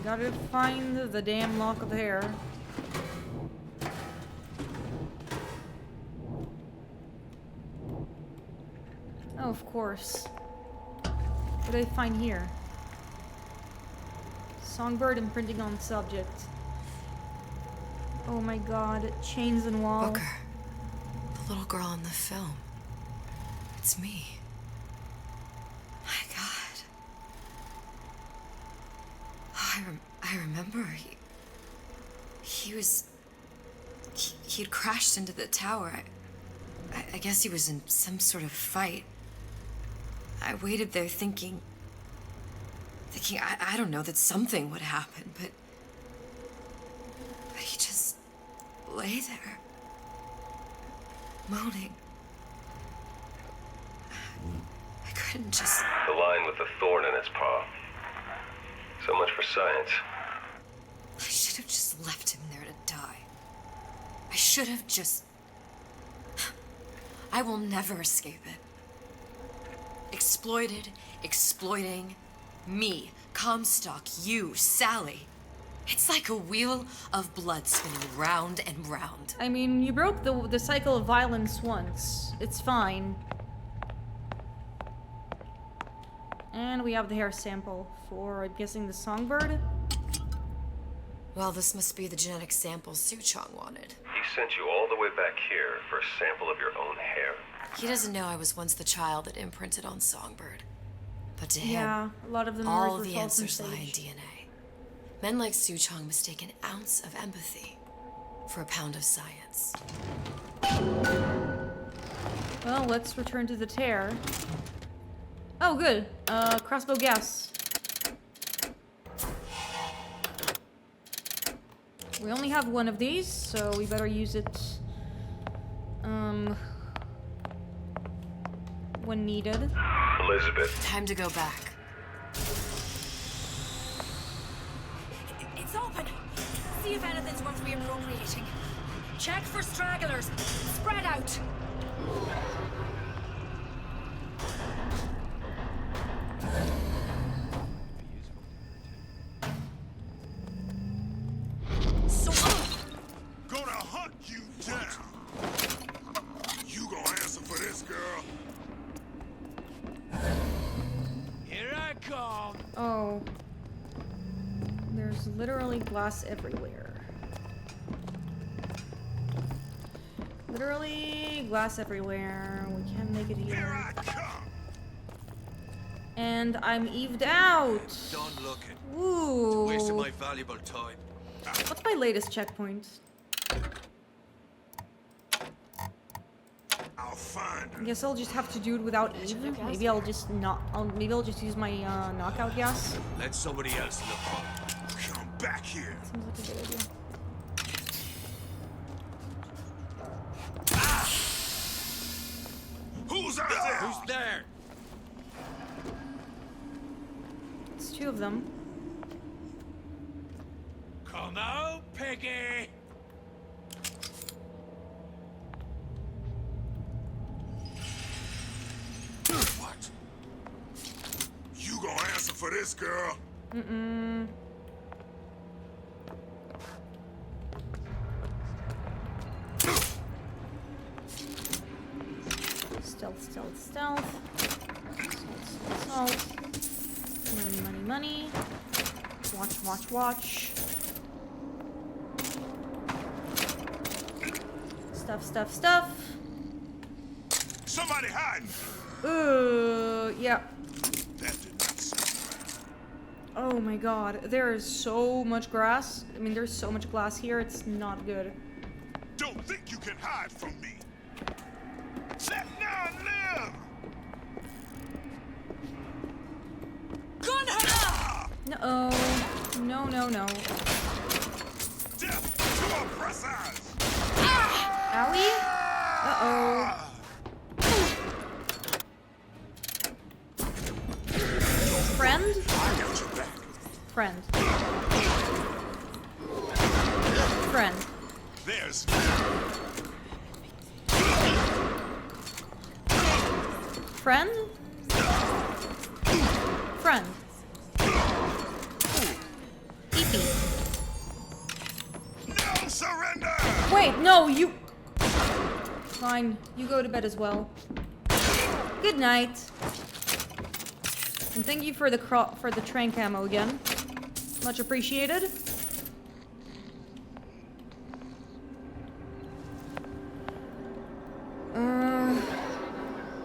Gotta find the damn lock of hair. Oh, of course. What do I find here? Songbird imprinting on subject. Oh my god, chains and wall. Booker. The little girl in the film. It's me. My god. Oh, I remember. He'd crashed into the tower. I guess he was in some sort of fight. I waited there thinking, I don't know, that something would happen, but he just lay there, moaning. I couldn't just... The lion with the thorn in its paw. So much for science. I should have just left him there to die. I should have just... I will never escape it. Exploited, exploiting, me, Comstock, you, Sally. It's like a wheel of blood spinning round and round. I mean, you broke the cycle of violence once. It's fine. And we have the hair sample for, I'm guessing, the songbird? Well, this must be the genetic sample Suchong wanted. He sent you all the way back here for a sample of your own hair. He doesn't know I was once the child that imprinted on Songbird. But to him, yeah, a lot of the all the answers lie in DNA. Men like Suchong mistake an ounce of empathy for a pound of science. Well, let's return to the tear. Oh, good. Crossbow gas. We only have one of these, so we better use it, when needed. Elizabeth. Time to go back. It's open. See if anything's worth reappropriating. Check for stragglers. Spread out. Gonna hunt you down. You gonna answer for this, girl? Here I come. Oh. There's literally glass everywhere. Literally glass everywhere. We can't make it here. Here I come. And I'm eaved out. Done looking. Ooh. Wasting my valuable time. What's my latest checkpoint? I'll find her. I guess I'll just have to do it without Eve. Maybe I'll just not. Maybe I'll just use my knockout gas. Let somebody else look for it. Come back here. Seems like a good idea. Who's out there? Who's there? It's two of them. Come out, Piggy! What? You gonna answer for this, girl? Mm-mm. Stealth, stealth, stealth. Salt, salt, salt. Money, money, money. Watch, watch, watch. Stuff, stuff, stuff. Somebody hiding. Yeah. That did not sound right. Oh my god, there is so much grass. I mean, there's so much glass here, it's not good. Don't think you can hide from me. Let none live. Gun her! No-oh. No, no, no. Death to oppressors. Owie? Uh-oh. Friend? Friend. friend. There's Friend? Friend. Eepee. no surrender. Wait, no, you... Fine, you go to bed as well. Good night. And thank you for the train camo again. Much appreciated.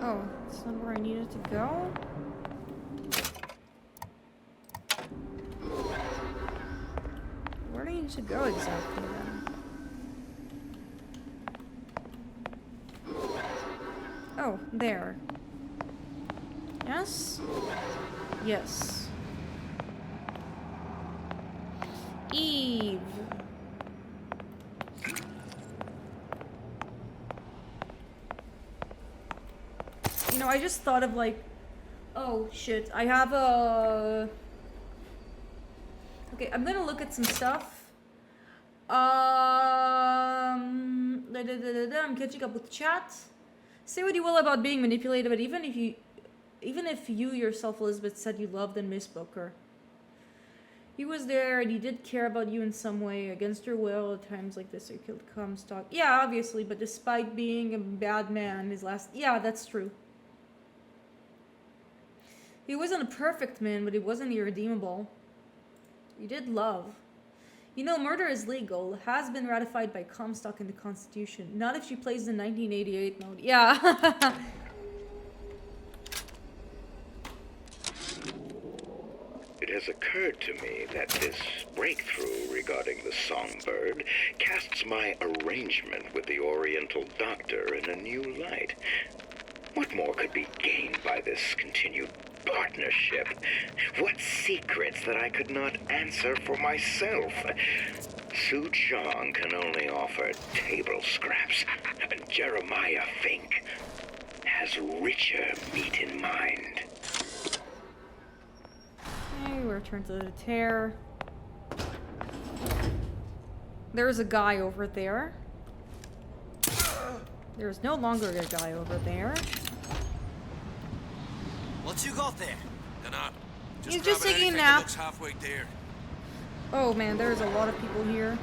Oh, it's not where I needed to go. Where do I need to go exactly then? Oh, there. Yes? Yes. Eve. You know, I just thought of like, oh shit, I have a... Okay, I'm gonna look at some stuff. I'm catching up with chat. Say what you will about being manipulated, but even if you yourself, Elizabeth, said you loved and missed Booker, he was there and he did care about you in some way, against your will. At times like this, he killed Comstock. Yeah, obviously, but despite being a bad man, his last... Yeah, that's true. He wasn't a perfect man, but he wasn't irredeemable. He did love. You know, murder is legal, has been ratified by Comstock in the Constitution. Not if she plays the 1988 mode. Yeah. It has occurred to me that this breakthrough regarding the songbird casts my arrangement with the Oriental Doctor in a new light. What more could be gained by this continued partnership? What secrets that I could not answer for myself? Su Chong can only offer table scraps. Jeremiah Fink has richer meat in mind. Okay, we return to the tear. There's a guy over there. There's no longer a guy over there. What you got there? Dunno. He's just grab taking a anything nap. that looks halfway there. Oh man, there's a lot of people here.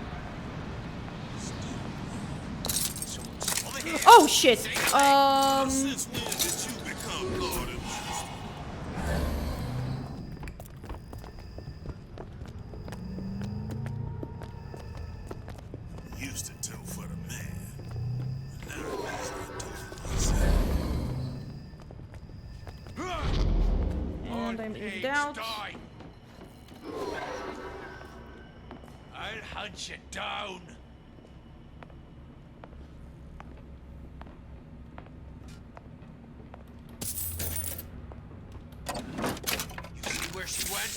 Oh shit! Since when did you become Lord of used to do for the man. Nowadays I do for myself. And I'm in doubt. I'll hunt you down. You see where she went?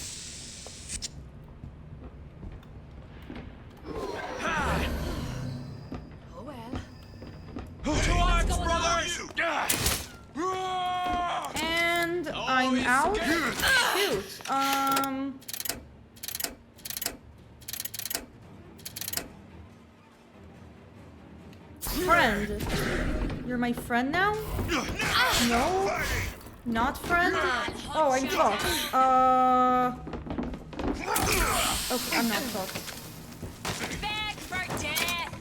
Oh well. To arms, brothers! And I'm out. Shoot. Friend. You're my friend now? No? Not friend? Oh, I'm fucked. Okay, I'm not fucked. Back for death.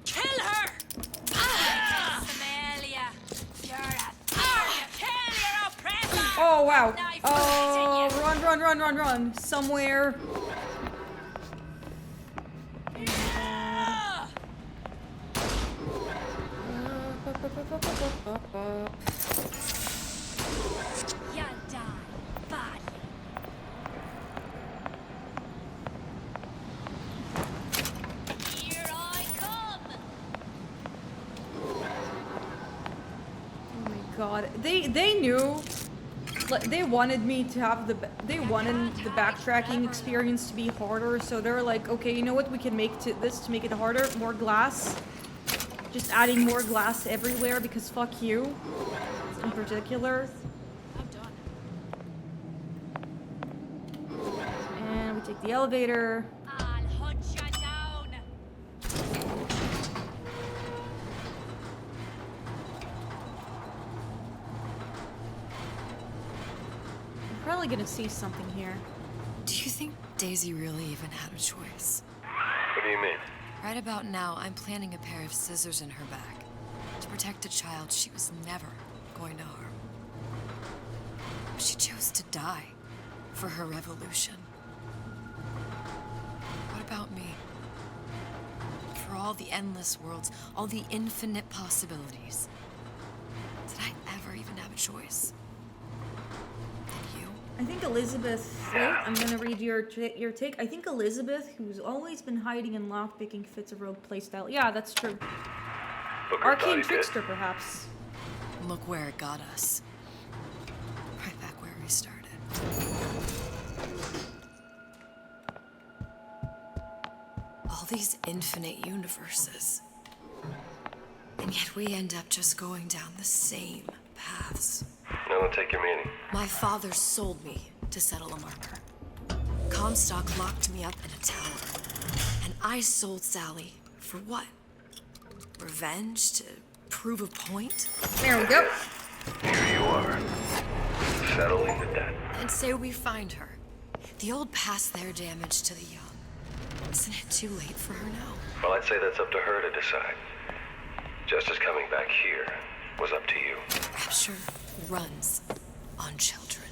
Kill her. Somalia. You're a kill your oppressor. Oh, wow. Run. Somewhere. You die, body. Here I come. Oh my god. They knew. Like, they wanted me to have the backtracking experience to be harder, so they're like, okay, you know what we can make this to make it harder? More glass. Just adding more glass everywhere because fuck you. In particular. I'm Take the elevator. I'll hunt you down. I'm probably gonna see something here. Do you think Daisy really even had a choice? What do you mean? Right about now, I'm planting a pair of scissors in her back to protect a child she was never going to harm. She chose to die for her revolution. What about me? For all the endless worlds, all the infinite possibilities. Did I ever even have a choice? Did you? I think Elizabeth. Wait, I'm gonna read your take. I think Elizabeth, who's always been hiding and lockpicking, fits a rogue playstyle. Yeah, that's true. Arcane trickster, perhaps. Look where it got us. Right back where we started. All these infinite universes. And yet we end up just going down the same paths. I don't take your meaning. My father sold me to settle a marker. Comstock locked me up in a tower. And I sold Sally for what? Revenge? To prove a point? There we go. Here you are, settling the debt. And say we find her. The old past their damage to the young. Isn't it too late for her now? Well, I'd say that's up to her to decide. Justice coming back here was up to you. Rapture runs on children.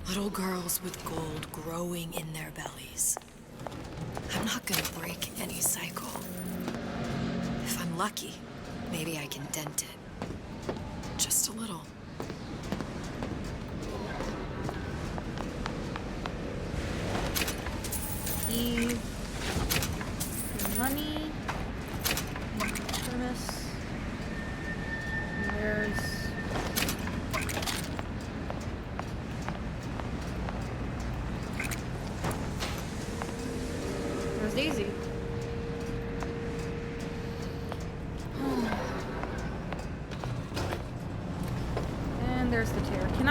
Little girls with gold growing in their bellies. I'm not gonna break any cycle. If I'm lucky, maybe I can dent it. Just a little. Eve. Money. Furnace. And there's. There's Daisy. And there's the tear. Can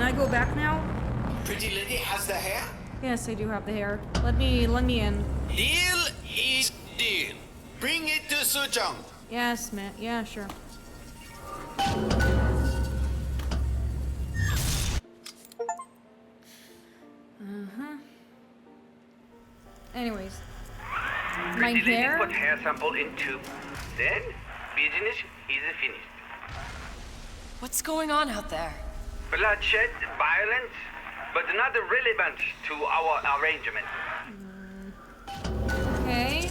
I go back now? Pretty lady has the hair? Yes, I do have the hair. Let me in. Deal is deal. Bring it to Suchong. Yes, man. Yeah, sure. Anyways. My Pretty lady hair? put hair sample in tube. Then, business is finished. What's going on out there? Bloodshed, violence, but not relevant to our arrangement. Okay.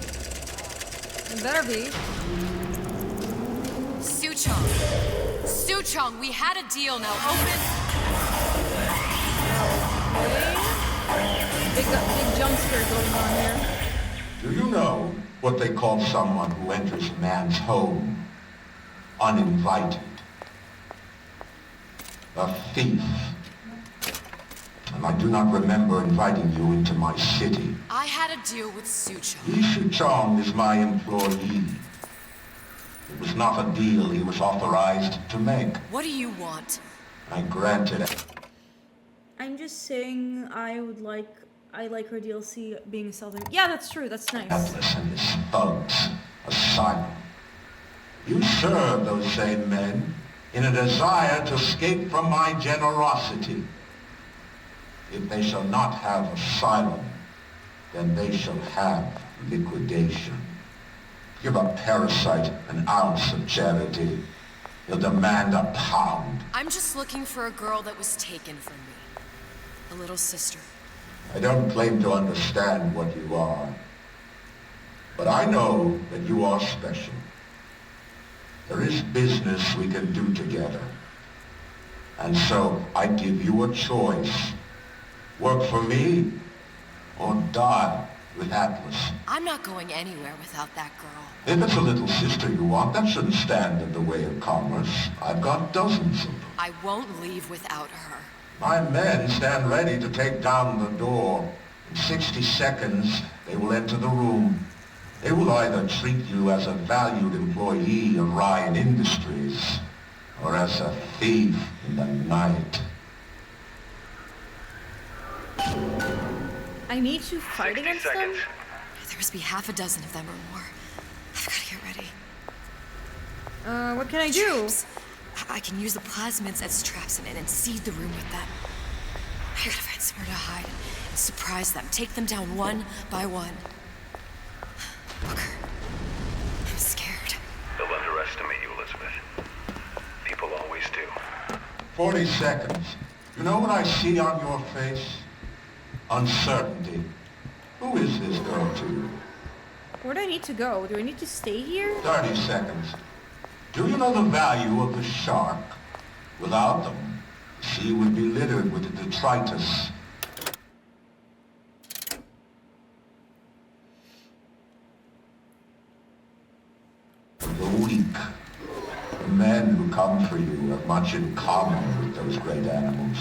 It better be. Suchong. Suchong, we had a deal. Now open. Big jump scare going on here. Do you know what they call someone who enters man's home uninvited? A thief. And I do not remember inviting you into my city. I had a deal with Suchong. Ishu Chong is my employee. It was not a deal he was authorized to make. What do you want? I granted it. I'm just saying I like her DLC being Southern. Yeah, that's true. That's nice. Atlas and his thugs. Asylum. You serve those same men in a desire to escape from my generosity. If they shall not have asylum, then they shall have liquidation. Give a parasite an ounce of charity. He'll demand a pound. I'm just looking for a girl that was taken from me. A little sister. I don't claim to understand what you are, but I know that you are special. There is business we can do together. And so I give you a choice. Work for me, or die with Atlas. I'm not going anywhere without that girl. If it's a little sister you want, that shouldn't stand in the way of commerce. I've got dozens of them. I won't leave without her. My men stand ready to take down the door. In 60 seconds, they will enter the room. They will either treat you as a valued employee of Ryan Industries, or as a thief in the night. I I need to fight 60 against seconds. them? There must be half a dozen of them or more. I've got to get ready. What can I do? Traps. I can use the plasmids as traps and seed the room with them. I gotta find somewhere to hide and surprise them. Take them down one by one. Booker, I'm scared. They'll underestimate you, Elizabeth. People always do. 40 seconds. You know what I see on your face? Uncertainty. Who is this girl to you? Where do I need to go? Do I need to stay here? 30 seconds. Do you know the value of the shark? Without them, the sea would be littered with the detritus. The weak. The men who come for you have much in common with those great animals.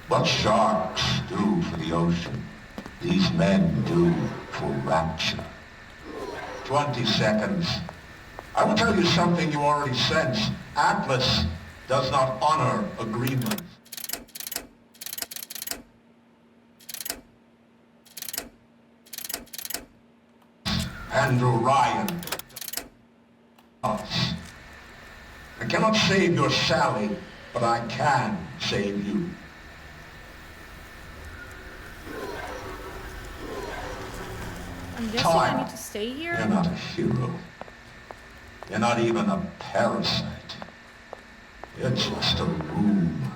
What sharks do for the ocean, these men do for rapture. 20 seconds. I will tell you something you already sense. Atlas does not honor agreements. Andrew Ryan. I cannot save your Sally, but I can save you. I'm guessing I need to stay here? You're not a hero. You're not even a parasite. You're just a room.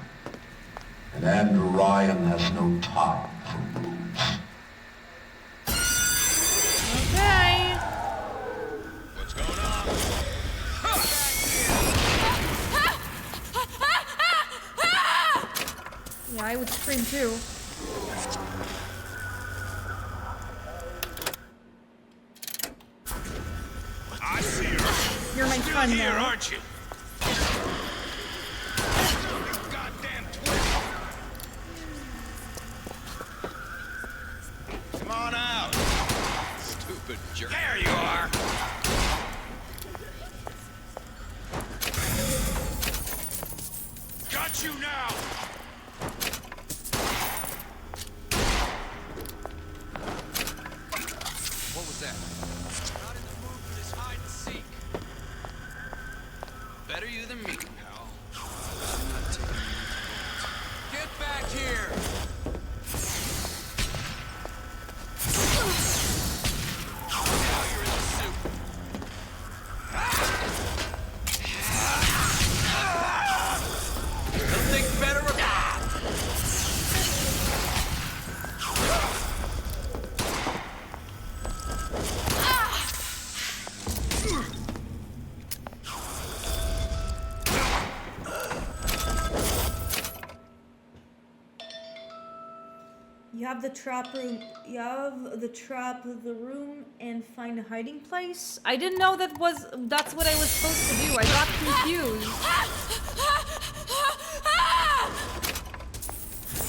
And Andrew Ryan has no time for rooms. Okay. What's going on? Yeah, I would scream too. I see her. You're my friend here, now. aren't you? Goddamn twist. Come on out. Stupid jerk. There you are. Got you now. What was that? Not in the mood for this hide and seek. Better you than me, pal. I'm not taking you into bullets. Get back here! Now you're in the soup. Don't think better of that. You have the trap room. You have the trap, the room, and find a hiding place. I didn't know that's what I was supposed to do. I got confused.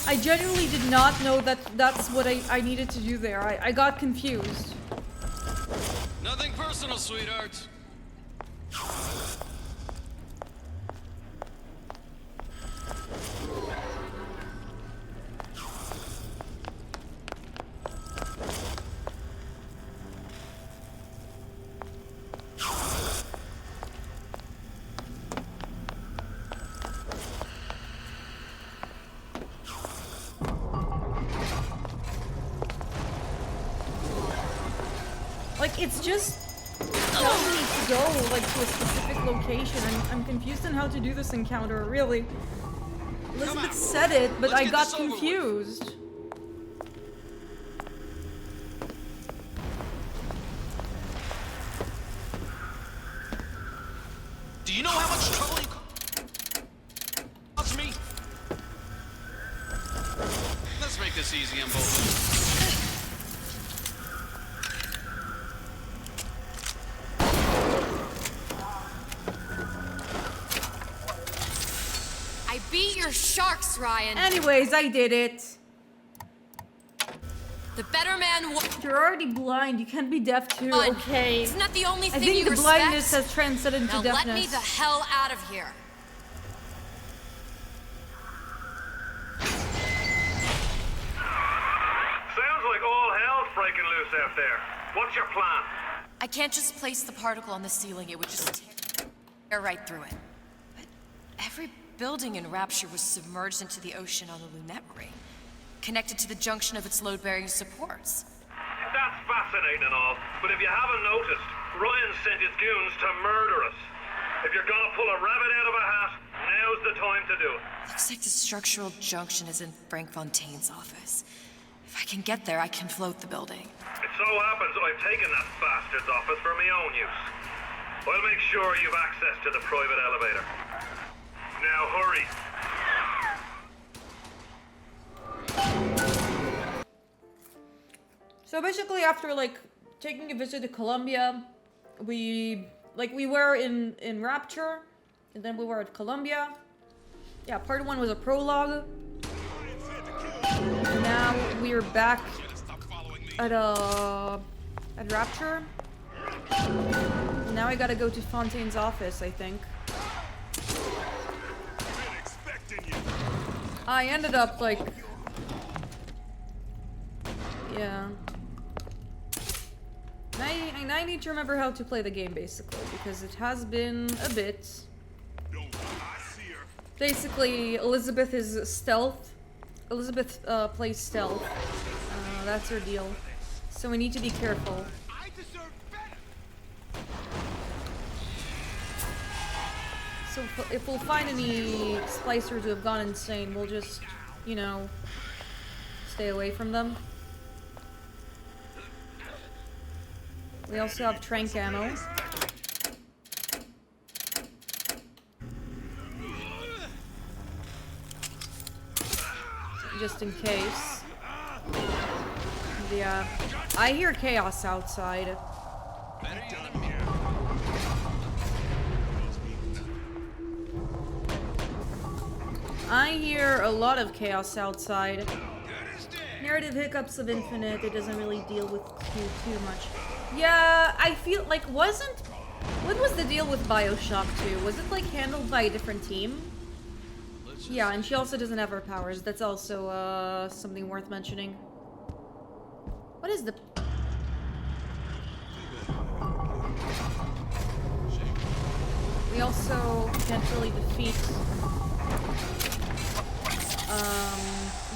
I genuinely did not know that's what I needed to do there. I got confused. Nothing personal, sweethearts. Like, it's just telling me to go, like, to a specific location. I'm confused on how to do this encounter, really. Elizabeth said it, but I got confused. Do you know how much trouble you caused me? Let's make this easy on both of us. I beat your sharks, Ryan. Anyways, I did it. The better man won. You're already blind. You can't be deaf too. Okay. Isn't that the only thing I think you the respect? blindness has transcended into now deafness. let me the hell out of here. Sounds like all breaking loose out there? What's your plan? I can't just place the particle on the ceiling. It would just tear right through it. But every building in Rapture was submerged into the ocean on the Lunette ring, connected to the junction of its load-bearing supports. That's fascinating and all, but if you haven't noticed, Ryan sent his goons to murder us. If you're gonna pull a rabbit out of a hat, now's the time to do it. Looks like the structural junction is in Frank Fontaine's office. If I can get there, I can float the building. It so happens I've taken that bastard's office for my own use. I'll make sure you've access to the private elevator. Now hurry. So basically, after like taking a visit to Columbia, we were in Rapture, and then we were at Columbia. Yeah, part 1 was a prologue. And now we are back at Rapture. Now I gotta go to Fontaine's office, I think. I ended up like, yeah. I need to remember how to play the game, basically, because it has been a bit. Basically, Elizabeth is stealth. Elizabeth plays stealth. That's her deal. So we need to be careful. So if we'll find any splicers who have gone insane, we'll just, you know, stay away from them. We also have trank ammo. Just in case. Yeah. I hear chaos outside. I hear a lot of chaos outside. Narrative hiccups of Infinite, it doesn't really deal with too much. Yeah, I feel like what was the deal with Bioshock 2? Was it like handled by a different team? Yeah, and she also doesn't have her powers. That's also something worth mentioning. What is the... We also can't really defeat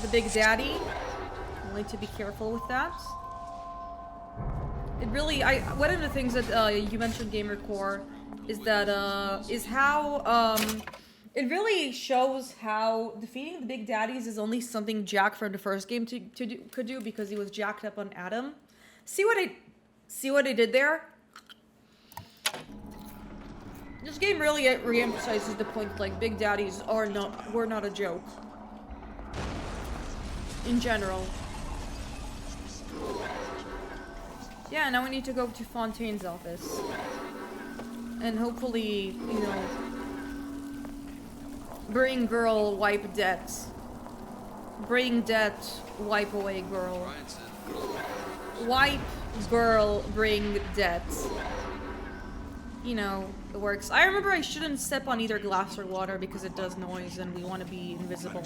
the Big Daddy. I need to be careful with that. It really, one of the things that you mentioned, GamerCore, is that is how it really shows how defeating the Big Daddies is only something Jack from the first game could do, because he was jacked up on Adam. See what I did there? This game really re-emphasizes the point, like, Big Daddies were not a joke. In general. Yeah, now we need to go to Fontaine's office. And hopefully, you know, bring girl, wipe debt. Bring debt, wipe away girl. Wipe girl, bring debt. You know, it works. I remember I shouldn't step on either glass or water because it does noise and we want to be invisible.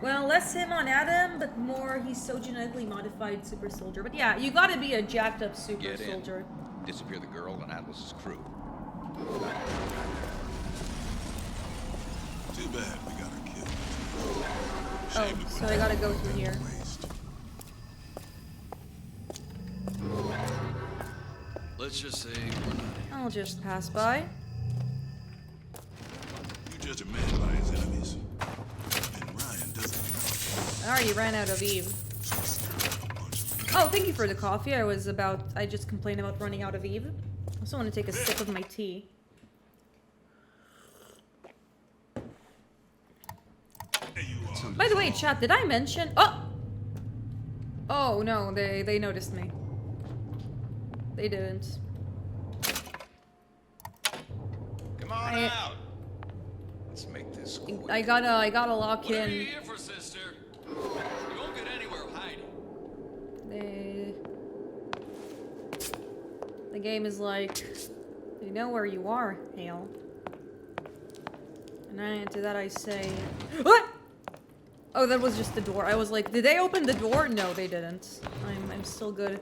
Well, less him on Adam, but more he's so genetically modified super soldier. But yeah, you gotta be a jacked up super soldier. Disappear the girl and Atlas's crew. Too bad we got her killed. Oh, so I gotta go through here. Let's just say we're not. I'll just pass by. You judge a man by his enemies. And Ryan doesn't. I already ran out of Eve. Oh, thank you for the coffee. I just complained about running out of Eve. I also want to take a sip of my tea. By the way, chat, did I mention... Oh! Oh, no, they noticed me. They didn't. Come on out. Let's make this quick. I gotta lock What are in. you here for, sister? You won't get anywhere hiding. The game is like, you know where you are, Hale. And to that I say, what? Oh, that was just the door. I was like, did they open the door? No, they didn't. I'm still good.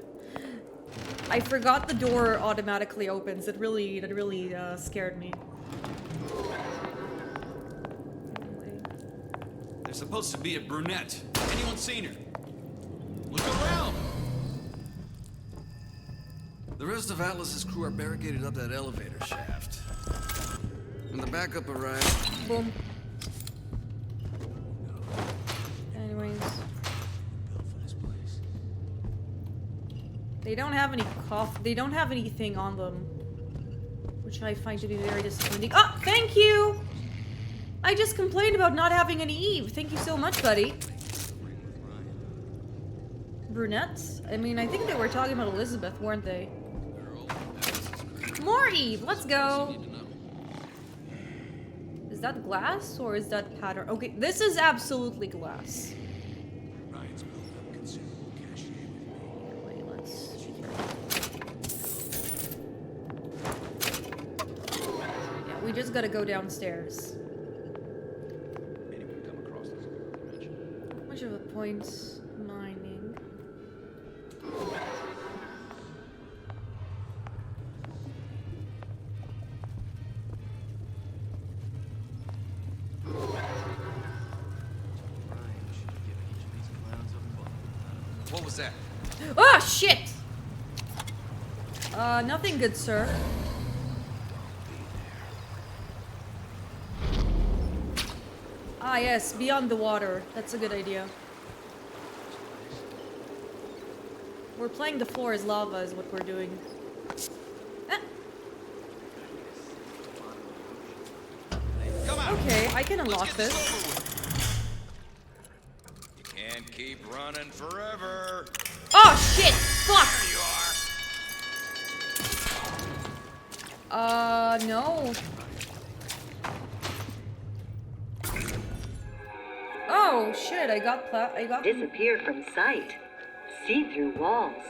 I forgot the door automatically opens. That really scared me. There's supposed to be a brunette. Anyone seen her? Look around! The rest of Atlas's crew are barricaded up that elevator shaft. When the backup arrives... Boom. Anyways. They don't have any they don't have anything on them. Which I find to be very disappointing. Oh, thank you! I just complained about not having any Eve. Thank you so much, buddy. Brunettes? I mean, I think they were talking about Elizabeth, weren't they? More Eve! Let's go! Is that glass or is that pattern? Okay, this is absolutely glass. Wait, let's... Yeah, we just gotta go downstairs. How much of a point mining? What was that? Oh, shit! Nothing good, sir. Ah, yes, beyond the water. That's a good idea. We're playing the floor as lava is what we're doing. Okay, I can unlock this. You can't keep running forever. Oh shit! Fuck! There you no. Oh shit! I got disappear from sight, see through walls,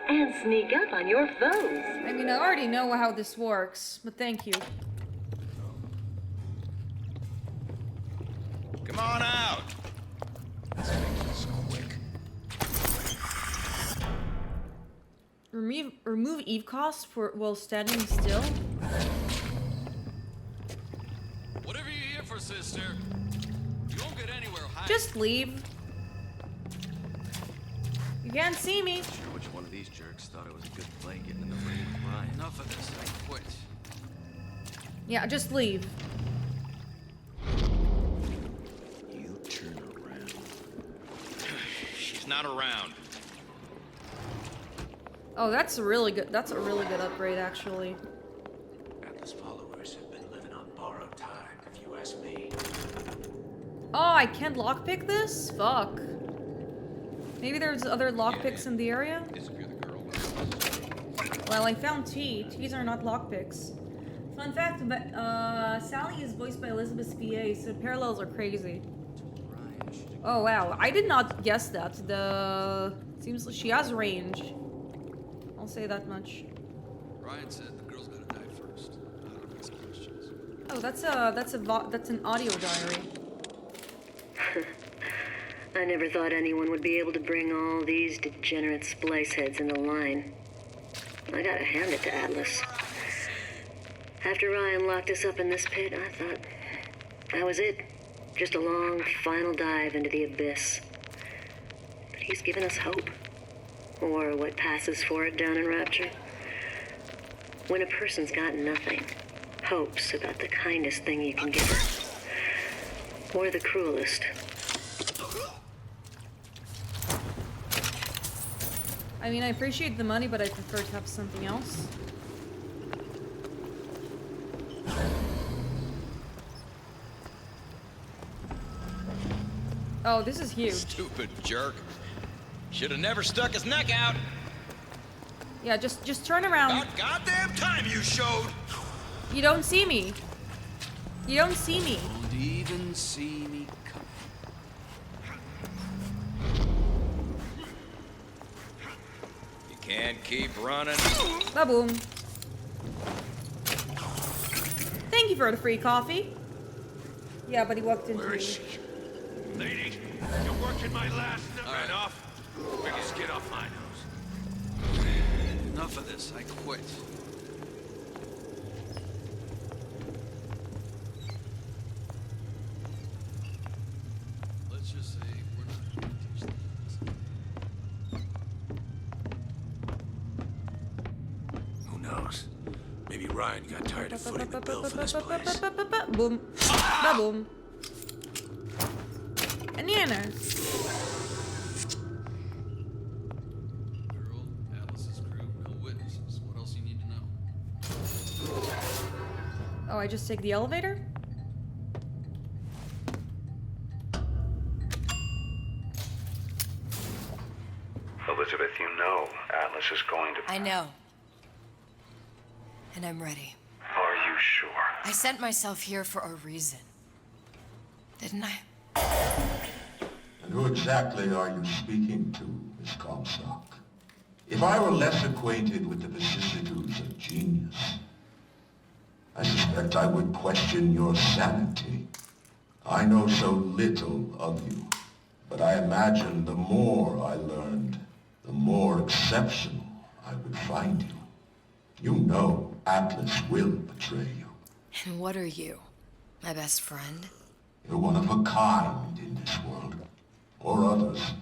and sneak up on your foes. I mean, I already know how this works, but thank you. Come on out. Let's make this quick. Remove Eve cost while standing still. Whatever you're here for, sister. You won't get anywhere hiding. Just leave. You can't see me. Sure, which one of these jerks thought it was a good play getting in the ring with Ryan? Enough of this. I quit. Yeah, just leave. You turn around. She's not around. Oh, that's a really good. That's a really good upgrade, actually. Atlas followers have been living on borrowed time, if you ask me. Oh, I can't lockpick this? Fuck. Maybe there's other lockpicks in the area? Well, I found T. T's are not lockpicks. Fun fact, but Sally is voiced by Elizabeth's VA, so parallels are crazy. Oh wow, I did not guess that. Seems like she has range. I'll say that much. Ryan said the girl's gotta die first. I don't ask questions. Oh, that's an audio diary. I never thought anyone would be able to bring all these degenerate splice heads into line. I gotta hand it to Atlas. After Ryan locked us up in this pit, I thought that was it. Just a long, final dive into the abyss. But he's given us hope. Or what passes for it down in Rapture. When a person's got nothing, hope's about the kindest thing you can give her. Or the cruelest. I mean, I appreciate the money, but I prefer to have something else. Oh, this is huge. Stupid jerk. Should have never stuck his neck out. Yeah, just turn around. About goddamn time you showed. You don't see me. You don't see me. Don't even see me coming. You can't keep running. Ba-boom. Thank you for the free coffee. Yeah, but he walked into me. Lady, taking my last enough. Biggest get off my nose. Enough of this. I quit. Let's just say we're not going to teach them. Who knows? Maybe Ryan got tired of footing the bill for this place. Boom. Ba-boom. Banana. Girl, Atlas's crew, no witnesses. What else you need to know? Oh, I just take the elevator? Elizabeth, you know Atlas is going to... I know. And I'm ready. Are you sure? I sent myself here for a reason. Didn't I? And who exactly are you speaking to, Miss Comstock? If I were less acquainted with the vicissitudes of genius, I suspect I would question your sanity. I know so little of you, but I imagine the more I learned, the more exceptional I would find you. You know Atlas will betray you. And what are you? My best friend? You're one of a kind in this world, or others.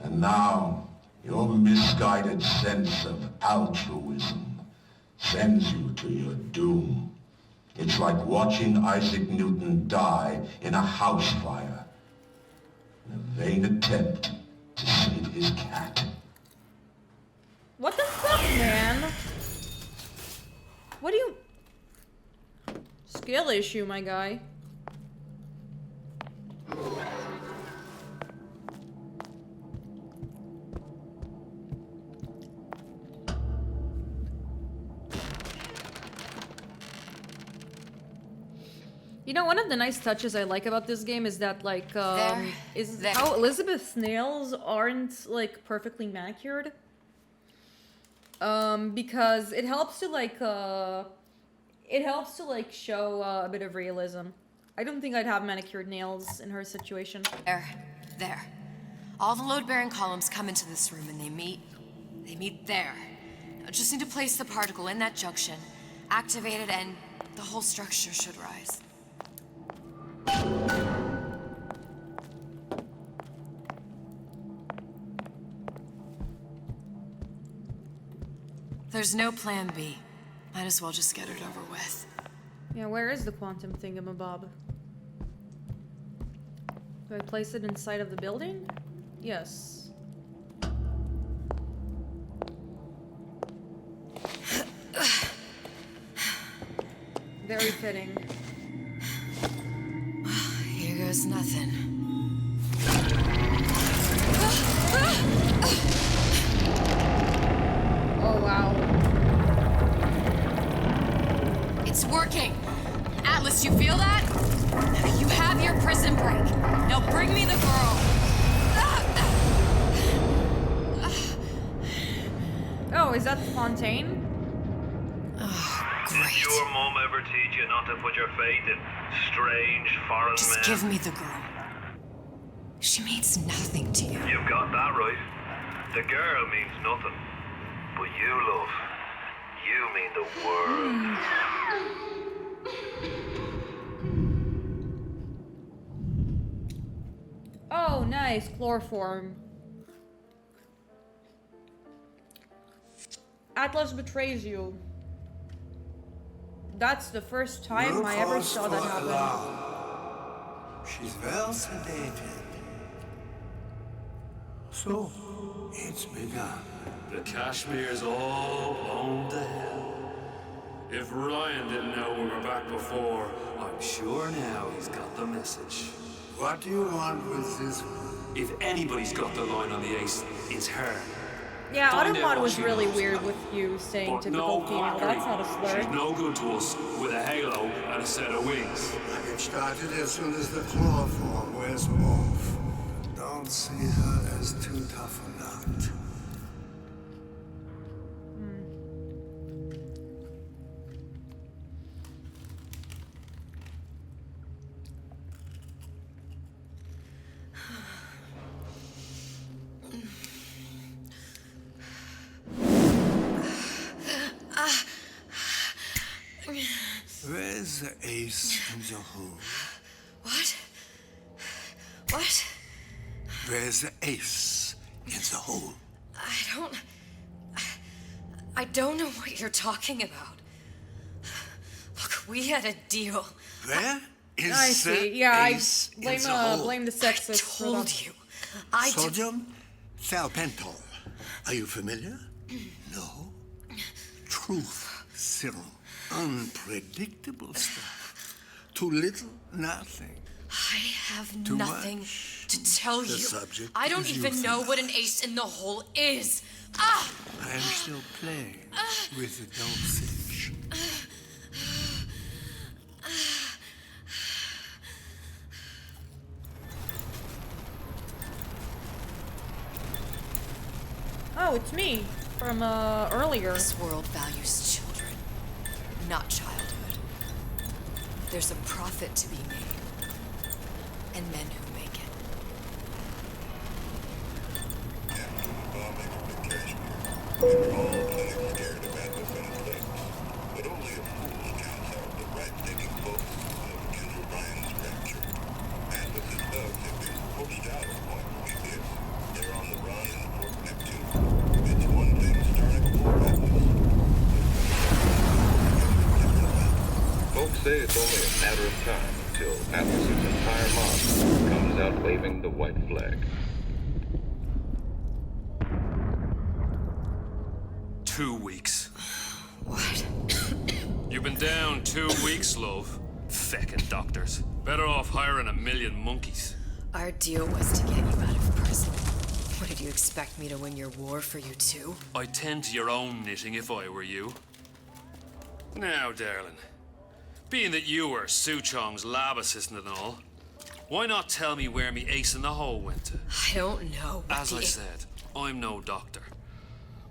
And now, your misguided sense of altruism sends you to your doom. It's like watching Isaac Newton die in a house fire, in a vain attempt to save his cat. What the fuck, man? What do you... Skill issue, my guy. You know, one of the nice touches I like about this game is that, like, how Elizabeth's nails aren't, like, perfectly manicured. Because it helps to, like, show a bit of realism. I don't think I'd have manicured nails in her situation. There. All the load-bearing columns come into this room and they meet there. I just need to place the particle in that junction, activate it, and the whole structure should rise. There's no plan B. Might as well just get it over with. Yeah, where is the quantum thingamabob? Do I place it inside of the building? Yes. Very fitting. Here goes nothing. Oh, wow. It's working! Atlas, you feel that? You have your prison break. Now bring me the girl. Oh, is that Fontaine? Did your mom ever teach you not to put your faith in strange foreign men? Just give me the girl. She means nothing to you. You've got that right. The girl means nothing. But you, love, you mean the world. Oh, nice. Chloroform. Atlas betrays you. That's the first time I ever saw that happen. She's well sedated. So, it's begun. The Kashmir's all blown to hell. If Ryan didn't know we were back before, I'm sure now he's got the message. What do you want with this one? If anybody's got the line on the ace, it's her. Yeah, Find out Automod what was she really knows. weird with you saying But typical no female. quackery. That's not a slur. She's no good to us with a halo and a set of wings. I get started as soon as the chloroform wears off. Don't see her as too tough a nut. Where's the ace in the hole? What? What? Where's the ace in the hole? I don't know what you're talking about. Look, we had a deal. Where is I the see. Yeah, ace in the hole? blame the sexist. I told you. Sodium thiopental. Are you familiar? No. Truth serum. Unpredictable stuff. Too little, nothing. I have Too nothing much. to tell The you. subject I don't is even know what an ace in the hole is. Ah! I am still playing with the dosage. Oh, it's me from earlier. This world values children, not childhood. There's a profit to be made, and men who make it. Folks say it's only a matter of time until Atlas's entire mob comes out waving the white flag. 2 weeks. What? You've been down 2 weeks, love. Feckin' doctors. Better off hiring 1,000,000 monkeys. Our deal was to get you out of prison. What, did you expect me to win your war for you too? I'd tend to your own knitting if I were you. Now, darling, being that you were Su Chong's lab assistant and all, why not tell me where me ace in the hole went to? I don't know. As I said, I'm no doctor.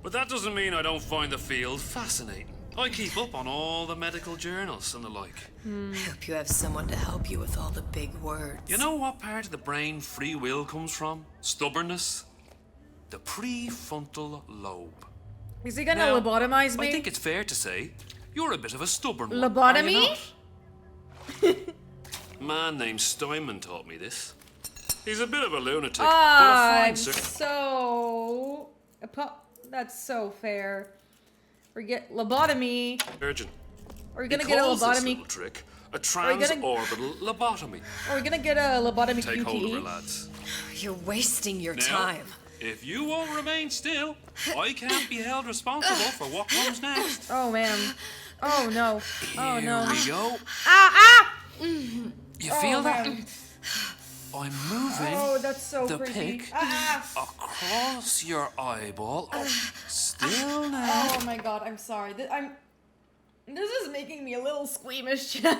But that doesn't mean I don't find the field fascinating. I keep up on all the medical journals and the like. I hope you have someone to help you with all the big words. You know what part of the brain free will comes from? Stubbornness? The prefrontal lobe. Is he gonna Now, lobotomize me? I think it's fair to say you're a bit of a stubborn one. Lobotomy? Are you not? A man named Steinman taught me this. He's a bit of a lunatic, but a Ah, fine I'm sir. so... That's so fair. Forget lobotomy. Surgeon. Are we gonna He get a calls this lobotomy? little trick a Are we gonna- transorbital lobotomy. Are we gonna get a lobotomy Take hold of her, QTE? lads. You're wasting your Now, time. if you won't remain still, I can't be held responsible for what comes next. Oh man. Oh no. Oh no. Here we go. Ah! You Oh, feel that? man. I'm moving Oh, that's so the creepy. pick Ah! across your eyeball. Oh, still now. Oh my god, I'm sorry. This is making me a little squeamish, chat.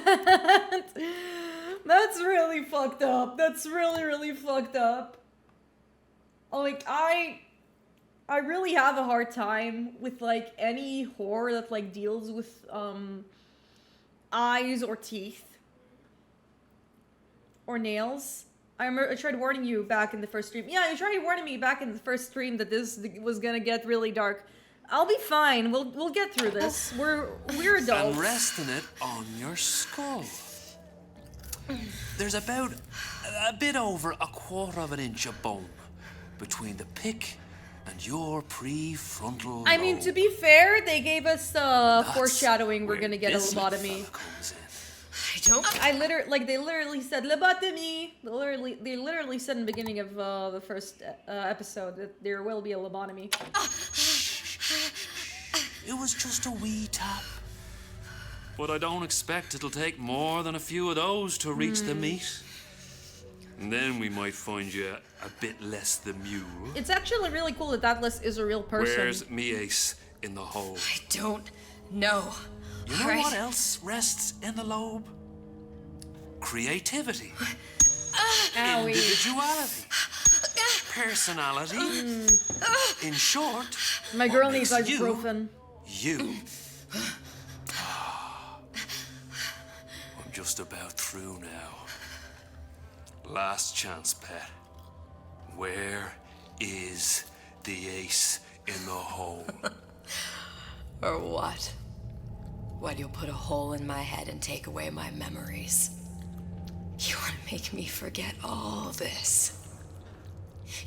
That's really fucked up. That's really, really fucked up. Like, I really have a hard time with, like, any horror that, like, deals with, eyes or teeth. Or nails. I tried warning you back in the first stream. Yeah, you tried warning me back in the first stream that this was gonna get really dark. I'll be fine. We'll get through this. We're adults. And resting it on your skull. There's about a bit over 1/4 inch of bone between the pick and your prefrontal I mean, lobe. to be fair, they gave us foreshadowing we're gonna get a this little lobotomy. I they literally said lobotomy. They literally said in the beginning of the first episode that there will be a lobotomy. It was just a wee tap. But I don't expect it'll take more than a few of those to reach the meat. And then we might find you a bit less the mule. It's actually really cool that Atlas is a real person. Where's me ace in the hole? I don't know. You know what else rests in the lobe? Creativity. Owie. Individuality. Personality. In short, My girl what needs makes ibuprofen. You. I'm just about through now. Last chance, pet. Where is the ace in the hole? Or what? What, you'll put a hole in my head and take away my memories? You want to make me forget all this?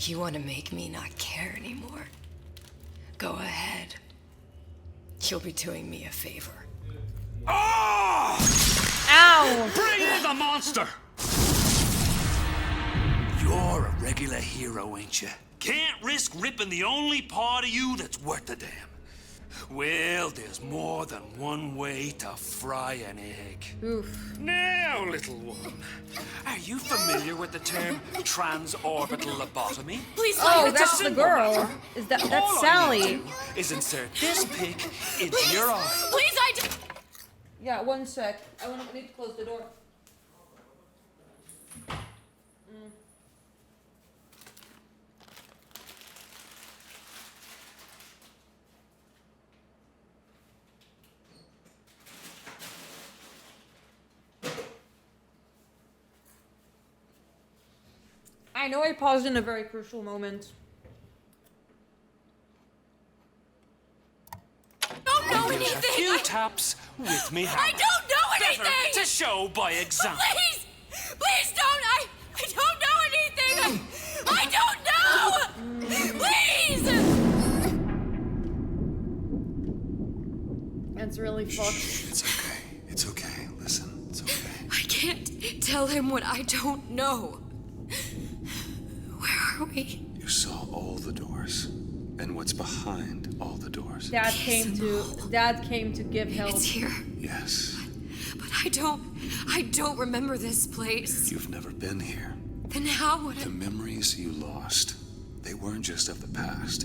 You want to make me not care anymore? Go ahead. You'll be doing me a favor. Oh! Ow! Bring in the monster! You're a regular hero, ain't you? Can't risk ripping the only part of you that's worth a damn. Well, there's more than one way to fry an egg. Oof. Now, little one, are you familiar with the term transorbital lobotomy? Please, oh, that's the girl. Is that's Sally? Is insert this pick into your eye. Please, Yeah, 1 sec. I need to close the door. I know I paused in a very crucial moment. don't know A anything. few taps with me hammer. I don't know anything. Better to show by example. Please, please don't. I don't know anything. I don't know. Please. That's really fucked. It's okay. It's okay. Listen, it's okay. I can't tell him what I don't know. Where are we? You saw all the doors. And what's behind all the doors. Dad came to give help. It's here. Yes. But I don't remember this place. You've never been here. Then how would I? The memories you lost, they weren't just of the past.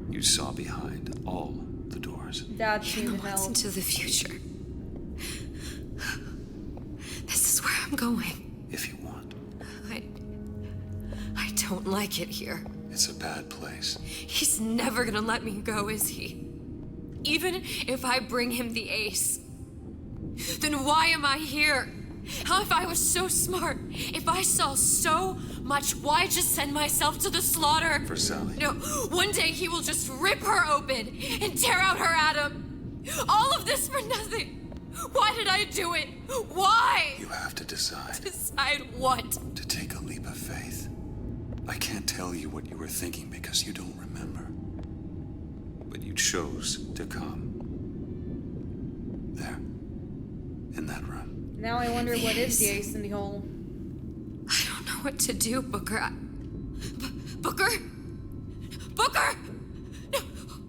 You saw behind all the doors. Dad came to help. Into the future. This is where I'm going. If you want. I don't like it here. It's a bad place. He's never gonna let me go, is he? Even if I bring him the ace. Then why am I here? How if I was so smart? If I saw so much, why just send myself to the slaughter? For Sally. No, one day he will just rip her open and tear out her atom. All of this for nothing. Why did I do it? Why? You have to decide. Decide what? To take a leap of faith. I can't tell you what you were thinking because you don't remember. But you chose to come. There. In that room. Now I wonder what is the ace in the hole. I don't know what to do, Booker. Booker? Booker! No,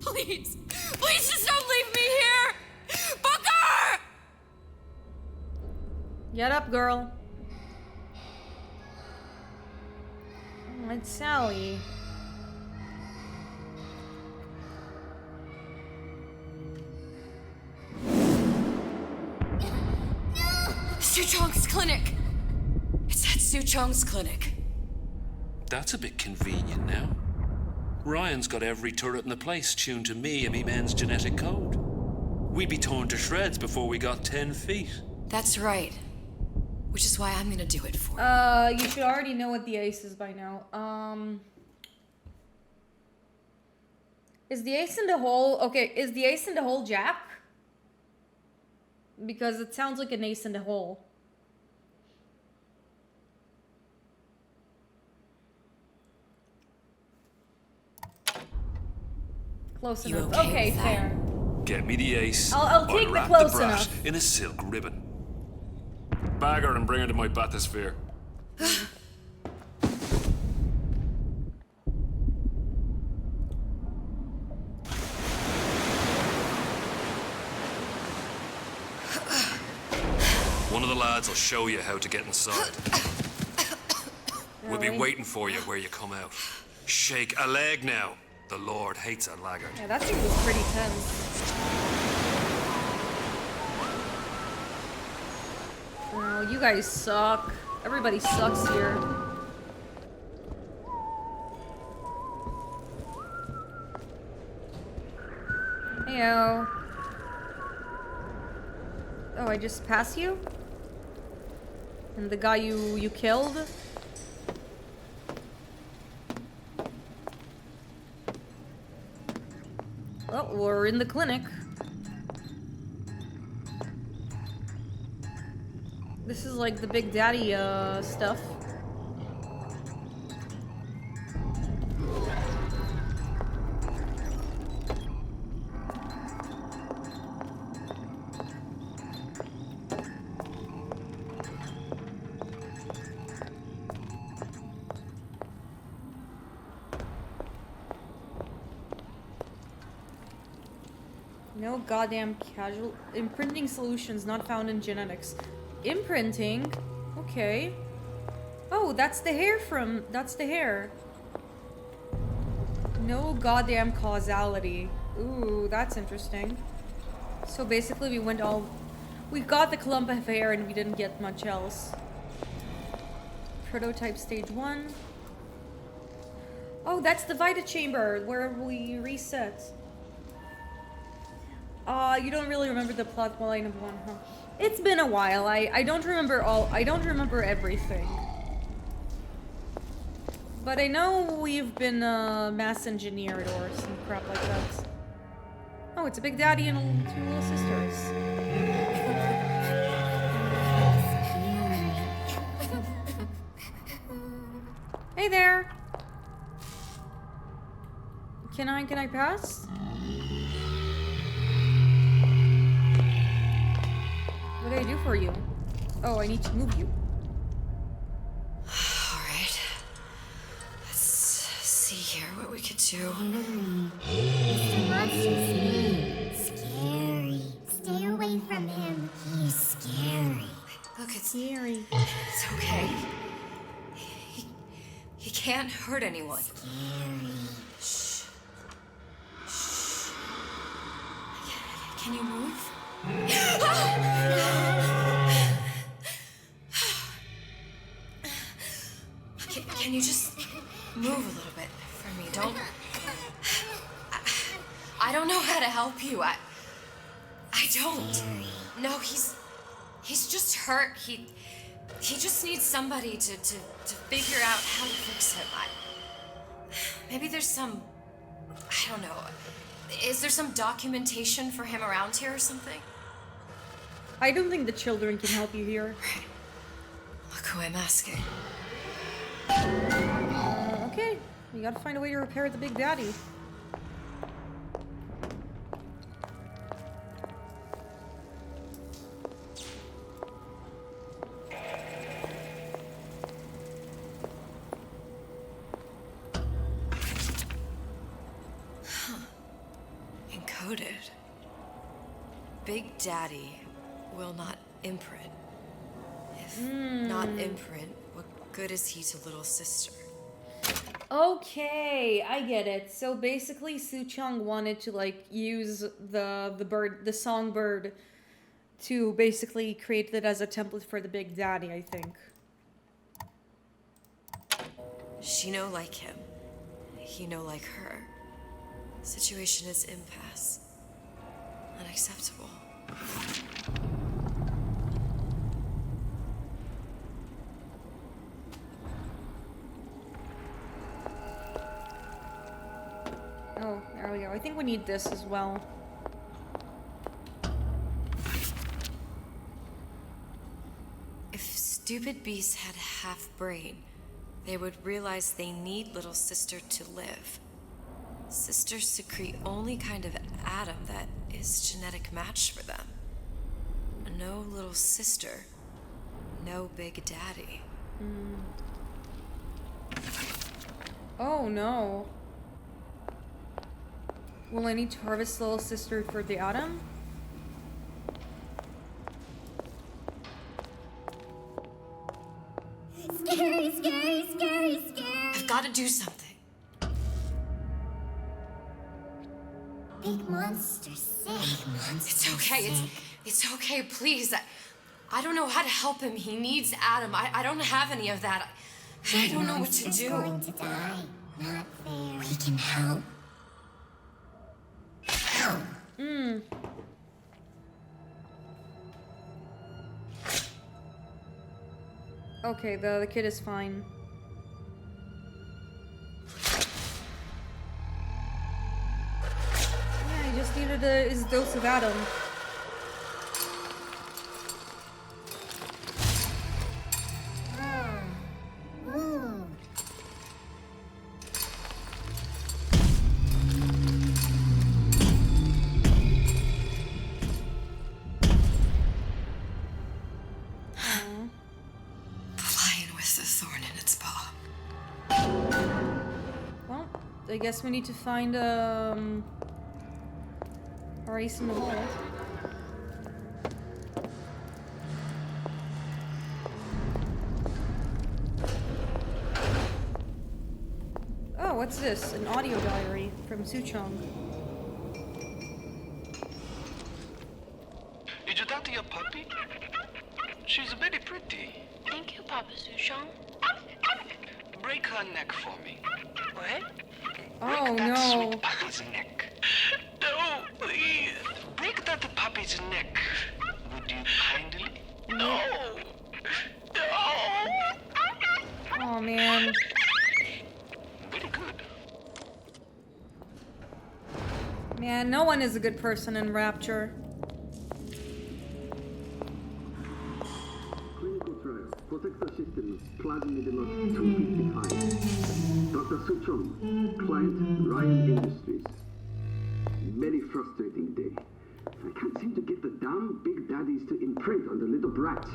please. Please just don't leave me here! Booker! Get up, girl. Oh, it's Sally. Suchong's clinic. It's at Suchong's clinic. That's a bit convenient now. Ryan's got every turret in the place tuned to me and me men's genetic code. We'd be torn to shreds before we got 10 feet. That's right. Which is why I'm gonna do it for you. You should already know what the ace is by now. Is the ace in the hole? Okay, is the ace in the hole Jack? Because it sounds like an ace in the hole. Close enough. Okay, fair. Get me the ace. I'll take the unwrap close brat enough. in a silk ribbon. Bag her and bring her to my bathysphere. One of the lads will show you how to get inside. We'll be waiting for you where you come out. Shake a leg now. The Lord hates a laggard. Yeah, that scene was pretty tense. Oh, you guys suck. Everybody sucks here. Heyo. Oh, I just passed you? And the guy you killed? Well, we're in the clinic. This is like the Big Daddy stuff. No goddamn casual imprinting solutions not found in genetics. Imprinting? Okay. Oh, that's the hair from... That's the hair. No goddamn causality. Ooh, that's interesting. So basically we went all... We got the clump of hair and we didn't get much else. Prototype stage 1. Oh, that's the Vita chamber where we reset. You don't really remember the plot line of 1, huh? It's been a while. I don't remember all. I don't remember everything. But I know we've been mass engineered or some crap like that. Oh, it's a Big Daddy and 2 little sisters. Hey there. Can I pass? What do I do for you? Oh, I need to move you. Alright. Let's see here what we could do. Mr. Monster's scary. Stay away from him. He's scary. Look, it's scary. It's okay. He can't hurt anyone. Scary. Shh. Shh. Can you move? Can you just move a little bit for me? Don't... I don't know how to help you. I don't. No, he's just hurt. He just needs somebody to figure out how to fix him. Maybe there's some... I don't know. Is there some documentation for him around here or something? I don't think the children can help you here. Look who I'm asking. Okay. We gotta find a way to repair the Big Daddy. Encoded. Big Daddy will not imprint. If not imprint, what good is he to little sister? Okay, I get it. So basically, Suchong wanted to like use the songbird, to basically create that as a template for the Big Daddy. I think. She no like him. He no like her. Situation is impasse. Unacceptable. Oh, there we go. I think we need this as well. If stupid beasts had half brain, they would realize they need little sister to live. Sisters secrete only kind of atom that is genetic match for them. No little sister, no Big Daddy. Oh no. Will I need to harvest little sister for the atom? Scary, scary, scary, scary. I've got to do something. Big monster sick. It's okay. It's okay. Please. I don't know how to help him. He needs Adam. I don't have any of that. I don't know what to do. Going to die. Not fair. We can help. Help. Okay, the kid is fine. Yeah, he just needed his dose of Adam. I guess we need to find our ace in the hole. Oh, what's this? An audio diary from Suchong. Did you talk to your puppy? She's very pretty. Thank you, Papa Suchong. Break her neck for me. What? Oh, Break that no. sweet puppy's neck. No, please. Break that puppy's neck. Would you kindly? No. No. Oh, man. Very good. Man, no one is a good person in Rapture. Clinical trials. Protector systems. Plasmid loss 255. Dr. Suchong. Client Ryan Industries. Very frustrating day. I can't seem to get the damn big daddies to imprint on the little brats.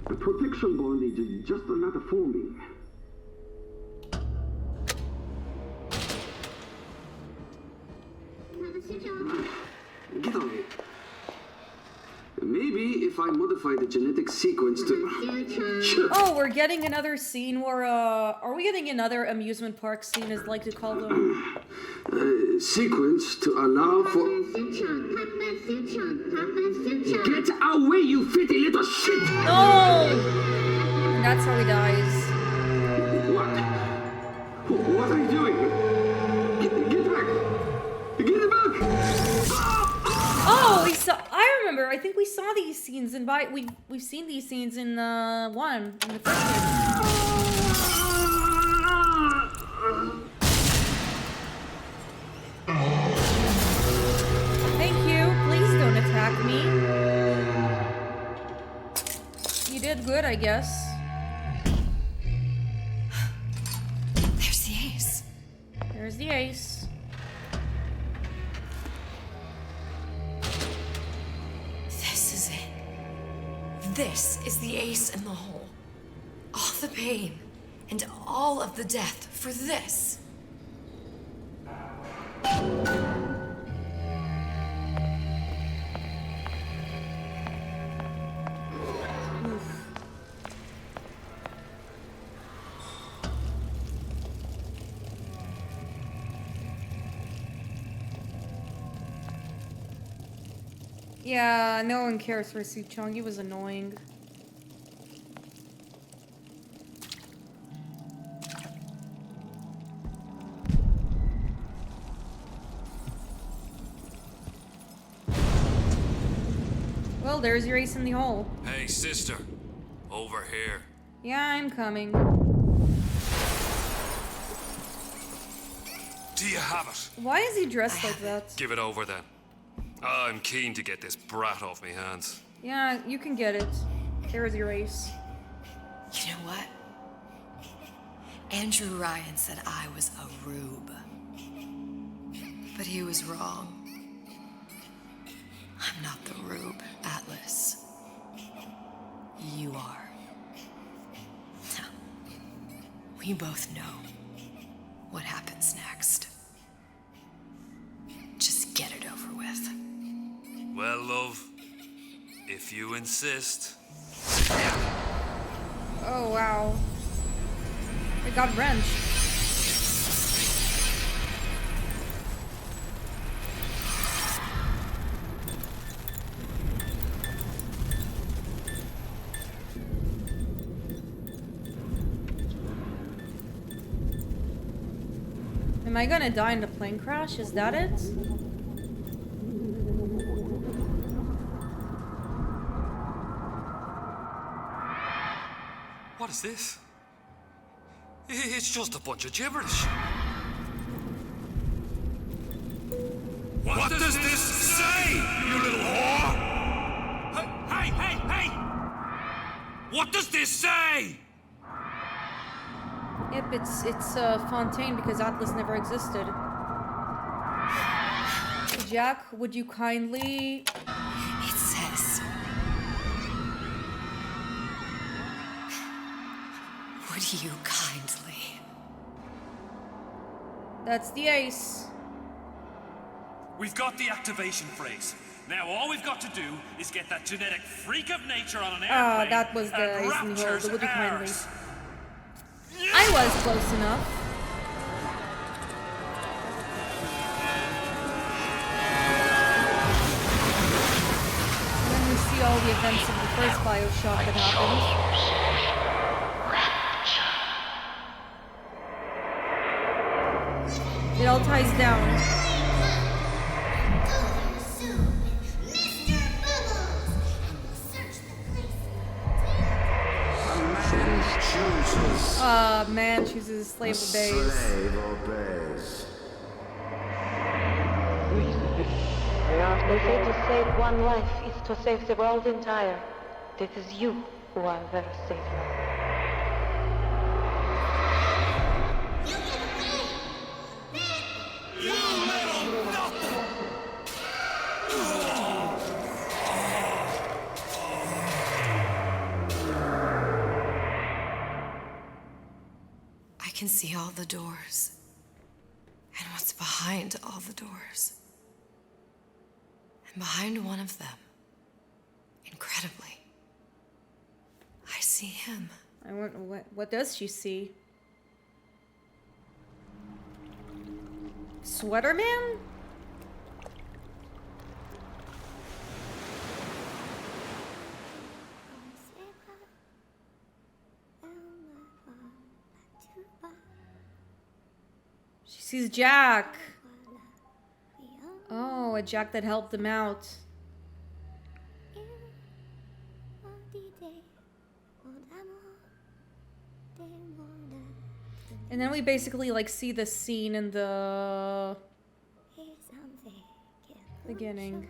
The protection bondage is just not forming. Get on it. Maybe if I modify the genetic sequence to... Oh, we're getting another scene where, are we getting another amusement park scene, as I like to call them? Sequence to allow for... Get away, you fitty little shit! No! And that's how he dies. What are you doing? Get back! Get back! Oh, we saw. I remember. I think we saw these scenes in we've seen these scenes in the first game. Thank you. Please don't attack me. You did good, I guess. There's the ace. There's the ace. This is it. This is the ace in the hole. All the pain and all of the death for this. Yeah, no one cares for Suchong. He was annoying. Well, there's your ace in the hole. Hey, sister. Over here. Yeah, I'm coming. Do you have it? Why is he dressed like that? Give it over then. I'm keen to get this brat off me hands. Yeah, you can get it. There's your ace. You know what? Andrew Ryan said I was a rube. But he was wrong. I'm not the rube, Atlas. You are. Now, we both know what happens next. Just get it over with. Well, love, if you insist. Oh, wow. It got wrenched. Am I gonna die in the plane crash? Is that it? What is this? It's just a bunch of gibberish. What does this say, you little whore? Hey! What does this say? Yep, it's Fontaine because Atlas never existed. Jack, would you kindly... It says... Would you kindly... That's the ace. We've got the activation phrase. Now all we've got to do is get that genetic freak of nature on an airplane. Ah, that was the and ace in the hole. rapture's The would you kindly? ours. I was close enough. And then we see all the events of the first Bioshock that happened. It all ties down. Man chooses slave obeys. They say to save one life is to save the world entire. It is you who are their savior. I can see all the doors. And what's behind all the doors. And behind one of them, incredibly, I see him. I wonder what does she see? Sweater Man? She sees Jack. Oh, a Jack that helped him out. And then we basically like see the scene in the beginning.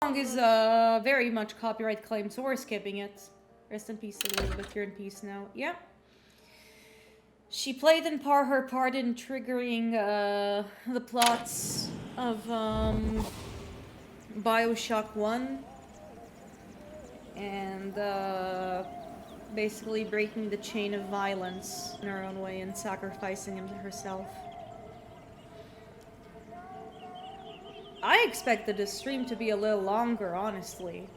Song is very much copyright claimed, so we're skipping it. Rest in peace, Elizabeth. You're in peace now. Yep. She played in her part in triggering the plots of Bioshock 1 and basically breaking the chain of violence in her own way and sacrificing him to herself. I expected this stream to be a little longer, honestly.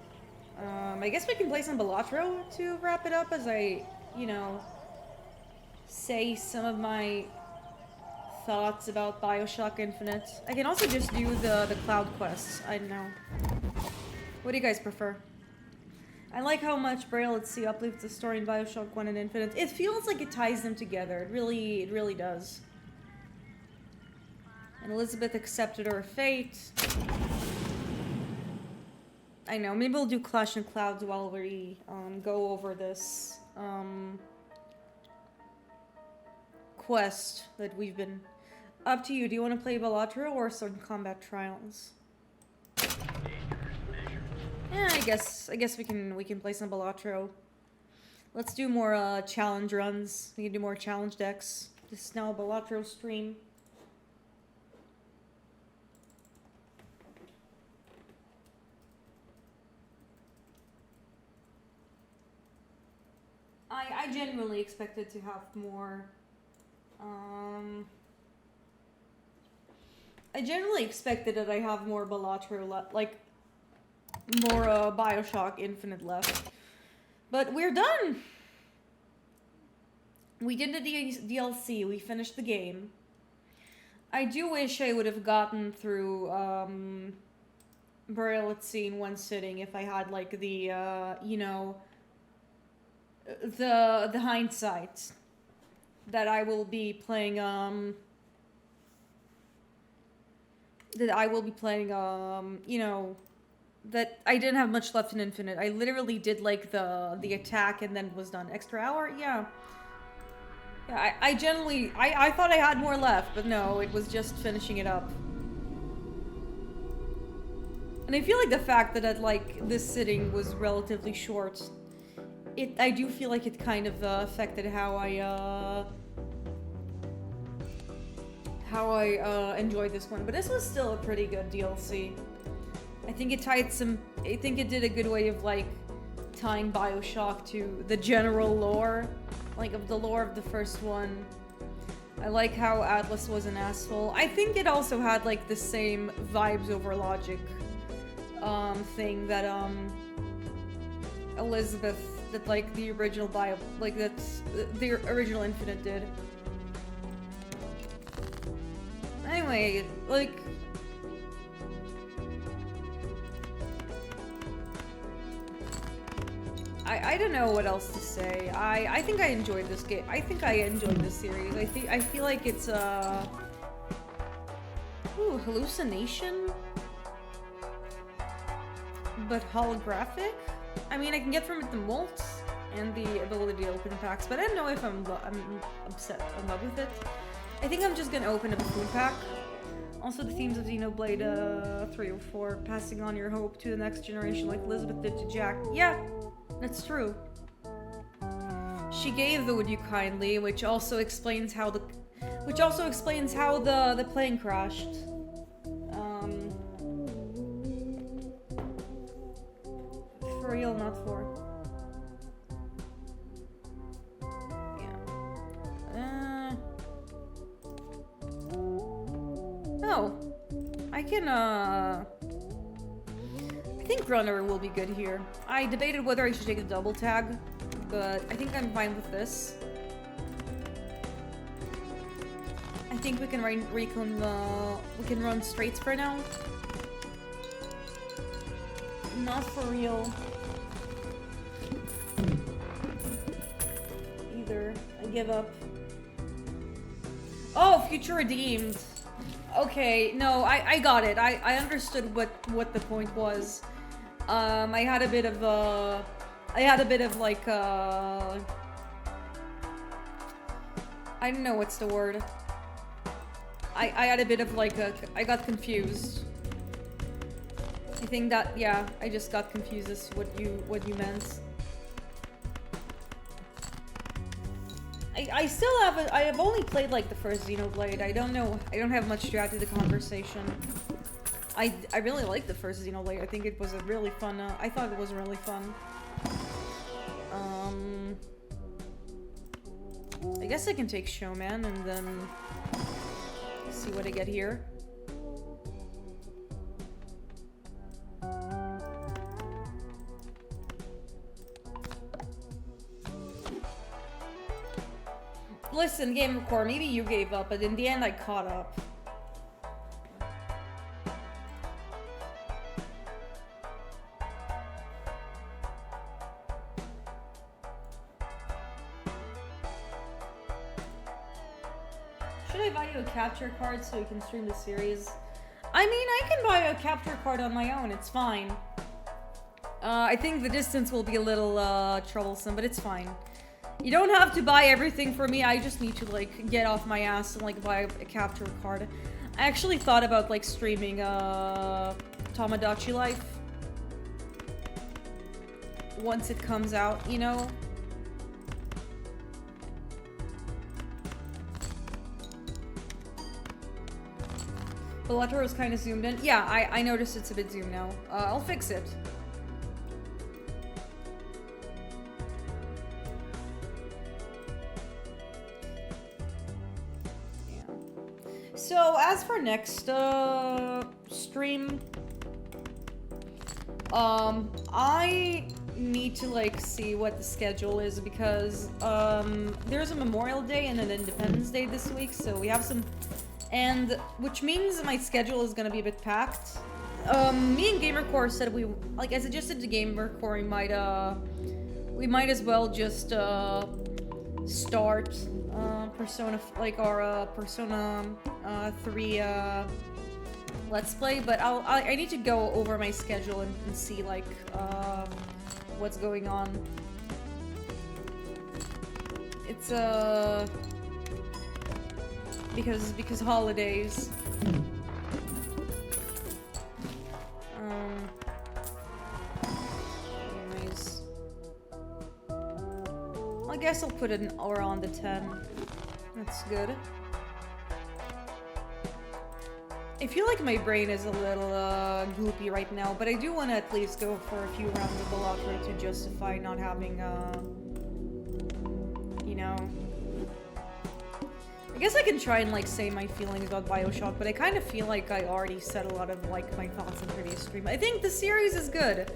I guess we can play some Balatro to wrap it up as I, you know, say some of my thoughts about Bioshock Infinite. I can also just do the cloud quests. I don't know. What do you guys prefer? I like how much Braille at Sea uplifts the story in Bioshock 1 and Infinite. It feels like it ties them together. It really does. And Elizabeth accepted her fate. I know, maybe we'll do Clash and Clouds while we go over this quest that we've been up to you. Do you want to play Balatro or some combat trials? Yeah, I guess we can play some Balatro. Let's do more challenge runs. We can do more challenge decks. This is now a Balatro stream. I genuinely expected to have more, I generally expected that I have more Balatro left, like, more, Bioshock Infinite left. But we're done! We did the DLC, we finished the game. I do wish I would have gotten through, Burial at Sea in one sitting if I had, like, the, you know, the hindsight that I will be playing that I will be playing, you know, that I didn't have much left in Infinite. I literally did like the attack and then was done. Extra hour? Yeah. Yeah, I generally, I thought I had more left, but no, it was just finishing it up. And I feel like the fact that like this sitting was relatively short, I do feel like it kind of affected how I enjoyed this one. But this was still a pretty good DLC. I think it did a good way of like tying Bioshock to the general lore, like of the lore of the first one. I like how Atlas was an asshole. I think it also had like the same vibes over logic thing that Elizabeth, that like the original the original Infinite did. Anyway, like I don't know what else to say. I think I enjoyed this game. I think I enjoyed this series. I feel like it's hallucination, but holographic. I mean, I can get from it the molts and the ability to open packs, but I don't know if I'm in love with it. I think I'm just gonna open a food pack. Also, the themes of Xenoblade 3 or 4, passing on your hope to the next generation, like Elizabeth did to Jack. Yeah, that's true. She gave the "Would you kindly," which also explains how the plane crashed. For real, not for. Oh, I can, I think Runner will be good here. I debated whether I should take a double tag, but I think I'm fine with this. I think we can run straights for now. Not for real. Either. I give up. Oh, future redeemed. Okay, no, I got it. I understood what the point was. I had a bit of like I don't know what's the word. I had a bit of like I got confused. I think that, yeah, I just got confused as what you meant. I still have I have only played like the first Xenoblade. I don't know. I don't have much to add to the conversation. I really liked the first Xenoblade. I think it was a really fun. I thought it was really fun. I guess I can take Showman and then see what I get here. Listen, Game Core, maybe you gave up, but in the end I caught up. Should I buy you a capture card so you can stream the series? I mean, I can buy a capture card on my own, it's fine. I think the distance will be a little troublesome, but it's fine. You don't have to buy everything for me. I just need to like get off my ass and like buy a capture card. I actually thought about like streaming Tamagotchi Life once it comes out, you know? The letter was kind of zoomed in. Yeah, I noticed it's a bit zoomed now. I'll fix it. So as for next stream, I need to like see what the schedule is because there's a Memorial Day and an Independence Day this week, so we have some, and which means my schedule is gonna be a bit packed. Me and GamerCore said I suggested to GamerCore we might as well just start Persona, like our Persona 3 Let's Play, but I need to go over my schedule and see like what's going on. It's because holidays. Anyways, I guess I'll put an hour on the 10. That's good. I feel like my brain is a little goopy right now, but I do want to at least go for a few rounds of the lottery to justify not having, you know... I guess I can try and, like, say my feelings about Bioshock, but I kind of feel like I already said a lot of, like, my thoughts in previous stream. I think the series is good.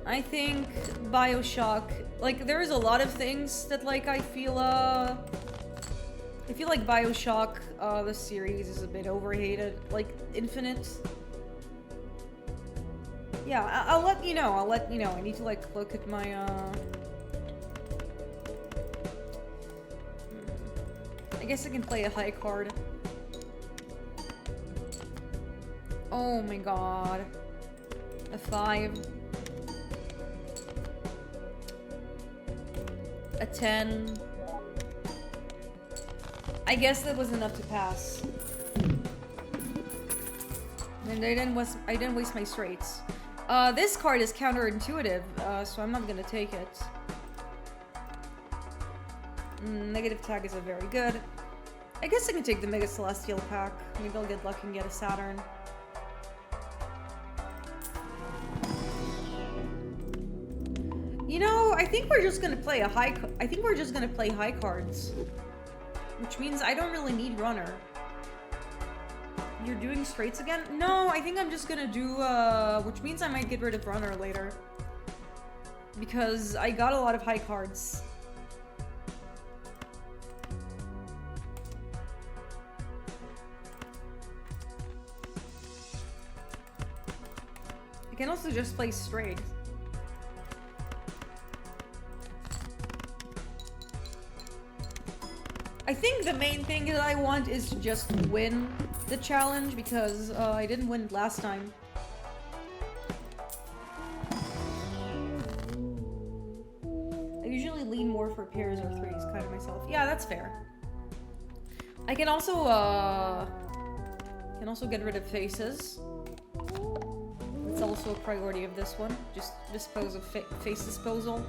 I think Bioshock... Like, there's a lot of things that, like, I feel like Bioshock, the series is a bit overhated. Like, Infinite. Yeah, I'll let you know. I need to, like, look at my, I guess I can play a high card. Oh my god. A 5. A 10. I guess that was enough to pass. And I didn't waste my straights. This card is counterintuitive, so I'm not gonna take it. Negative tag is a very good. I guess I can take the Mega Celestial pack. Maybe I'll get lucky and get a Saturn. You know, I think we're just gonna play high cards. Which means I don't really need runner. You're doing straights again? No, I think I'm just gonna do, which means I might get rid of runner later. Because I got a lot of high cards. I can also just play straight. I think the main thing that I want is to just win the challenge because I didn't win it last time. I usually lean more for pairs or threes, kind of myself. Yeah, that's fair. I can also get rid of faces. It's also a priority of this one. Just dispose of face disposal.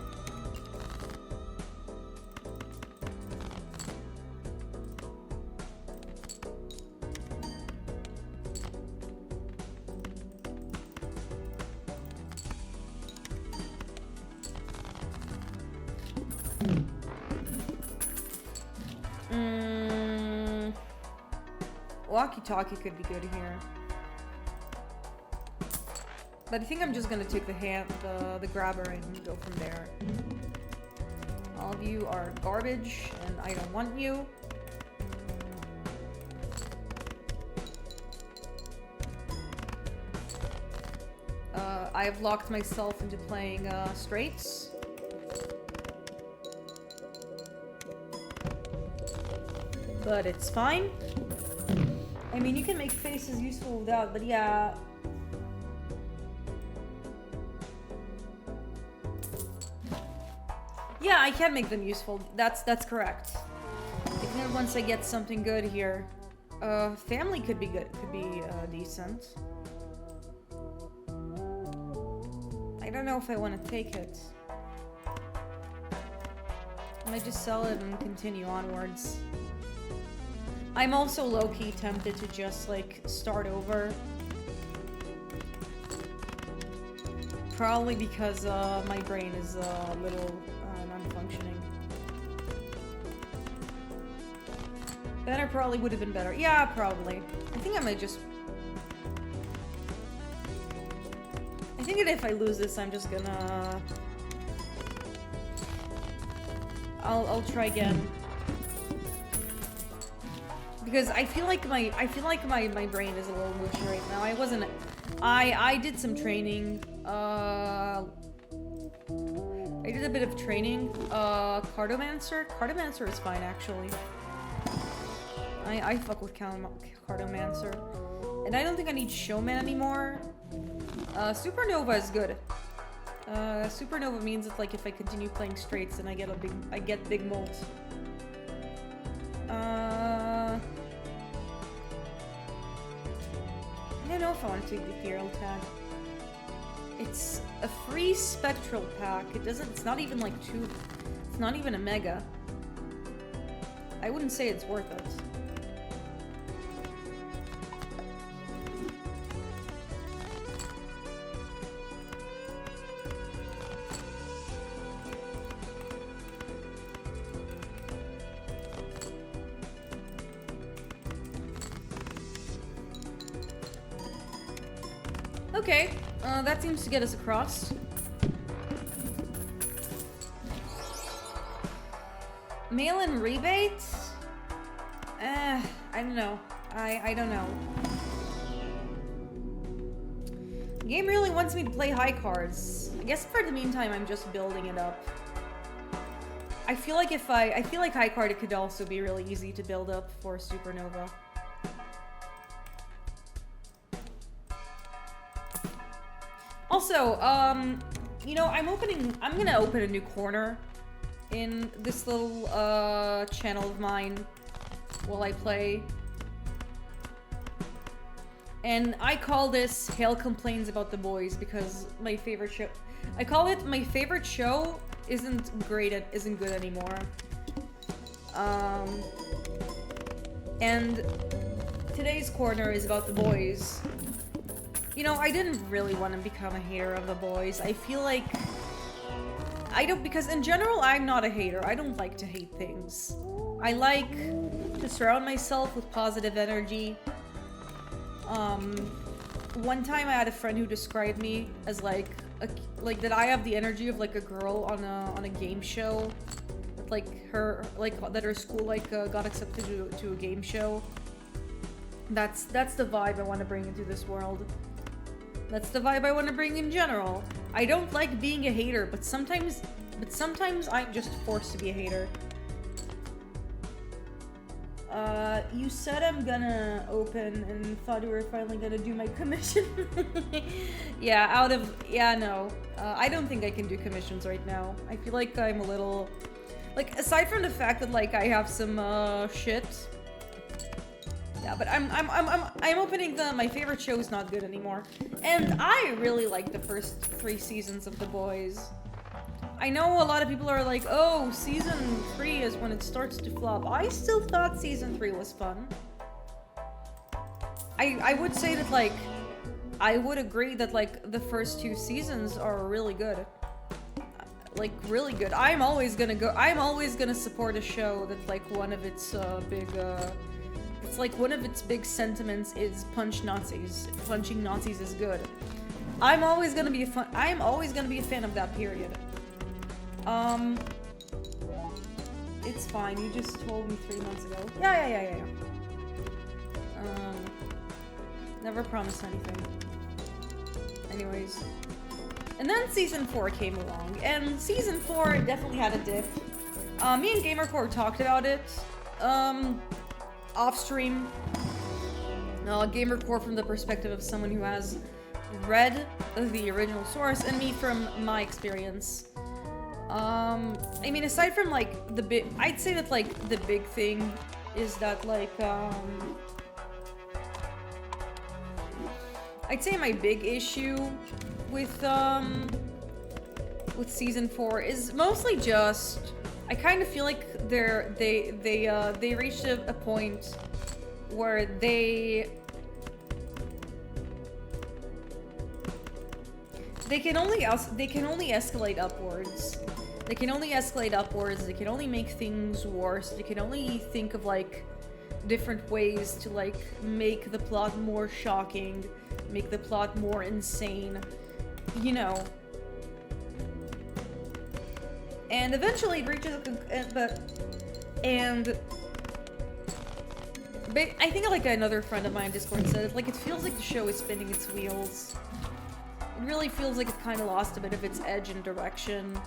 Walkie-talkie could be good here. But I think I'm just gonna take the grabber and go from there. All of you are garbage, and I don't want you. I've locked myself into playing straights. But it's fine. I mean, you can make faces useful without, but yeah. Yeah, I can make them useful. That's correct. Even once I get something good here. Family could be good. Could be decent. I don't know if I want to take it. I might just sell it and continue onwards. I'm also low-key tempted to just, like, start over. Probably because my brain is a little non-functioning. Better probably would have been better. Yeah, probably. I think I might just... I think that if I lose this, I'm just gonna... I'll try again. Because I feel like my brain is a little mushy right now. I did some training. I did a bit of training. Cartomancer? Cartomancer is fine, actually. I fuck with Cartomancer. And I don't think I need Showman anymore. Supernova is good. Supernova means that like if I continue playing straights, then I get big molt. I don't know if I want to take the ethereal tag. It's a free spectral pack. It's not even like it's not even a mega. I wouldn't say it's worth it. Okay, that seems to get us across. Mail-in rebate? I don't know. I don't know. The game really wants me to play high cards. I guess for the meantime, I'm just building it up. I feel like I feel like high card, it could also be really easy to build up for Supernova. Also, you know, I'm gonna open a new corner in this little, channel of mine while I play. And I call this Hale Complains About the Boys because my favorite show... I call it my favorite show isn't good anymore. And today's corner is about the boys. You know, I didn't really want to become a hater of the boys. I feel like... because in general, I'm not a hater. I don't like to hate things. I like to surround myself with positive energy. One time I had a friend who described me as like that I have the energy of like a girl on a game show. That her school got accepted to a game show. That's the vibe I want to bring into this world. That's the vibe I want to bring in general. I don't like being a hater, but sometimes I'm just forced to be a hater. You said I'm gonna open and thought you were finally gonna do my commission. Yeah, no. I don't think I can do commissions right now. I feel like I'm a little... Like, aside from the fact that, like, I have some, shit. Yeah, but I'm opening my favorite show is not good anymore. And I really like the first 3 seasons of The Boys. I know a lot of people are like, oh, season 3 is when it starts to flop. I still thought season 3 was fun. I would say that, like, I would agree that, like, the first 2 seasons are really good. Like, really good. I'm always gonna support a show that, like, one of its it's like one of its big sentiments is punch Nazis. Punching Nazis is good. I'm always gonna be a fan of that period. It's fine. You just told me 3 months ago. Yeah. Never promised anything. Anyways. And then season 4 came along, and season 4 definitely had a dip. Me and Gamercore talked about it. Off stream. Gamercore from the perspective of someone who has read the original source, and me from my experience. I mean, aside from, like, I'd say that, like, the big thing is that, like, I'd say my big issue with season 4 is mostly just, I kind of feel like they reached a point where they can only escalate upwards. They can only escalate upwards, they can only make things worse, they can only think of, like, different ways to, like, make the plot more shocking, make the plot more insane, you know. And eventually it reaches I think, like, another friend of mine in Discord said it, like, it feels like the show is spinning its wheels. It really feels like it kind of lost a bit of its edge and direction.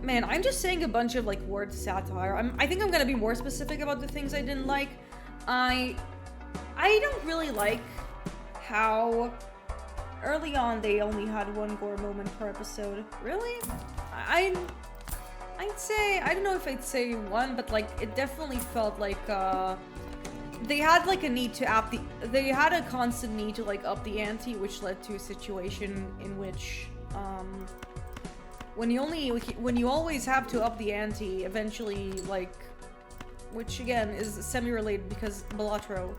Man, I'm just saying a bunch of, like, word satire. I think I'm gonna be more specific about the things I didn't like. I don't really like how early on they only had one gore moment per episode. Really? I'd say, I don't know if I'd say one, but like it definitely felt like they had like a need to they had a constant need to like up the ante, which led to a situation in which when you always have to up the ante, eventually, like, which again is semi-related because Balatro,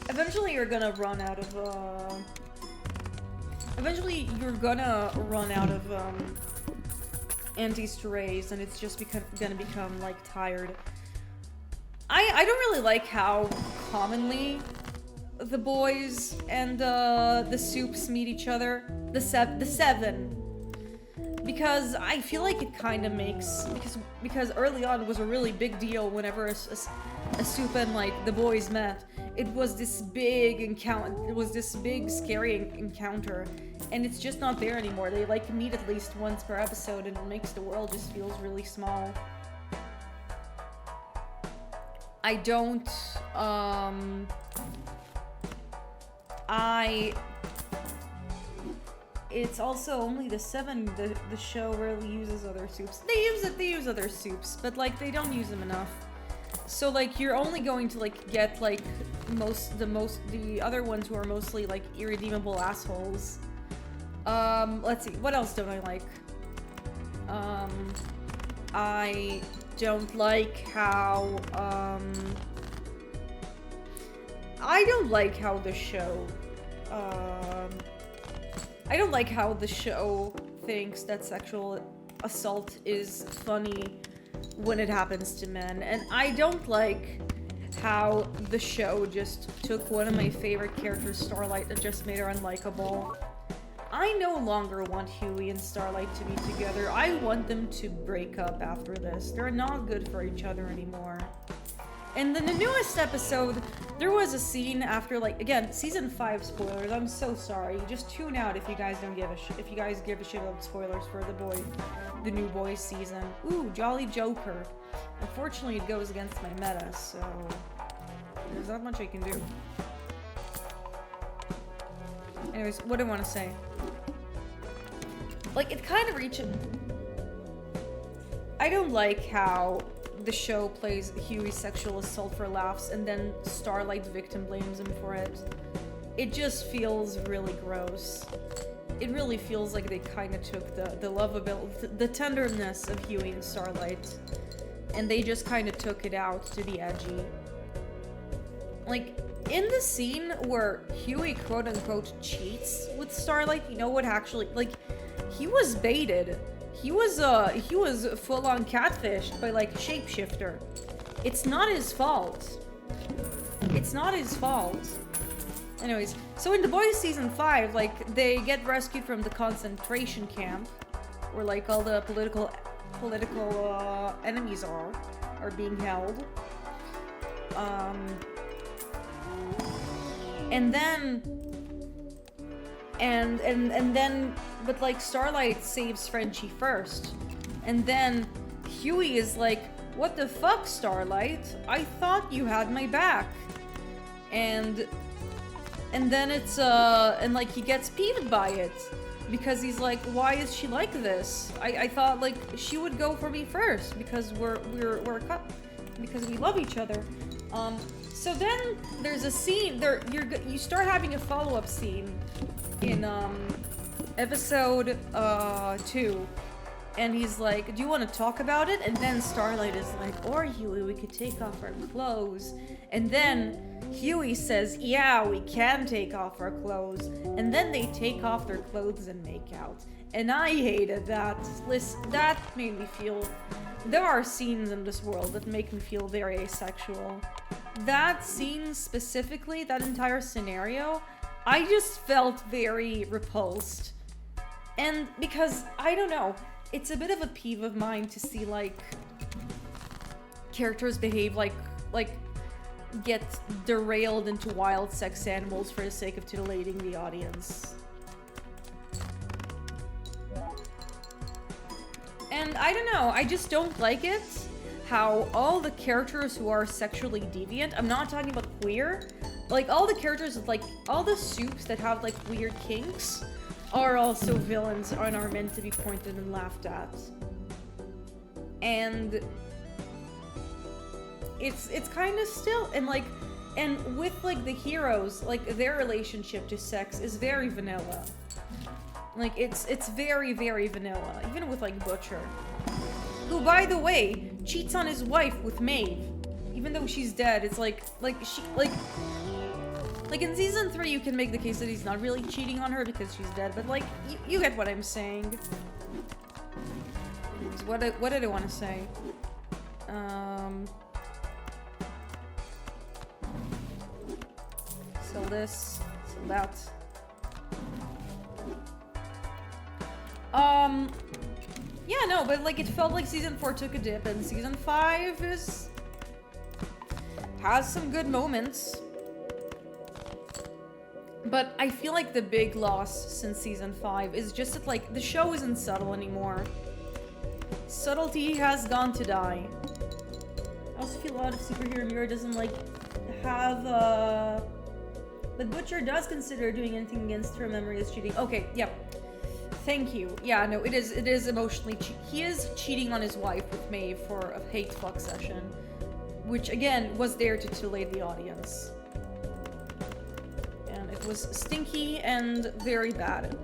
eventually you're gonna run out of antes to raise, and it's just gonna become like tired. I don't really like how commonly the boys and the Soups meet each other, the seven, because I feel like it kind of makes, because early on it was a really big deal whenever a Soup and like the boys met. It was this big encounter, it was this big scary encounter, and it's just not there anymore. They like meet at least once per episode, and it makes the world just feels really small. I don't, it's also only the seven, the show rarely uses other Soups. They use other Soups, but like they don't use them enough. So like you're only going to like get like the other ones who are mostly like irredeemable assholes. Let's see, what else don't I like? I don't like how the show thinks that sexual assault is funny when it happens to men, and I don't like how the show just took one of my favorite characters, Starlight, and just made her unlikable. I no longer want Huey and Starlight to be together. I want them to break up after this. They're not good for each other anymore. And in the newest episode, there was a scene after, like, again, season 5 spoilers. I'm so sorry. Just tune out if you guys don't give a shit. If you guys give a shit about spoilers for the new Boys season. Ooh, Jolly Joker. Unfortunately, it goes against my meta, so there's not much I can do. Anyways, what do I want to say? Like, it kind of reaches... I don't like how the show plays Huey's sexual assault for laughs and then Starlight's victim blames him for it. It just feels really gross. It really feels like they kind of took the lovability, the tenderness of Huey and Starlight, and they just kind of took it out to the edgy. Like, in the scene where Huey quote-unquote cheats with Starlight, you know what actually, like, he was baited. He was full-on catfished by, like, Shapeshifter. It's not his fault. It's not his fault. Anyways, so in The Boys season 5, like, they get rescued from the concentration camp, where, like, all the political enemies are being held. And then, but like Starlight saves Frenchie first, and then Huey is like, "What the fuck, Starlight? I thought you had my back." And then it's and like he gets peeved by it because he's like, "Why is she like this? I thought like she would go for me first because we're a couple, because we love each other." So then there's a scene there. You start having a follow-up scene in episode 2, and he's like, "Do you want to talk about it?" And then Starlight is like, "Or Huey, we could take off our clothes." And then Huey says, "Yeah, we can take off our clothes." And then they take off their clothes and make out. And I hated that. Listen, that made me feel. There are scenes in this world that make me feel very asexual. That scene specifically, that entire scenario, I just felt very repulsed. And because, I don't know, it's a bit of a peeve of mine to see, like, characters behave like get derailed into wild sex animals for the sake of titillating the audience. And I don't know, I just don't like it how all the characters who are sexually deviant, I'm not talking about queer, like all the characters, like all the soups that have like weird kinks are also villains and are meant to be pointed and laughed at. And it's kind of still, and like, and with like the heroes, like their relationship to sex is very vanilla. Like it's very, very vanilla, even with like Butcher, who, by the way, cheats on his wife with Maeve, even though she's dead. It's like in season 3 you can make the case that he's not really cheating on her because she's dead, but like you get what I'm saying. So what did I want to say? Sell this, sell that. Yeah, no, but like it felt like season 4 took a dip, and season 5 has some good moments. But I feel like the big loss since season 5 is just that like the show isn't subtle anymore. Subtlety has gone to die. I also feel a lot of Superhero Mirror doesn't like have but Butcher does consider doing anything against her memory as cheating. Okay, yep. Thank you. Yeah, no, it is emotionally he is cheating on his wife with Maeve for a hate fuck session, which again was there to titillate the audience. And it was stinky and very bad.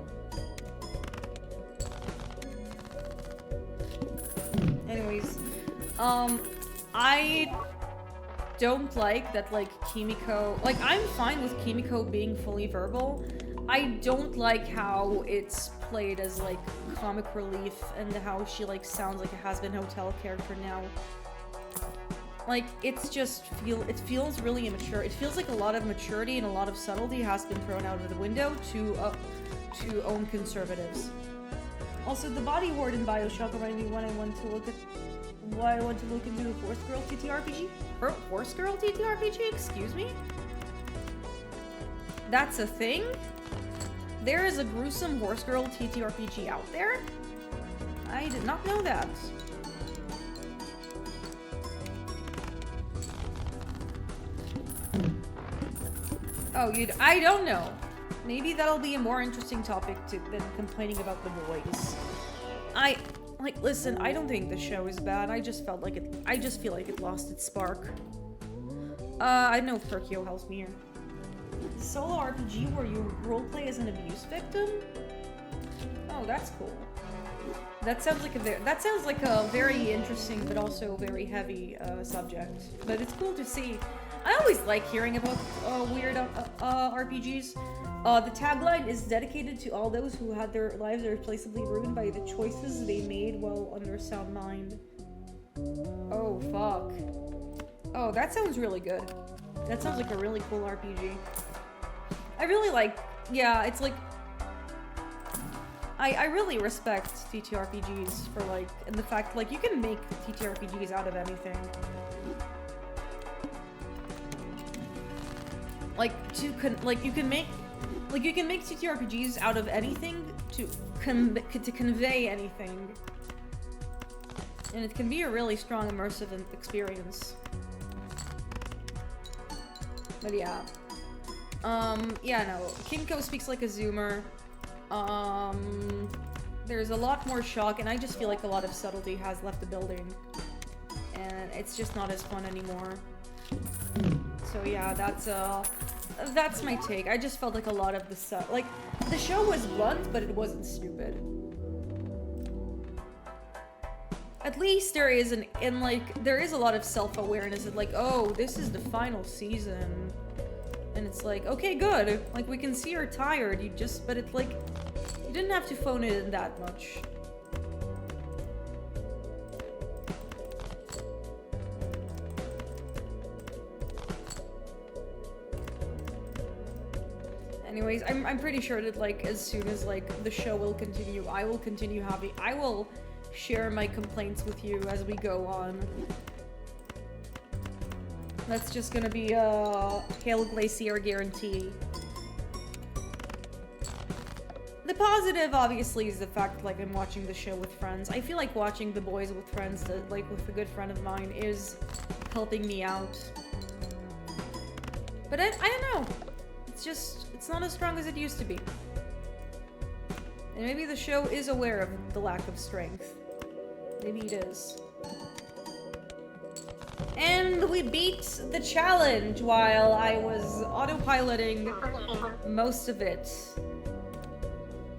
Anyways, I don't like that like Kimiko, like I'm fine with Kimiko being fully verbal. I don't like how it's played as like comic relief and how she like sounds like a has-been hotel character now. Like it's just it feels really immature. It feels like a lot of maturity and a lot of subtlety has been thrown out of the window to own conservatives. Also, the body ward in Bioshock reminded me when I went to look into the Horse Girl TTRPG. Or Horse Girl TTRPG? Excuse me? That's a thing? There is a gruesome Horse Girl TTRPG out there? I did not know that. Oh, I don't know. Maybe that'll be a more interesting topic than complaining about the boys. Listen, I don't think the show is bad. I just feel like it lost its spark. I don't know if Perkio helps me here. Solo RPG where you roleplay as an abuse victim? Oh, that's cool. That sounds like a very interesting but also very heavy subject. But it's cool to see. I always like hearing about weird RPGs. The tagline is dedicated to all those who had their lives irreplaceably ruined by the choices they made while under sound mind. Oh, fuck. Oh, that sounds really good. That sounds like a really cool RPG. I really like, yeah, it's like, I really respect TTRPGs for like, and the fact like you can make TTRPGs out of anything. You can make TTRPGs out of anything to convey anything, and it can be a really strong immersive experience. But yeah, yeah, no, Kimiko speaks like a Zoomer. There's a lot more shock, and I just feel like a lot of subtlety has left the building, and it's just not as fun anymore. So yeah, that's my take. I just felt like a lot of the show was blunt, but it wasn't stupid. At least there is there is a lot of self-awareness of like, oh, this is the final season. And it's like, okay, good. Like, we can see you're tired. But it's like, you didn't have to phone it in that much. Anyways, I'm pretty sure that like as soon as like the show will continue, I will share my complaints with you as we go on. That's just gonna be a Hail Glacier guarantee. The positive, obviously, is the fact, like, I'm watching the show with friends. I feel like watching The Boys with friends, like, with a good friend of mine, is helping me out. But I don't know. It's just, it's not as strong as it used to be. And maybe the show is aware of the lack of strength. Maybe it is. And we beat the challenge while I was autopiloting most of it.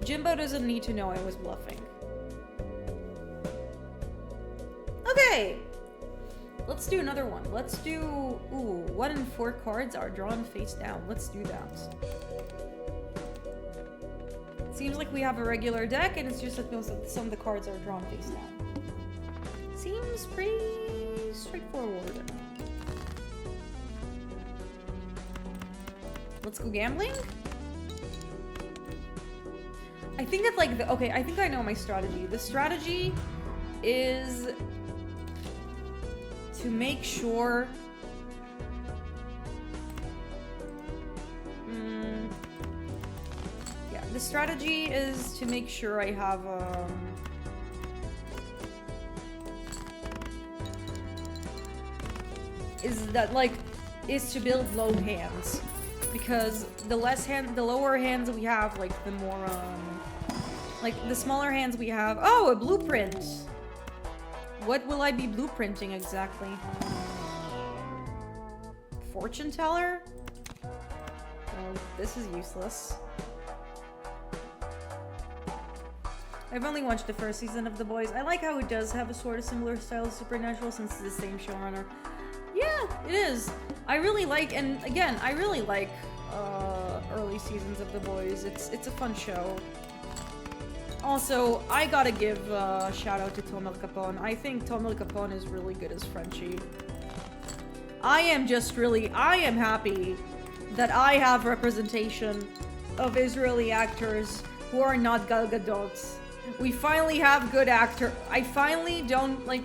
Jimbo doesn't need to know I was bluffing. Okay! Let's do another one. Let's do... Ooh, 1 in 4 cards are drawn face down. Let's do that. Seems like we have a regular deck, and it's just that some of the cards are drawn face down. Seems pretty straightforward. Let's go gambling? I think it's like the... Okay, I think I know my strategy. The strategy is to make sure... Yeah, the strategy is to make sure I have... is to build low hands. Because the lower hands we have, like, the more, like, the smaller hands we have... Oh, a blueprint! What will I be blueprinting exactly? Fortune teller? Oh, this is useless. I've only watched the first season of The Boys. I like how it does have a sort of similar style to Supernatural since it's the same showrunner. Yeah, it is. I really like, and again, I really like early seasons of The Boys. It's a fun show. Also, I gotta give a shout out to Tomil Capone. I think Tomil Capone is really good as Frenchie. I am happy that I have representation of Israeli actors who are not Gal Gadot. We finally have good actor. I finally don't, like,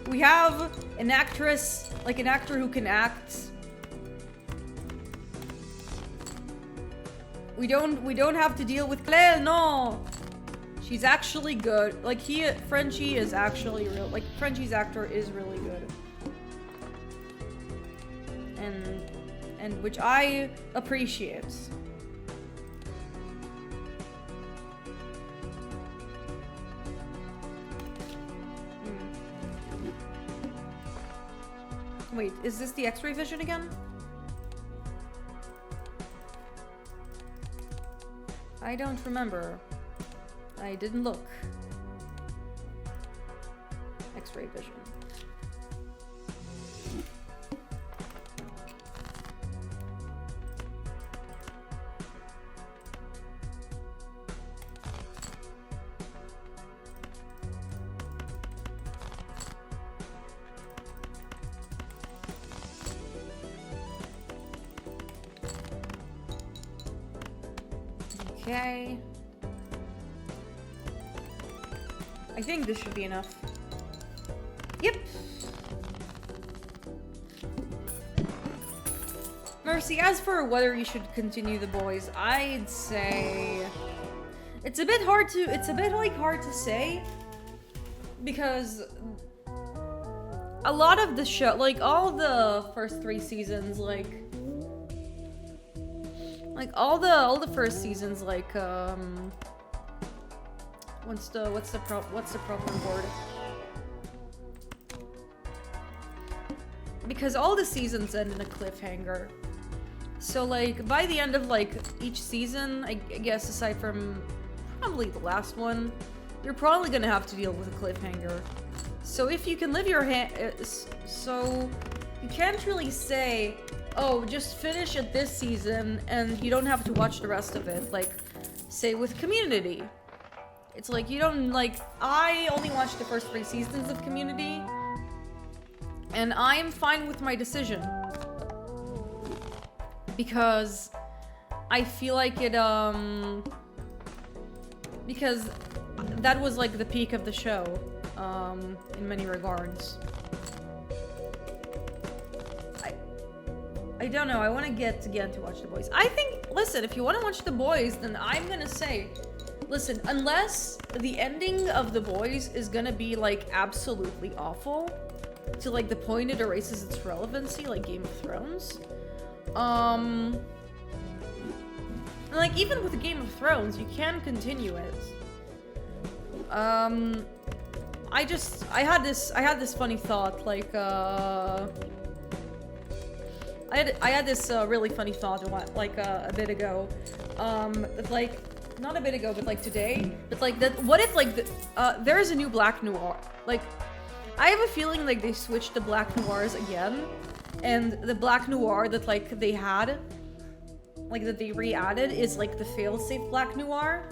we have an actress, like an actor who can act. We don't have to deal with Claire, no! She's actually good. Like, Frenchie is actually real. Like, Frenchie's actor is really good. And which I appreciate. Wait, is this the X-ray vision again? I don't remember. I didn't look. X-ray vision. Okay. I think this should be enough. Yep. Mercy, as for whether you should continue The Boys, I'd say it's a bit hard to say because a lot of the show, like all the first 3 seasons, like all the first seasons, like what's the proper word? Because all the seasons end in a cliffhanger. So like by the end of like each season, I guess aside from probably the last one, you're probably gonna have to deal with a cliffhanger. So if you can live your so you can't really say, oh, just finish at this season and you don't have to watch the rest of it. Like, say with Community. It's like you don't, like, I only watched the first 3 seasons of Community and I'm fine with my decision. Because I feel like it, because that was like the peak of the show, in many regards. I don't know, I want to get to watch The Boys. I think, listen, if you want to watch The Boys, then I'm gonna say, Listen, unless the ending of The Boys is gonna be, like, absolutely awful, to, like, the point it erases its relevancy, like Game of Thrones, like, even with Game of Thrones, you can continue it. I had this funny thought, like, I had this really funny thought a bit ago, like, not a bit ago, but like today, but like that, what if like there is a new Black Noir, like, I have a feeling like they switched the Black Noirs again, and the Black Noir that like they had, like that they re-added is like the failsafe Black Noir.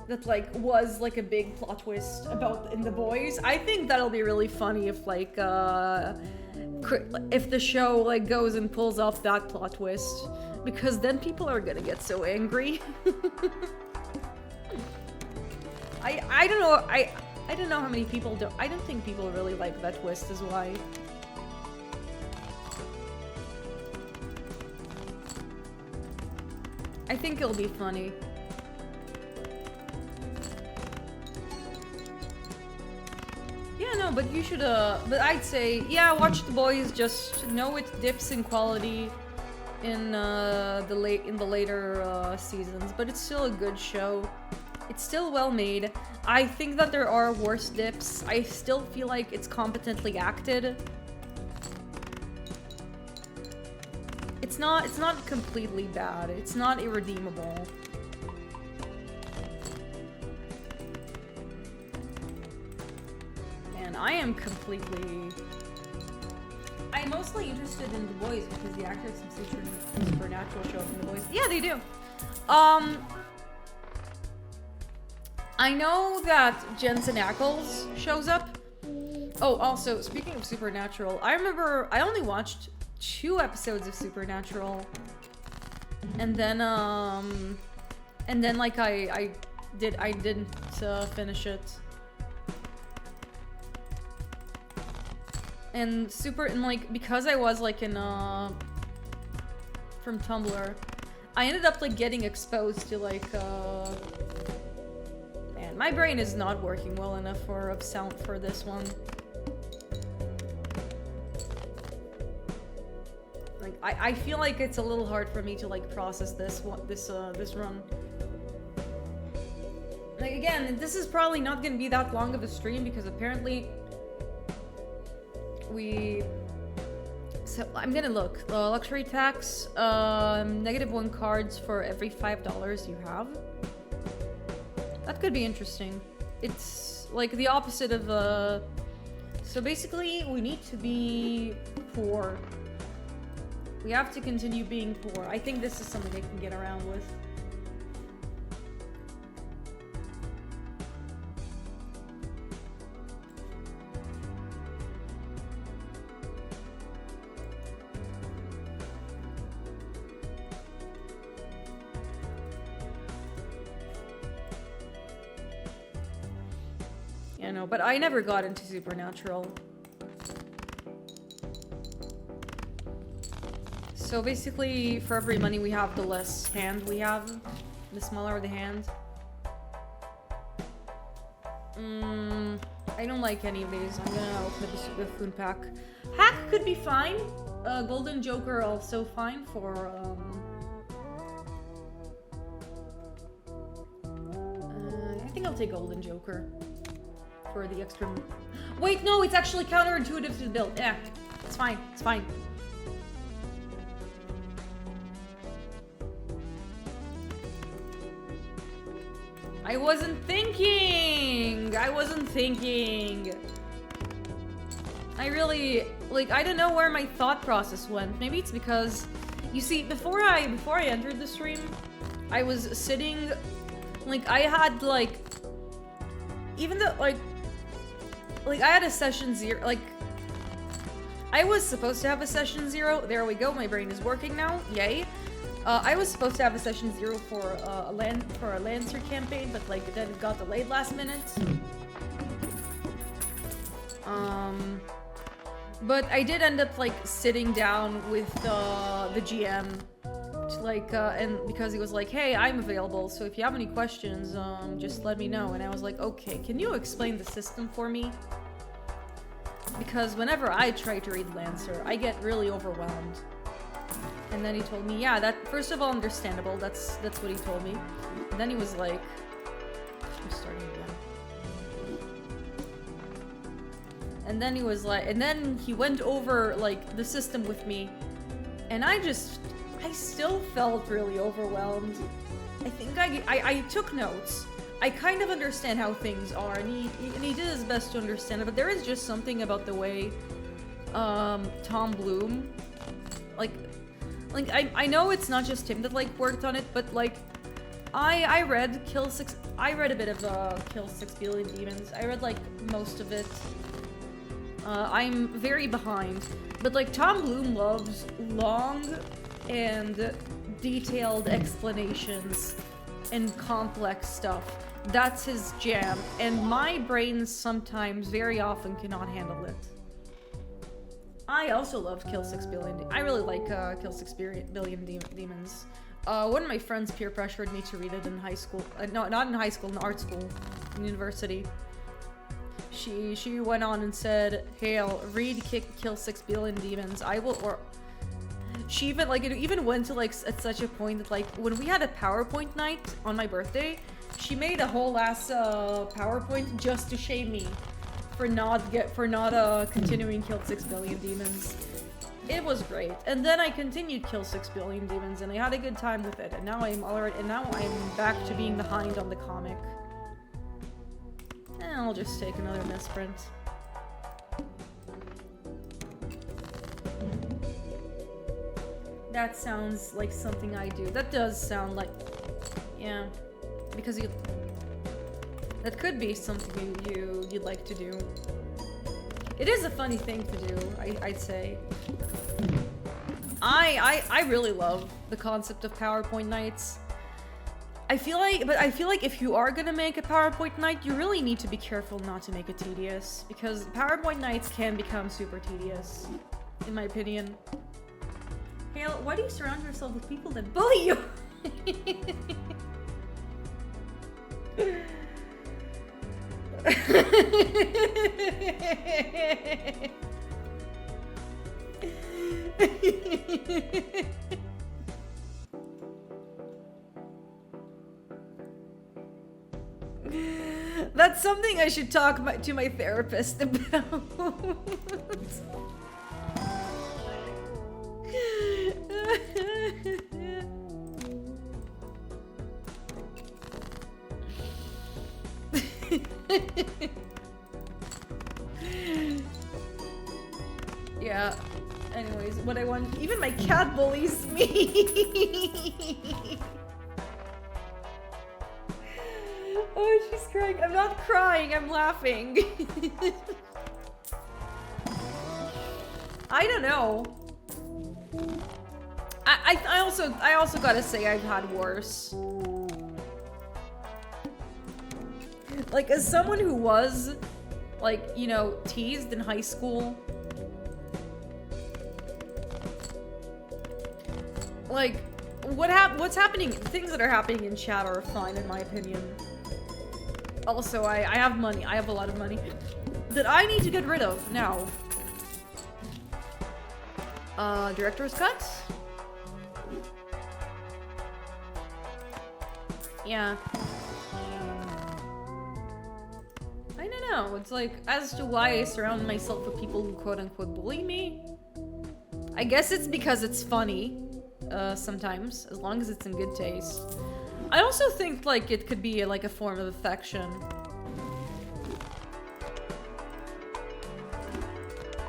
That like was like a big plot twist about in The Boys. I think that'll be really funny if like if the show like goes and pulls off that plot twist, because then people are gonna get so angry. I don't know. I don't know how many people don't. I don't think people really like that twist, is why. I think it'll be funny. Yeah, no, but you should, but I'd say, yeah, watch The Boys, just know it dips in quality in the later seasons, but it's still a good show. It's still well made. I think that there are worse dips. I still feel like it's competently acted. It's not completely bad. It's not irredeemable. I am I'm mostly interested in The Boys because the actors from Supernatural show up in The Boys. Yeah, they do. I know that Jensen Ackles shows up. Oh, also, speaking of Supernatural, I remember I only watched 2 episodes of Supernatural. And then like I didn't finish it. And like, because I was like in from Tumblr, I ended up like getting exposed to like man, my brain is not working well enough for sound for this one. Like I feel like it's a little hard for me to like process this run. Like again, this is probably not gonna be that long of a stream because apparently so I'm gonna look. Luxury tax, -1 cards for every $5 you have. That could be interesting. It's like the opposite of so basically we need to be poor. We have to continue being poor. I think this is something I can get around with. But I never got into Supernatural. So basically, for every money we have, the less hand we have. The smaller the hand. I don't like any of these. I'm gonna open the food pack. Hack could be fine. Golden Joker also fine for, I think I'll take Golden Joker. For the extra... Wait, no, it's actually counterintuitive to the build. Yeah, it's fine, it's fine. I wasn't thinking! I really, like, I don't know where my thought process went. Maybe it's because, you see, before I entered the stream, I was sitting, like, I had, like, even though, like, I had a session 0, like, I was supposed to have a session 0. There we go, my brain is working now, yay. I was supposed to have a session 0 for a Lancer campaign, but like then it got delayed last minute. But I did end up like sitting down with the GM like, and because he was like, hey, I'm available, so if you have any questions, just let me know. And I was like, okay, can you explain the system for me? Because whenever I try to read Lancer, I get really overwhelmed. And then he told me, yeah, that, first of all, understandable, that's what he told me. And then he was like, I'm starting again. And then he was like, and then he went over, like, the system with me. And I still felt really overwhelmed. I think I took notes. I kind of understand how things are, and he did his best to understand it, but there is just something about the way Tom Bloom, like I know it's not just him that like worked on it, but like I read a bit of Kill 6 Billion Demons. I read like most of it. I'm very behind, but like Tom Bloom loves long and detailed explanations and complex stuff. That's his jam, and my brain sometimes, very often, cannot handle it. I also loved Kill 6 Billion. I really like Kill 6 Billion Demons. One of my friends peer pressured me to read it in high school. No, not in high school, in art school, in university. She went on and said, "Hale, read Kill 6 Billion Demons. I will." Or she even like it even went to like at such a point that like when we had a PowerPoint night on my birthday, she made a whole ass PowerPoint just to shame me for not continuing Kill 6 Billion Demons. It was great, and then I continued Kill 6 Billion Demons, and I had a good time with it. And now I'm back to being behind on the comic. And I'll just take another misprint. That sounds like something I do. That does sound like, yeah, because that could be something you'd like to do. It is a funny thing to do, I'd say. I really love the concept of PowerPoint nights. I feel like if you are gonna make a PowerPoint night, you really need to be careful not to make it tedious, because PowerPoint nights can become super tedious, in my opinion. Hale, why do you surround yourself with people that bully you? That's something I should talk to my therapist about. Yeah. Anyways, what I want. Even my cat bullies me. Oh, she's crying. I'm not crying. I'm laughing. I don't know. I also gotta say I've had worse. Like, as someone who was, like, you know, teased in high school, like, what's happening, things that are happening in chat are fine in my opinion. Also, I have money, I have a lot of money that I need to get rid of now. Director's cut? Yeah. I don't know, it's like, as to why I surround myself with people who quote-unquote bully me. I guess it's because it's funny, sometimes, as long as it's in good taste. I also think, like, it could be, like, a form of affection.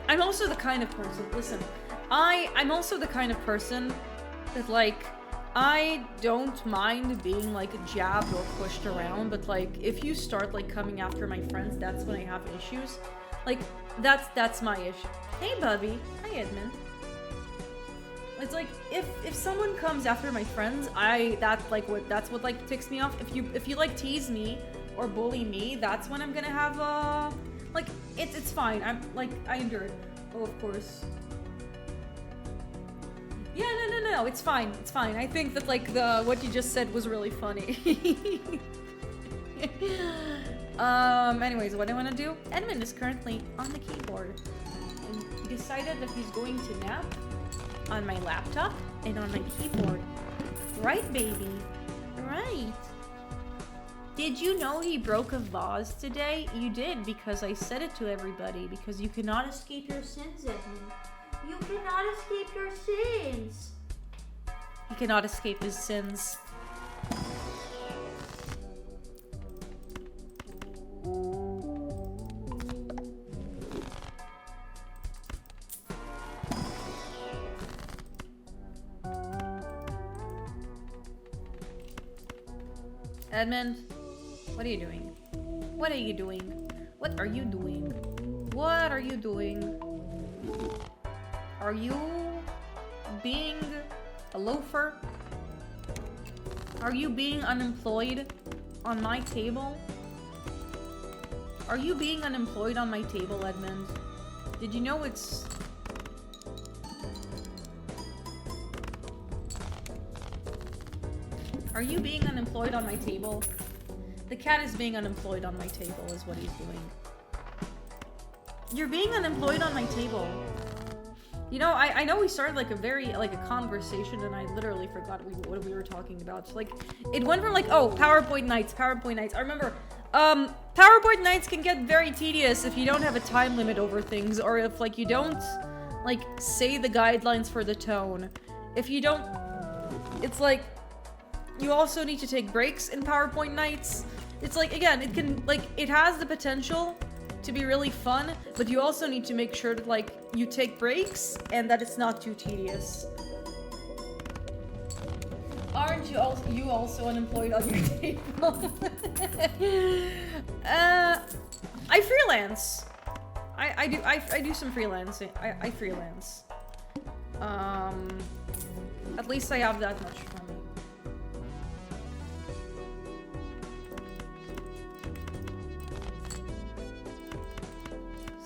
I'm also the kind of person, listen, I'm also the kind of person that, like, I don't mind being, like, jabbed or pushed around, but, like, if you start, like, coming after my friends, that's when I have issues. Like, that's my issue. Hey, Bubby. Hi, Edmund. It's like, if someone comes after my friends, that's what, like, ticks me off. If you, like, tease me or bully me, that's when I'm gonna have, like, it's fine. I'm, like, I endure it. Oh, of course. Yeah, no. no, it's fine. It's fine. I think that like what you just said was really funny. Anyways, what I want to do? Edmund is currently on the keyboard, and he decided that he's going to nap on my laptop and on my keyboard. Right, baby? Right. Did you know he broke a vase today? You did, because I said it to everybody, because you cannot escape your sins, Edmund. You cannot escape your sins. He cannot escape his sins. Edmund, what are you doing? What are you doing? What are you doing? What are you doing? Are you being a loafer? Are you being unemployed on my table? Are you being unemployed on my table, Edmund? Did you know it's... Are you being unemployed on my table? The cat is being unemployed on my table is what he's doing. You're being unemployed on my table. You know, I know we started like a conversation and I literally forgot what we were talking about. So, like, it went from like, oh, PowerPoint nights. I remember, PowerPoint nights can get very tedious if you don't have a time limit over things, or if like you don't like say the guidelines for the tone. If you don't, it's like, you also need to take breaks in PowerPoint nights. It's like, again, it can, like, it has the potential to be really fun, but you also need to make sure that, like, you take breaks and that it's not too tedious. Aren't you also unemployed on your table? I freelance. I do some freelancing. I freelance. At least I have that much fun.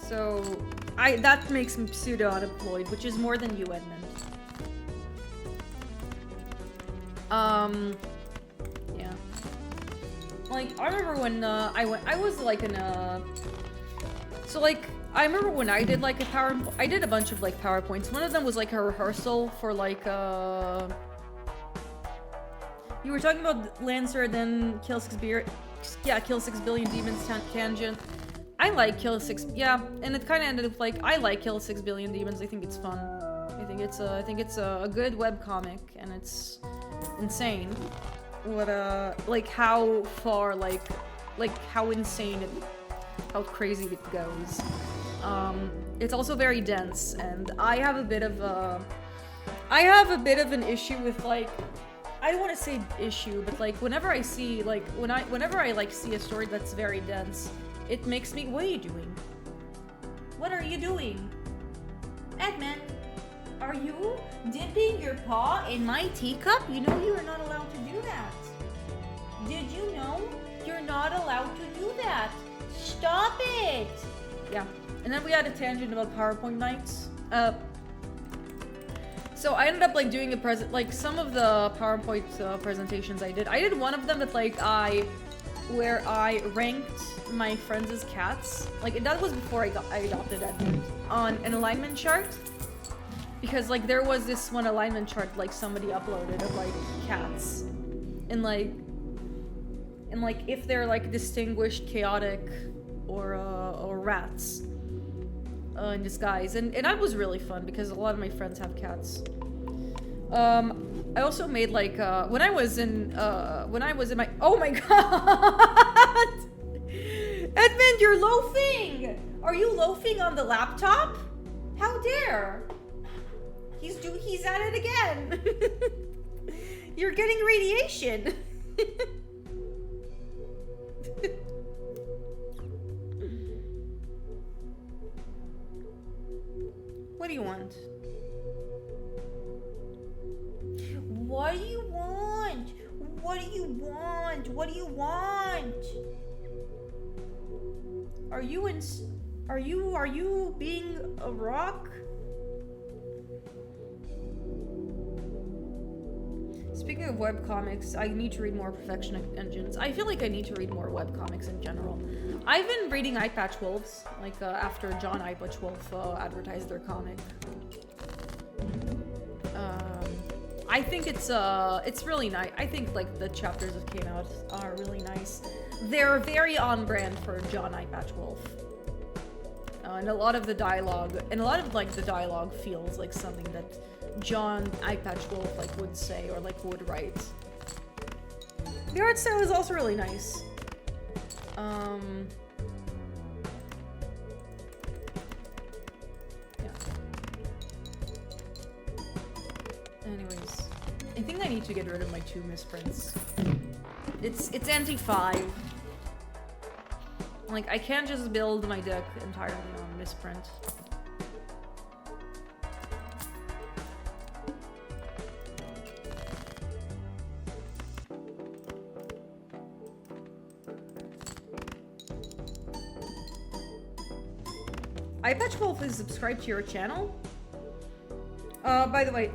So, that makes me pseudo-unemployed, which is more than you, Edmund. Yeah. Like, I remember when, I was, like, in a... So, like, I remember when I did, like, I did a bunch of, like, PowerPoints. One of them was, like, a rehearsal for, like, You were talking about Lancer, then Kill 6 Billion Demons Tangent. I like Kill 6, yeah, and it kind of ended up like, I like Kill 6 Billion Demons. I think it's fun. I think it's a good webcomic, and it's insane. What like how far, like how insane how crazy it goes. It's also very dense, and I have a bit of an issue with, like, I don't want to say issue, but like whenever I see, like, whenever I like see a story that's very dense, it makes me... What are you doing? What are you doing? Edmund, are you dipping your paw in my teacup? You know you are not allowed to do that. Did you know you're not allowed to do that? Stop it! Yeah, and then we had a tangent about PowerPoint nights. So I ended up like doing a some of the PowerPoint presentations I did one of them that like where I ranked my friends' cats. Like, that was before I adopted Edmund, on an alignment chart. Because, like, there was this one alignment chart, like, somebody uploaded of, like, cats. And, like, if they're, like, distinguished, chaotic, or rats. In disguise. And that was really fun, because a lot of my friends have cats. I also made, like, when I was in my... Oh my god! Edmund, you're loafing! Are you loafing on the laptop? How dare! He's at it again! You're getting radiation! What do you want? What do you want? What do you want? What do you want? Are you being a rock? Speaking of webcomics, I need to read more Perfection Engines. I feel like I need to read more webcomics in general. I've been reading Eye Patch Wolves, like after John Eye Patch Wolf advertised their comic. I think it's really nice. I think like the chapters that came out are really nice. They're very on brand for John Eye Patch Wolf. And a lot of the dialogue, feels like something that John Eye Patch Wolf like would say or like would write. The art style is also really nice. Yeah. Anyways, I think I need to get rid of my 2 misprints. It's anti-5. Like, I can't just build my deck entirely on misprint. Eye Patch Wolf is subscribed to your channel? By the way,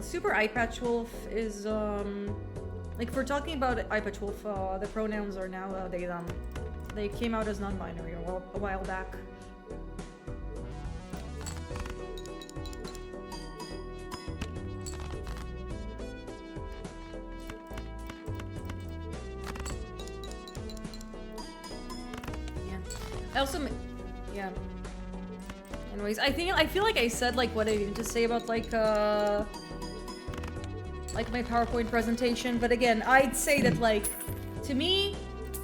Super Eye Patch Wolf is, like, if we're talking about Eye Patch Wolf, the pronouns are now, they, them. They came out as non-binary a while back. Yeah. I also, yeah. Anyways, I feel like I said like what I needed to say about like my PowerPoint presentation, but again, I'd say that like to me,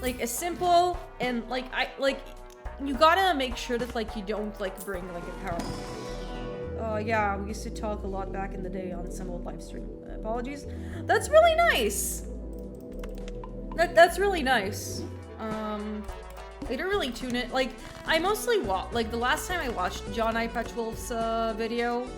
like a simple and you gotta make sure that like you don't like bring like a PowerPoint. Yeah, we used to talk a lot back in the day on some old live stream. Apologies. That's really nice. That's really nice. They don't really tune it. Like, I mostly like the last time I watched John Eye Patch Wolf's video.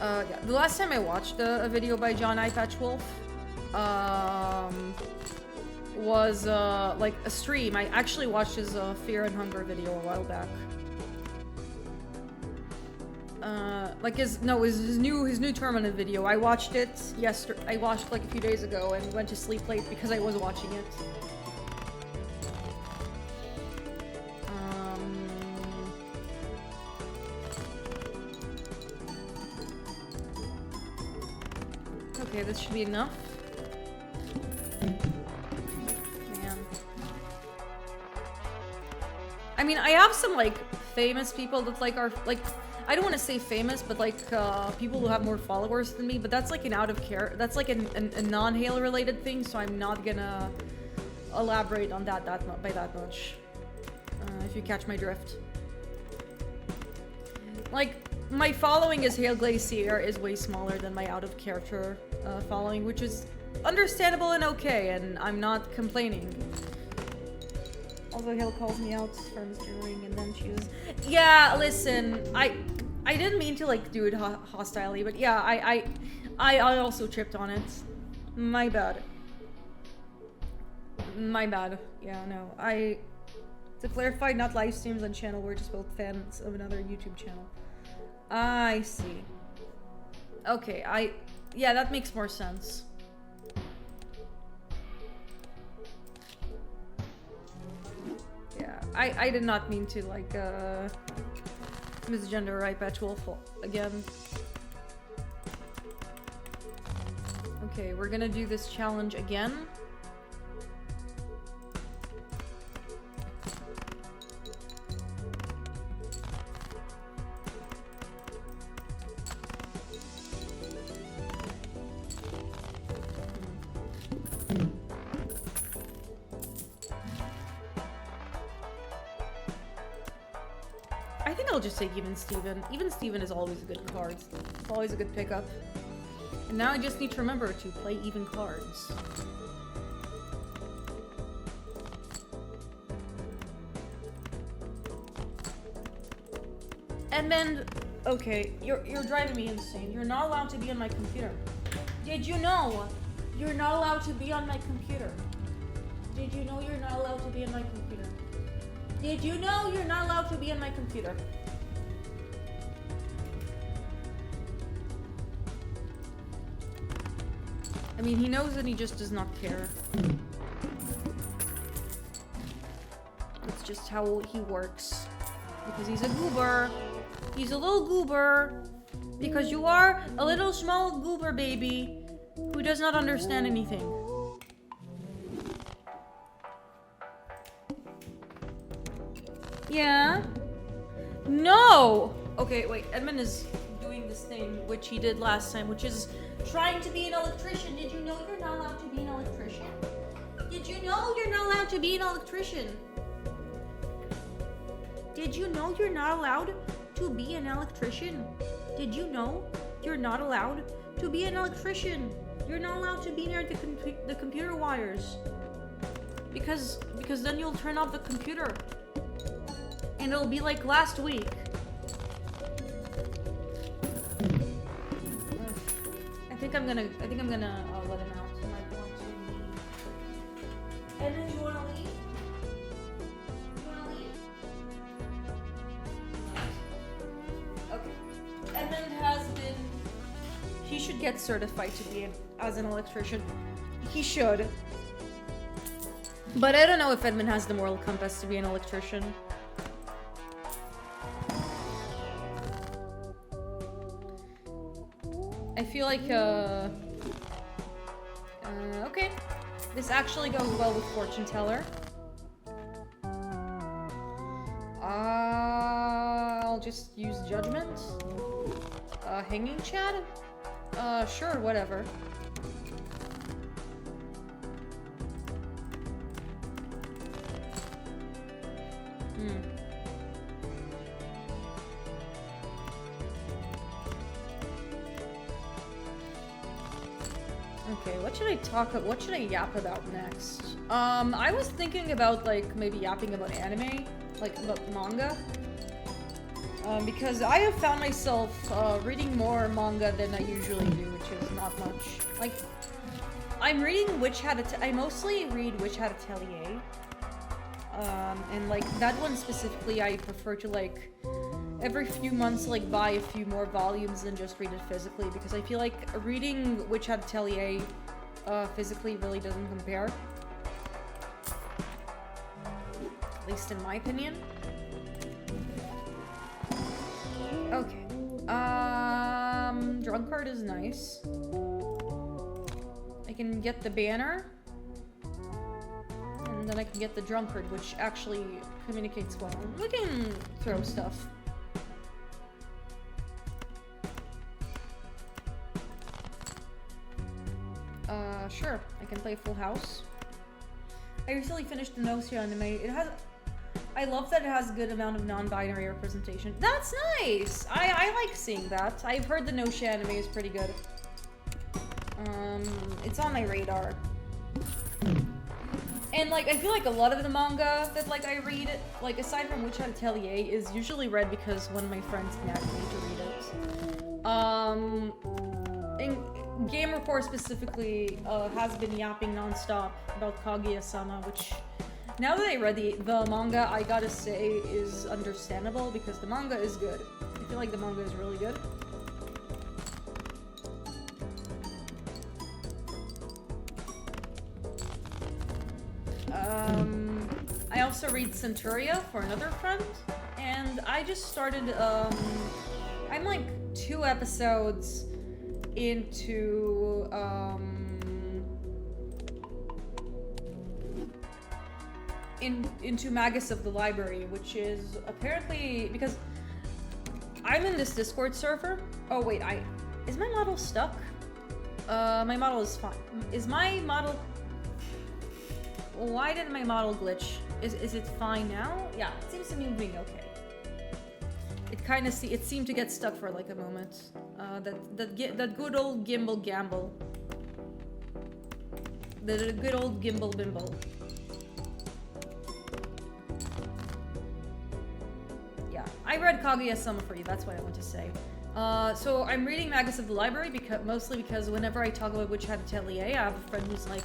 Yeah, the last time I watched a video by John Eye Patch Wolf, was like a stream. I actually watched his Fear and Hunger video a while back. Like his new tournament video. I watched it yesterday. I watched like a few days ago and went to sleep late because I was watching it. Okay, this should be enough. Man. I mean, I have some like famous people that like are like, I don't want to say famous, but like people who have more followers than me, but that's like an that's like a non-Halo related thing, so I'm not gonna elaborate on that by that much. If you catch my drift. Like, my following as Hale Glacier is way smaller than my out of character following, which is understandable and okay, and I'm not complaining. Also, Hale calls me out for misgendering, and then she was... Yeah, listen, I didn't mean to, like, do it hostilely, but yeah, I also tripped on it. My bad. My bad. Yeah, no. To clarify, not live streams on channel, we're just both fans of another YouTube channel. I see. Okay, yeah, that makes more sense. Yeah, I did not mean to, like, misgender Eye Patch Wolf again. Okay, we're gonna do this challenge again. I think I'll just take Even Steven. Even Steven is always a good card. It's always a good pickup. And now I just need to remember to play even cards. Edmund, okay, you're driving me insane. You're not allowed to be on my computer. Did you know you're not allowed to be on my computer? Did you know you're not allowed to be on my computer? Did you know you're not allowed to be on my computer? I mean, he knows and he just does not care. That's just how he works. Because he's a goober. He's a little goober. Because you are a little small goober baby who does not understand anything. Yeah? No! Okay, wait. Edmund is doing this thing, which he did last time, which is trying to be an electrician. Did you know you're not allowed to be an electrician? Did you know you're not allowed to be an electrician? Did you know you're not allowed to be an electrician? Did you know you're not allowed to be an electrician? You're not allowed to be near the computer wires. Because then you'll turn off the computer. And it'll be like last week. I think I'm gonna let him out. He might want to leave. And then you wanna leave? Okay. Edmund has been. He should get certified to be as an electrician. He should. But I don't know if Edmund has the moral compass to be an electrician. I feel like, okay. This actually goes well with Fortune Teller. I'll just use Judgment. Hanging Chad? Sure, whatever. Okay, what should I yap about next? I was thinking about, like, maybe yapping about anime, like, about manga. Because I have found myself, reading more manga than I usually do, which is not much. Like, I mostly read Witch Hat Atelier. And, like, that one specifically I prefer to, like, every few months, like, buy a few more volumes than just read it physically, because I feel like reading Witch Hat Atelier physically really doesn't compare. At least in my opinion. Okay. Drunkard is nice. I can get the banner. And then I can get the drunkard, which actually communicates well. We can throw stuff. Sure. I can play Full House. I recently finished the Nocia anime. I love that it has a good amount of non-binary representation. That's nice! I like seeing that. I've heard the Nocia anime is pretty good. It's on my radar. And, like, I feel like a lot of the manga that, like, I read, like, aside from Witch Hat Atelier, is usually read because one of my friends nagged me to read it. And Game Report specifically has been yapping non-stop about Kaguya-sama, which, now that I read the manga, I gotta say is understandable because the manga is good. I feel like the manga is really good. I also read Centuria for another friend, and I just started, I'm like 2 episodes into, into Magus of the Library, which is apparently, because I'm in this Discord server. Oh wait, is my model stuck? My model is fine. Is my model... Why did my model glitch? Is it fine now? Yeah, it seems to be moving okay. It seemed to get stuck for like a moment. That good old gimbal gamble. The good old gimbal bimble. Yeah, I read Kaguya-sama for you. That's what I want to say. So I'm reading Magus of the Library mostly because whenever I talk about Witch Hat Atelier, I have a friend who's like,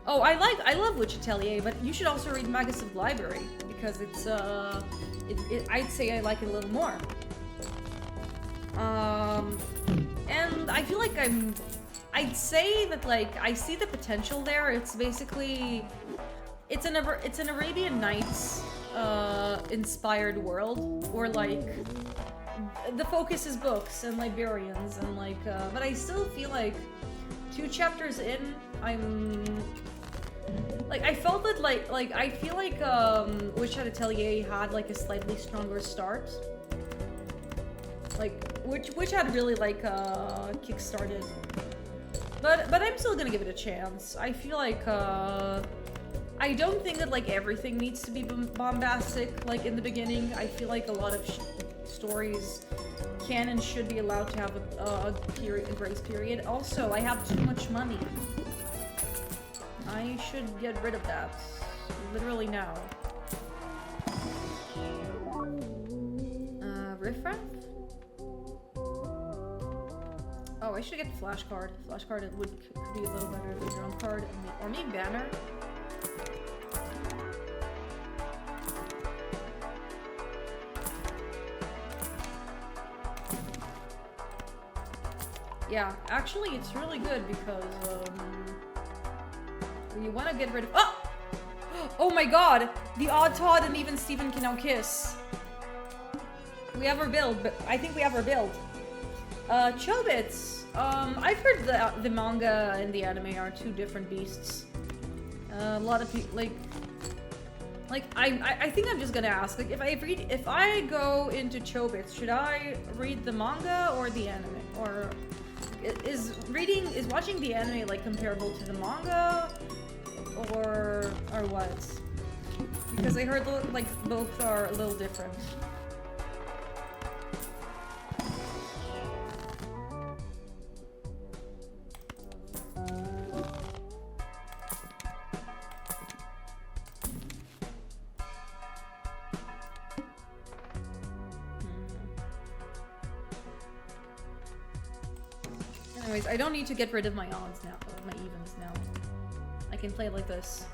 "Oh, I love Witch Atelier, but you should also read Magus of the Library because it's I'd say I like it a little more." And I feel like I'd say that like I see the potential there. It's basically it's an Arabian Nights inspired world, or like the focus is books and librarians and like but I still feel like 2 chapters in I'm like I felt that like I feel like Witch Atelier had like a slightly stronger start. Like which had really like kick-started. But I'm still gonna give it a chance. I feel like I don't think that like everything needs to be bombastic like in the beginning. I feel like a lot of stories can and should be allowed to have a grace period. Also, I have too much money. I should get rid of that literally now. Riffraff? Oh, I should get the flashcard. Flashcard it could be a little better than drum card, or maybe banner. Yeah, actually, it's really good because you want to get rid of. Oh! Oh my God! The Odd Todd and even Steven can now kiss. We have our build, but I think we have our build. Chobits. I've heard the manga and the anime are 2 different beasts. A lot of people I think I'm just gonna ask, like, if I go into Chobits, should I read the manga or the anime, or is watching the anime like comparable to the manga, or what? Because I heard like both are a little different. Anyways, I don't need to get rid of my odds now, my evens now. I can play like this.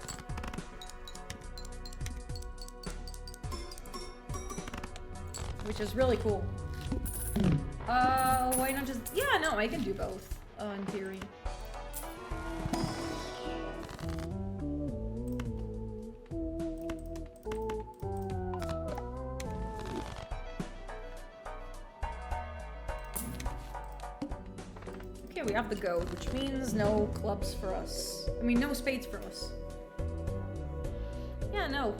Which is really cool. Why not just... Yeah, no, I can do both, in theory. Okay, we have the goat, which means no clubs for us. I mean, no spades for us. Yeah, no.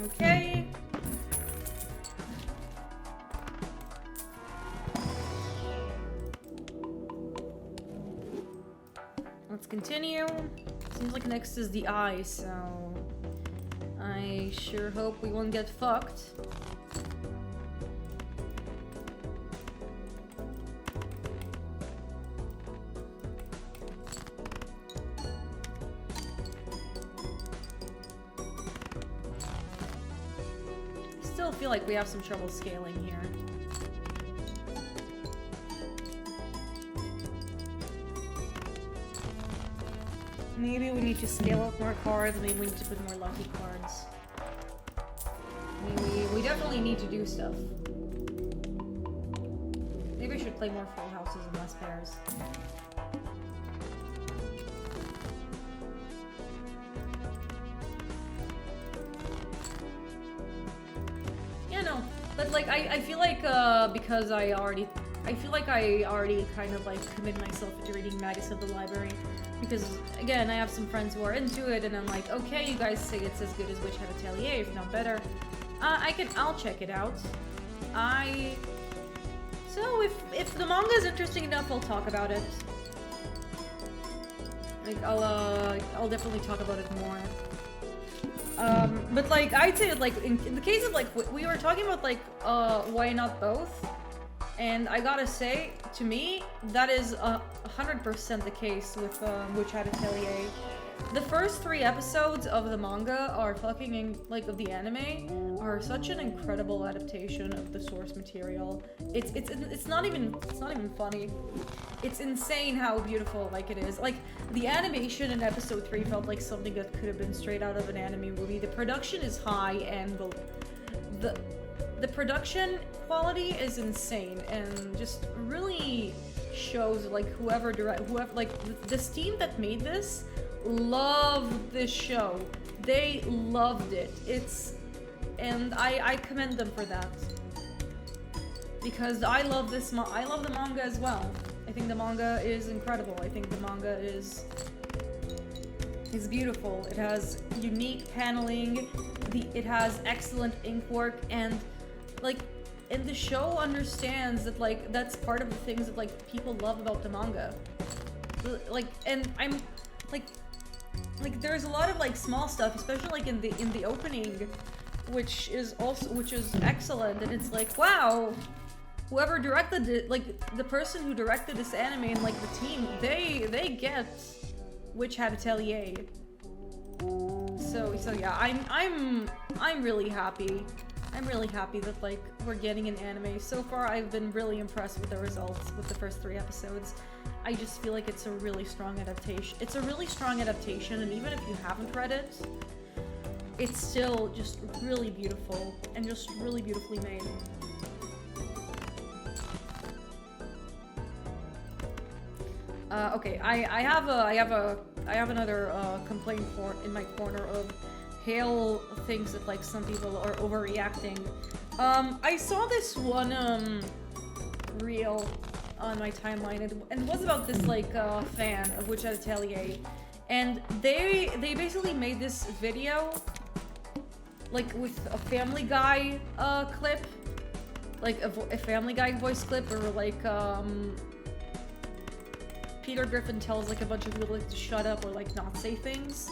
Okay. Let's continue. Seems like next is the eye, so I sure hope we won't get fucked. Still feel like we have some trouble scaling here. Maybe we need to scale up more cards, maybe we need to put more lucky cards. We definitely need to do stuff. Maybe I should play more full houses and less pairs. Yeah, no. But like I feel like because I feel like I already kind of like committed myself to reading Magus of the Library. Because again, I have some friends who are into it, and I'm like, okay, you guys say it's as good as Witch Atelier, if not better. I'll check it out. So if the manga is interesting enough, I'll talk about it. Like I'll definitely talk about it more. But like, I'd say that like, in the case of like, we were talking about like, why not both? And I gotta say, to me, that is 100% the case with Witch Hat Atelier. The first 3 episodes of the manga are fucking, like, of the anime, are such an incredible adaptation of the source material. It's not even funny. It's insane how beautiful, like, it is. Like, the animation in episode 3 felt like something that could have been straight out of an anime movie. The production is high, and the production quality is insane, and just really shows, like, whoever this team that made this loved this show. They loved it. And I commend them for that, because I love the manga as well. I think the manga is incredible. I think the manga is beautiful. It has unique paneling. It has excellent ink work, and like, and the show understands that, like, that's part of the things that, like, people love about the manga. Like, and I'm like there's a lot of like small stuff, especially like in the opening, which is excellent, and it's like, wow, whoever directed it, like the person who directed this anime and like the team, they get Witch Hat Atelier. So yeah, I'm really happy. I'm really happy that like we're getting an anime. So far, I've been really impressed with the results with the first 3 episodes. I just feel like it's a really strong adaptation. It's a really strong adaptation, and even if you haven't read it, it's still just really beautiful and just really beautifully made. Okay, I have another complaint in my corner of Hale thinks that like some people are overreacting. I saw this one reel on my timeline, and it was about this like fan of Witch Hat Atelier, and they basically made this video like with a Family Guy clip, like a Family Guy voice clip, or like Peter Griffin tells like a bunch of people like to shut up or like not say things.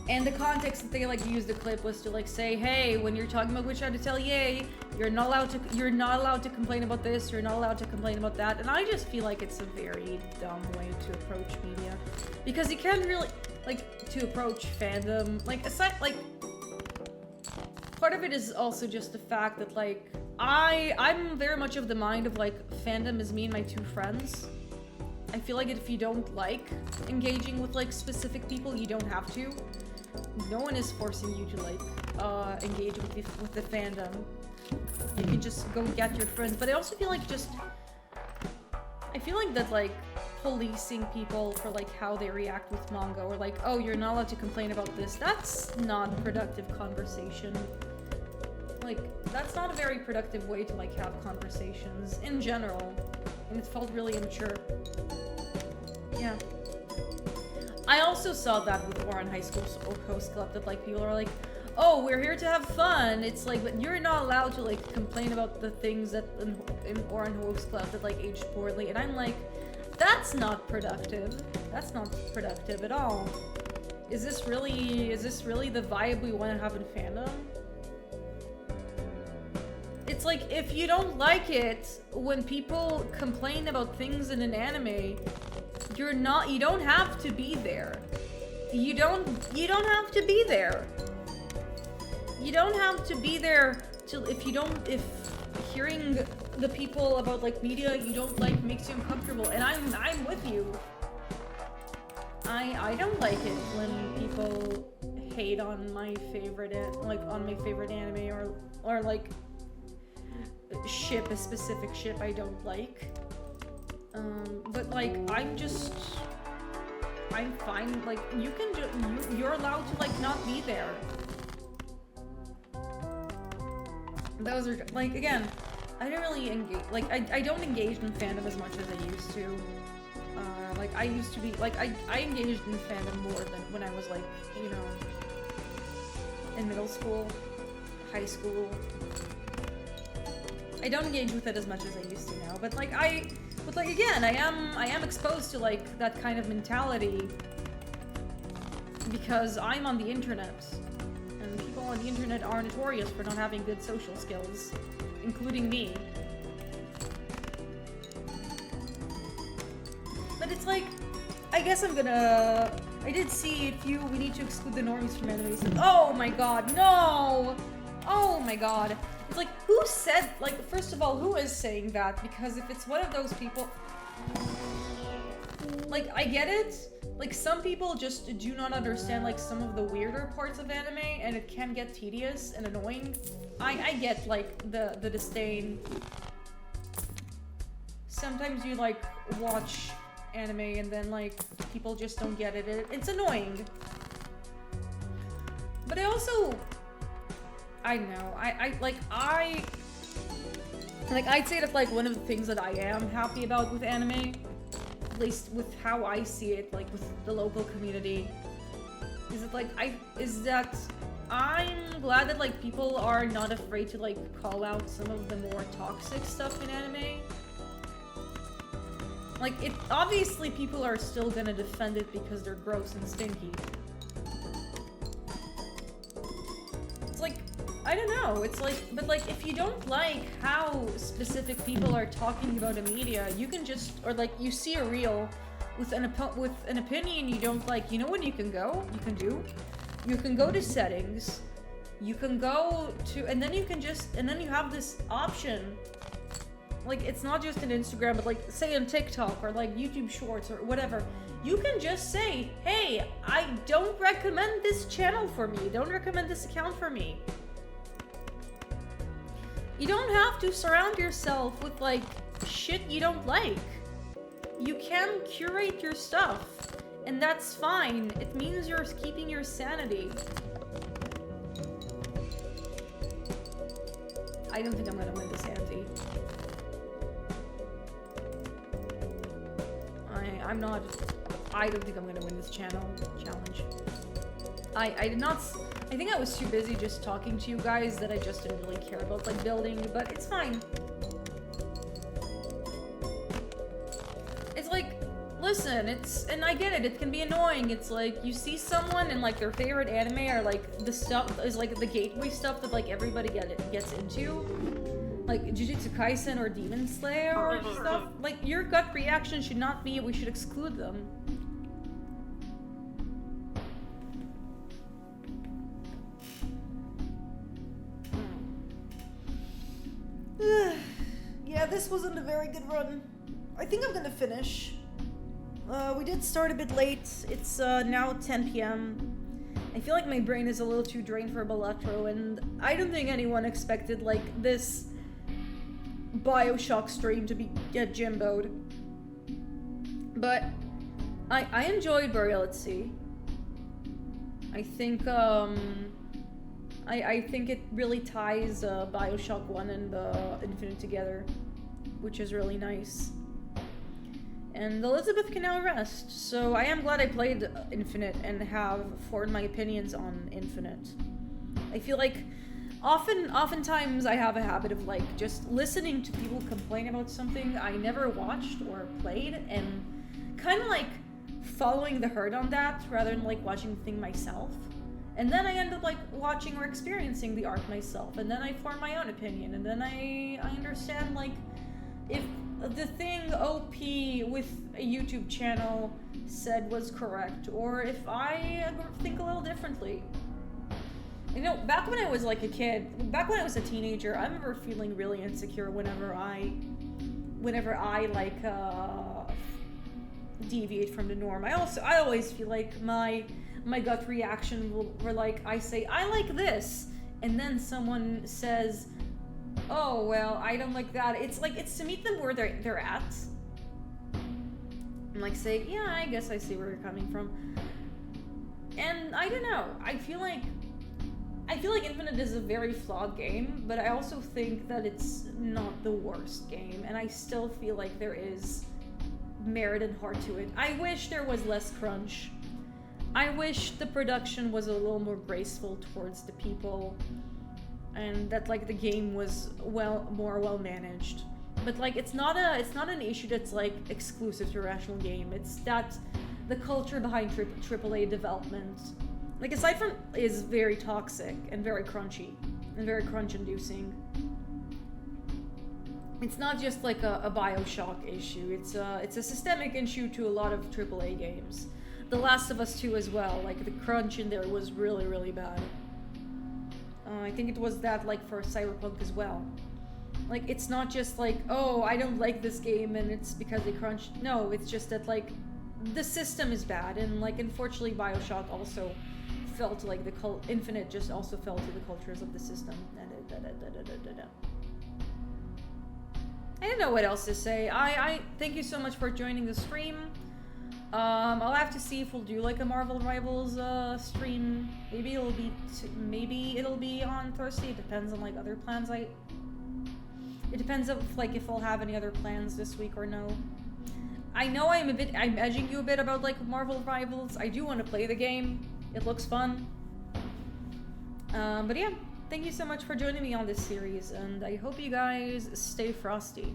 And the context that they like used the clip was to like say, hey, when you're talking about Witch Hat Atelier, you're not allowed to complain about this, you're not allowed to complain about that. And I just feel like it's a very dumb way to approach media, because you can't really like to approach fandom. Like aside, like part of it is also just the fact that like I'm very much of the mind of like fandom is me and my 2 friends. I feel like if you don't like engaging with like specific people, you don't have to. No one is forcing you to like engage with the fandom. You can just go get your friends. But I also feel like that like policing people for like how they react with manga, or like, oh, you're not allowed to complain about this, that's not productive conversation. Like, that's not a very productive way to like have conversations in general, and it felt really immature. Yeah. I also saw that with Oran High School Host Club, that like people are like, oh, we're here to have fun. It's like, but you're not allowed to like complain about the things that in Oran Host Club that like aged poorly. And I'm like, that's not productive. That's not productive at all. Is this really the vibe we want to have in fandom? It's like, if you don't like it when people complain about things in an anime, you don't have to be there. You don't have to be there. You don't have to be there if hearing the people about like media you don't like makes you uncomfortable. And I'm with you. I don't like it when people hate on my favorite anime, or like ship a specific ship I don't like. But like, I'm fine. Like, you're allowed to like not be there. Those are like, again, I don't really engage. Like, I don't engage in fandom as much as I used to. Like, I used to be like, I engaged in fandom more than when I was like, you know, in middle school, high school. I don't engage with it as much as I used to now, but like again, I am exposed to like that kind of mentality because I'm on the internet, and people on the internet are notorious for not having good social skills, including me. But it's like, I guess I'm gonna... I did see a few, we need to exclude the normies from enemies. Oh my god, no! Oh my god. It's like, who said, like, first of all, who is saying that? Because if it's one of those people... Like, I get it. Like, some people just do not understand, like, some of the weirder parts of anime, and it can get tedious and annoying. I get, like, the disdain. Sometimes you, like, watch anime and then, like, people just don't get it. It's annoying. But I also... I don't know. I'd say that, like, one of the things that I am happy about with anime, at least with how I see it, like, with the local community, is that I'm glad that, like, people are not afraid to, like, call out some of the more toxic stuff in anime. Like, obviously people are still gonna defend it because they're gross and stinky. It's like, I don't know, it's like, but like, if you don't like how specific people are talking about a media, you can just, or like, you see a reel with an opinion you don't like, you know what you can go? You can do? You can go to settings, you can go to, and then you can just, and then you have this option. Like, it's not just an Instagram, but like, say on TikTok or like YouTube Shorts or whatever. You can just say, hey, I don't recommend this channel for me. Don't recommend this account for me. You don't have to surround yourself with like shit you don't like. You can curate your stuff, and that's fine. It means you're keeping your sanity. I don't think I'm gonna win this, Andy. I don't think I'm gonna win this challenge. I did not, I think I was too busy just talking to you guys that I just didn't really care about like building, but it's fine. It's like, listen, and I get it, it can be annoying. It's like, you see someone and like their favorite anime are like the stuff, is like the gateway stuff that like everybody gets into. Like Jujutsu Kaisen or Demon Slayer or stuff. Like, your gut reaction should not be, we should exclude them. Yeah, this wasn't a very good run. I think I'm gonna finish. We did start a bit late. It's now 10 p.m. I feel like my brain is a little too drained for Balatro, and I don't think anyone expected like this Bioshock stream to get Jimbo'd. But I enjoyed Burial at Sea. I think I think it really ties Bioshock 1 and Infinite together, which is really nice. And Elizabeth can now rest, so I am glad I played Infinite and have formed my opinions on Infinite. I feel like oftentimes I have a habit of like just listening to people complain about something I never watched or played and kind of like following the herd on that rather than like watching the thing myself. And then I end up like watching or experiencing the art myself, and then I form my own opinion, and then I understand like if the thing OP with a YouTube channel said was correct, or if I think a little differently. You know, back when I was like a kid, back when I was a teenager, I remember feeling really insecure whenever I like deviate from the norm. I always feel like my gut reaction were like, I say I like this, and then someone says, oh well, I don't like that. It's to meet them where they're at, and like say, yeah, I guess I see where you're coming from. And I don't know, I feel like Infinite is a very flawed game, but I also think that it's not the worst game, and I still feel like there is merit and heart to it. I wish there was less crunch. I wish the production was a little more graceful towards the people, and that like the game was more well managed. But like it's not an issue that's like exclusive to Rational Game. It's that the culture behind AAA development, like aside from, is very toxic and very crunchy and very crunch-inducing. It's not just like a Bioshock issue. It's a systemic issue to a lot of AAA games. The Last of Us 2 as well. Like the crunch in there was really, really bad. I think it was that like for Cyberpunk as well. Like it's not just like, oh, I don't like this game and it's because they crunched. No, it's just that like the system is bad, and like unfortunately Bioshock also fell to like the Infinite just also fell to the cultures of the system. I don't know what else to say. I thank you so much for joining the stream. I'll have to see if we'll do like a Marvel Rivals stream. Maybe it'll be on Thursday. It depends on like other plans. It depends if I'll have any other plans this week or no. I know I'm edging you a bit about like Marvel Rivals. I do want to play the game. It looks fun. But yeah, thank you so much for joining me on this series, and I hope you guys stay frosty.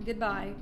Goodbye.